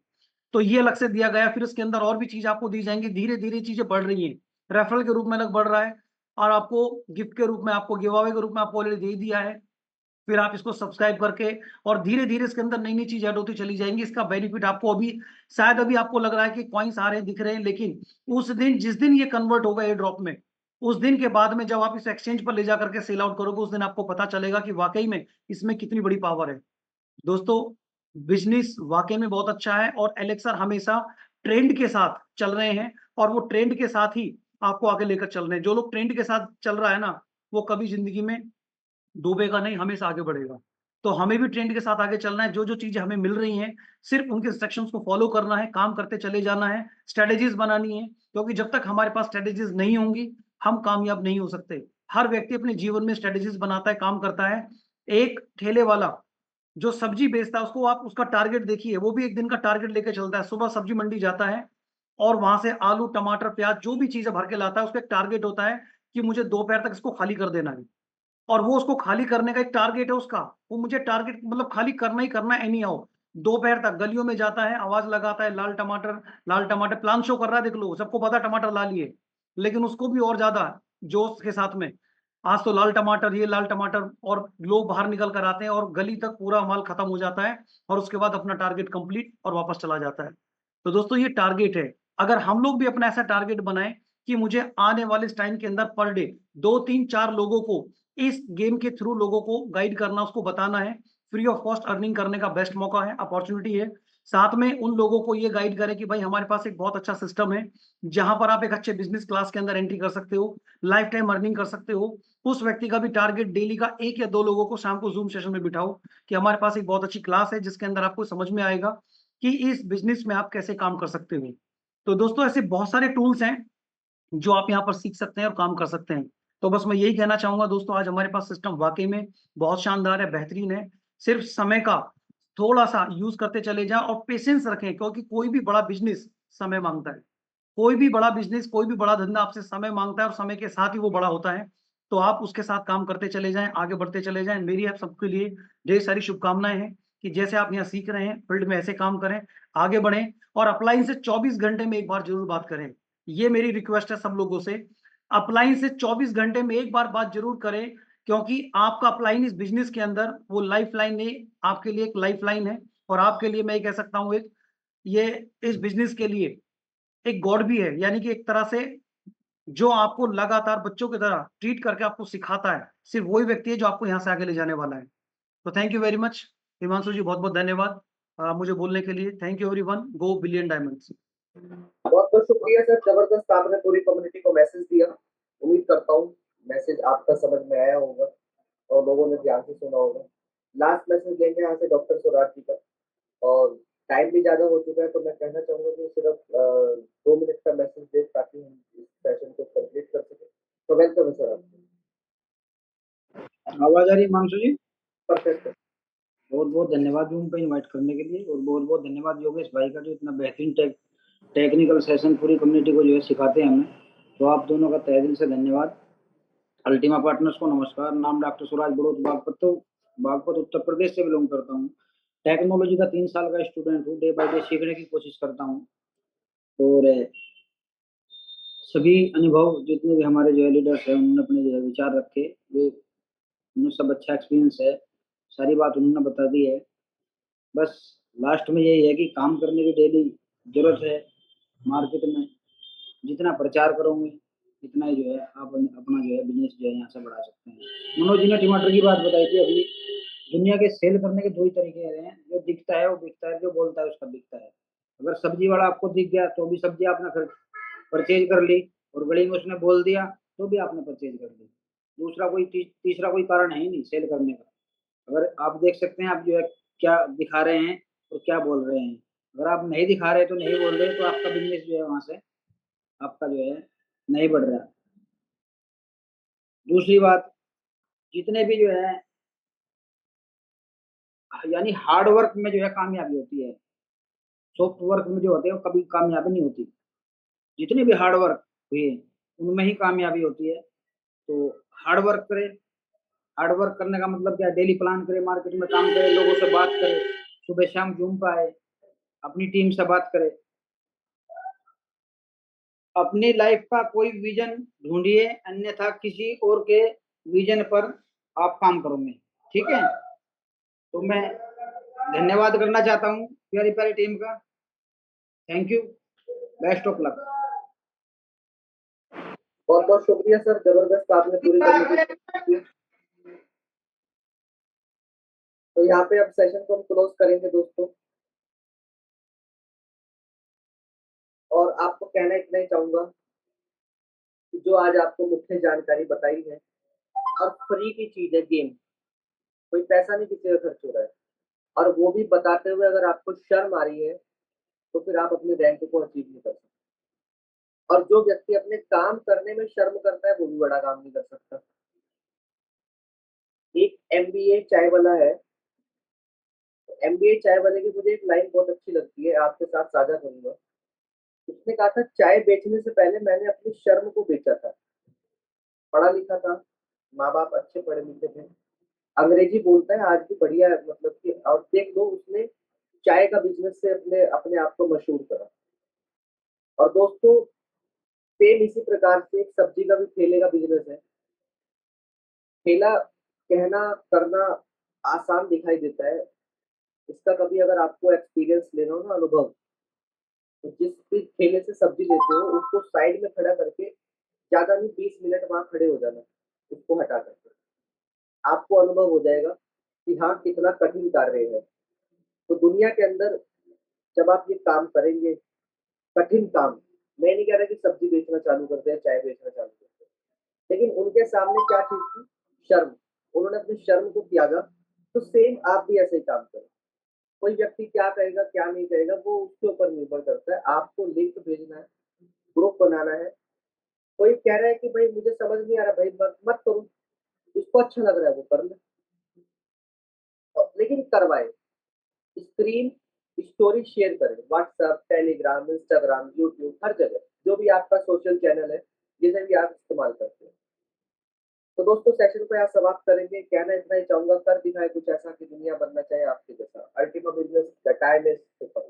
तो ये अलग से दिया गया है, फिर इसके अंदर और भी चीज़ आपको दी जाएँगी, धीरे-धीरे चीज़ें बढ़ रही हैं। रेफरल के रूप में अलग बढ़ रहा है और आपको गिफ्ट के रूप में, आपको गिव अवे के रूप में आपको ऑलरेडी दे दिया है। फिर आप इसको सब्सक्राइब करके और धीरे-धीरे इसके अंदर नई-नई चीज़ ऐड होती चली जाएँगी। इसका बेनिफिट आपको अभी शायद अभी आपको लग रहा है कि कॉइन्स आ रहे हैं, दिख रहे हैं, लेकिन उस दिन जिस दिन ये कन्वर्ट होगा एयर ड्रॉप में, उस दिन के बाद में जब आप इसे एक्सचेंज पर ले जा करके सेल आउट करोगे, उस दिन आपको पता चलेगा कि वाक़ई में इसमें कितनी बड़ी पावर है। दोस्तों, बिज़नेस वाक़ई में बहुत अच्छा है और एलेक्सर हमेशा ट्रेंड के साथ चल रहे हैं और वो ट्रेंड के साथ ही आपको आगे लेकर चल रहे हैं। जो लोग ट्रेंड के साथ चल रहा है ना, वो कभी ज़िंदगी में डूबेगा नहीं, हमेशा आगे बढ़ेगा। तो हमें भी ट्रेंड के साथ आगे चलना है, जो-जो चीज़ें हमें मिल रही हैं, सिर्फ़ उनके इंस्ट्रक्शंस को फ़ॉलो करना है, काम करते चले जाना है, स्ट्रैटेजीज़ बनानी है, क्योंकि जब तक हमारे पास स्ट्रैटेजीज़ नहीं होंगी, हम कामयाब नहीं हो सकते। हर व्यक्ति अपने जीवन में स्ट्रैटेजीज़ बनाता है, काम करता है। एक ठेले वाला जो सब्जी बेचता है, उसको आप उसका टारगेट देखिए, वो भी एक दिन का टारगेट लेके चलता है। सुबह सब्जी मंडी जाता है और वहाँ से आलू, टमाटर, प्याज़ जो भी चीज़ें भर के लाता है, उसका एक टारगेट होता है कि मुझे दोपहर तक इसको खाली कर देना है। और वो उसको खाली करने का एक टारगेट है उसका। वो मुझे टारगेट मतलब खाली करना ही करना है एनी हाउ। दोपहर तक गलियों में जाता है, आवाज़ लगाता है, लाल टमाटर, प्लान शो कर रहा है, देख लो, सबको पता है टमाटर लाल ही है। लेकिन उसको भी और ज़्यादा जोश के साथ में, आज तो लाल टमाटर, ये लाल टमाटर, और लोग बाहर निकल कर आते हैं और गली तक पूरा माल खत्म हो जाता है और उसके बाद अपना टारगेट कंप्लीट और वापस चला जाता है। तो दोस्तों, ये टारगेट है। अगर हम लोग भी अपना ऐसा टारगेट बनाएँ कि मुझे आने वाले इस टाइम के अंदर पर डे 2, 3, 4 लोगों को इस गेम के थ्रू लोगों को गाइड करना, उसको बताना है, फ्री ऑफ कॉस्ट अर्निंग करने का बेस्ट मौका है, अपॉर्च्युनिटी है। साथ में उन लोगों को ये गाइड करें कि भाई हमारे पास एक बहुत अच्छा सिस्टम है, जहाँ पर आप एक अच्छे बिज़नेस क्लास के अंदर एंट्री कर सकते हो, लाइफ टाइम अर्निंग कर सकते हो। उस व्यक्ति का भी टारगेट डेली का 1 या 2 लोगों को शाम को ज़ूम सेशन में बिठाओ कि हमारे पास एक बहुत अच्छी क्लास है, जिसके अंदर आपको समझ में आएगा कि इस बिज़नेस में आप कैसे काम कर सकते हो। तो दोस्तों, ऐसे बहुत सारे टूल्स हैं जो आप यहाँ पर सीख सकते हैं और काम कर सकते हैं। तो बस मैं यही कहना चाहूँगा दोस्तों, आज हमारे पास सिस्टम वाक़ई में बहुत शानदार है, बेहतरीन है। सिर्फ़ समय का थोड़ा-सा यूज़ करते चले जाएँ और पेशेंस रखें, क्योंकि कोई भी बड़ा बिज़नेस समय माँगता है। कोई भी बड़ा बिज़नेस, कोई भी बड़ा धंधा आपसे समय माँगता है और समय के साथ ही वो बड़ा होता है। तो आप उसके साथ काम करते चले जाएँ, आगे बढ़ते चले जाएँ। मेरी आप सबके लिए ढेर सारी शुभकामनाएँ हैं कि जैसे आप यहाँ सीख रहे हैं, फील्ड में ऐसे काम करें, आगे बढ़ें और अपलाइन से 24 घंटे में एक बार ज़रूर बात करें। ये मेरी रिक्वेस्ट है सब लोगों से। अपलाइन से 24 घंटे में एक बार बात ज़रूर करें, क्योंकि आपका अपलाइन इस बिज़नेस के अंदर वो लाइफ़लाइन नहीं, आपके लिए एक लाइफ़लाइन है और आपके लिए मैं ये कह सकता हूँ, एक ये इस बिज़नेस के लिए एक गॉड भी है। यानी कि एक तरह से जो आपको लगातार बच्चों की तरह ट्रीट करके आपको सिखाता है, सिर्फ़ वही व्यक्ति है जो आपको यहाँ से आगे ले जाने वाला है। तो thank you very much. Himanshu ji, बहुत-बहुत धन्यवाद मुझे बोलने के लिए। Thank you everyone. Go billion diamonds. बहुत-बहुत शुक्रिया सर, ज़बरदस्त आपने पूरी कम्युनिटी को मैसेज दिया। उम्मीद करता हूँ मैसेज आपका समझ में आया होगा और लोगों ने ध्यान से सुना होगा। लास्ट मैसेज लेंगे यहाँ से डॉक्टर सुराज जी का, और टाइम भी ज़्यादा हो चुका है, तो मैं कहना चाहूँगा कि सिर्फ 2 मिनट का मैसेज दें ताकि हम इस सेशन को कंप्लीट कर सकें। तो वेलकम है सर आपका। आवाज आ रही है हिमांशु जी? परफेक्ट है। बहुत बहुत धन्यवाद जूम पे इनवाइट करने के लिए, और बहुत बहुत धन्यवाद योगेश भाई का जो इतना बेहतरीन टेक्निकल सेशन पूरी कम्युनिटी को जो है सिखाते हैं हमें। तो आप दोनों का तहे दिल से धन्यवाद। अल्टीमा पार्टनर्स को नमस्कार। नाम डॉक्टर सुराज बड़ोत, बागपत उत्तर प्रदेश से बिलोंग करता हूँ। टेक्नोलॉजी का 3 साल का स्टूडेंट हूँ। डे बाय डे सीखने की कोशिश करता हूँ, और सभी अनुभव जितने भी हमारे जो है लीडर्स हैं उन्होंने अपने जो है विचार रखे, वे उन्हें सब अच्छा एक्सपीरियंस है, सारी बात उन्होंने बता दी है। बस लास्ट में यही है कि काम करने की डेली जरूरत है। मार्केट में जितना प्रचार करोगे इतना ही जो है आप अपना जो है बिजनेस जो है यहाँ से बढ़ा सकते हैं। मनोज जी ने टमाटर की बात बताई थी अभी। दुनिया के सेल करने के 2 ही तरीके हैं, जो दिखता है वो बिकता है, जो बोलता है उसका बिकता है। अगर सब्जी वाला आपको दिख गया तो भी सब्जी आपने परचेज कर ली, और गली में उसने बोल दिया तो भी आपने परचेज कर ली। दूसरा कोई तीसरा कोई कारण है ही नहीं सेल करने का। अगर आप देख सकते हैं आप जो है क्या दिखा रहे हैं और क्या बोल रहे हैं। अगर आप नहीं दिखा रहे तो नहीं बोल रहे तो आपका बिजनेस जो है वहां से आपका जो है नहीं बढ़ रहा। दूसरी बात, जितने भी जो है यानी हार्ड वर्क में जो है कामयाबी होती है, सॉफ्ट वर्क में जो होते हैं वो कभी कामयाबी नहीं होती। जितने भी हार्ड वर्क हुए उनमें ही कामयाबी होती है। तो हार्ड वर्क करें। हार्ड वर्क करने का मतलब क्या है? डेली प्लान करें, मार्केट में काम करें, लोगों से बात करें, सुबह शाम जूम पे आए, अपनी टीम से बात करें, अपनी लाइफ का कोई विजन ढूंढिए, अन्यथा किसी और के विजन पर आप काम करोगे। ठीक है, तो मैं धन्यवाद करना चाहता हूँ प्यारी प्यारी टीम का। Thank you, best of luck. बहुत बहुत शुक्रिया सर, जबरदस्त आपने पूरी कम्युनिटी। तो यहाँ पे अब सेशन को हम क्लोज करेंगे दोस्तों, और आपको कहना इतना ही चाहूंगा कि जो आज आपको मुख्य जानकारी बताई है, और फ्री की चीज है गेम, कोई पैसा नहीं किसी का खर्च हो रहा है, और वो भी बताते हुए अगर आपको शर्म आ रही है तो फिर आप अपने रैंक को अचीव नहीं कर सकते। और जो व्यक्ति अपने काम करने में शर्म करता है वो भी बड़ा काम नहीं कर सकता। एक एमबीए चाय वाला है, एमबीए चाय वाले की मुझे एक लाइन बहुत अच्छी लगती है, आपके साथ साझा करूंगा। उसने कहा था, चाय बेचने से पहले मैंने अपनी शर्म को बेचा था। पढ़ा लिखा था, माँ बाप अच्छे पढ़े लिखे थे, अंग्रेजी बोलता है, आज भी बढ़िया है, मतलब कि और देख लो उसने चाय का बिजनेस से अपने अपने आप को मशहूर करा। और दोस्तों सेम इसी प्रकार से एक सब्जी का भी ठेले का बिजनेस है। ठेला कहना करना आसान दिखाई देता है, इसका कभी अगर आपको एक्सपीरियंस लेना हो ना, अनुभव, तो जिस भी ठेले से सब्जी लेते हो उसको साइड में खड़ा करके ज्यादा नहीं 20 मिनट वहां खड़े हो जाना, उसको हटा करके आपको अनुभव हो जाएगा कि हाँ कितना कठिन कार्य है। तो दुनिया के अंदर जब आप ये काम करेंगे, कठिन काम, मैं नहीं कह रहा कि सब्जी बेचना चालू कर दे, चाय बेचना चालू कर दे, लेकिन उनके सामने क्या चीज थी? शर्म। उन्होंने अपनी शर्म को त्यागा। तो सेम आप भी ऐसे ही काम करें। कोई व्यक्ति क्या कहेगा क्या नहीं कहेगा वो उसके ऊपर निर्भर करता है। आपको लिंक भेजना है, ग्रुप बनाना है। कोई कह रहा है कि भाई मुझे समझ नहीं आ रहा, भाई मत मत करो, जिसको अच्छा लग रहा है वो कर ले, लेकिन करवाए। स्क्रीन स्टोरी शेयर करें, व्हाट्सएप, टेलीग्राम, इंस्टाग्राम, यूट्यूब, हर जगह जो भी आपका सोशल चैनल है, जिसे भी आप इस्तेमाल करते हैं। तो दोस्तों सेशन को यहाँ समाप्त करेंगे। कहना इतना ही चाहूंगा, कर दिखाए कुछ ऐसा कि दुनिया बनना चाहे आपके जैसा। Ultima business, the time is super.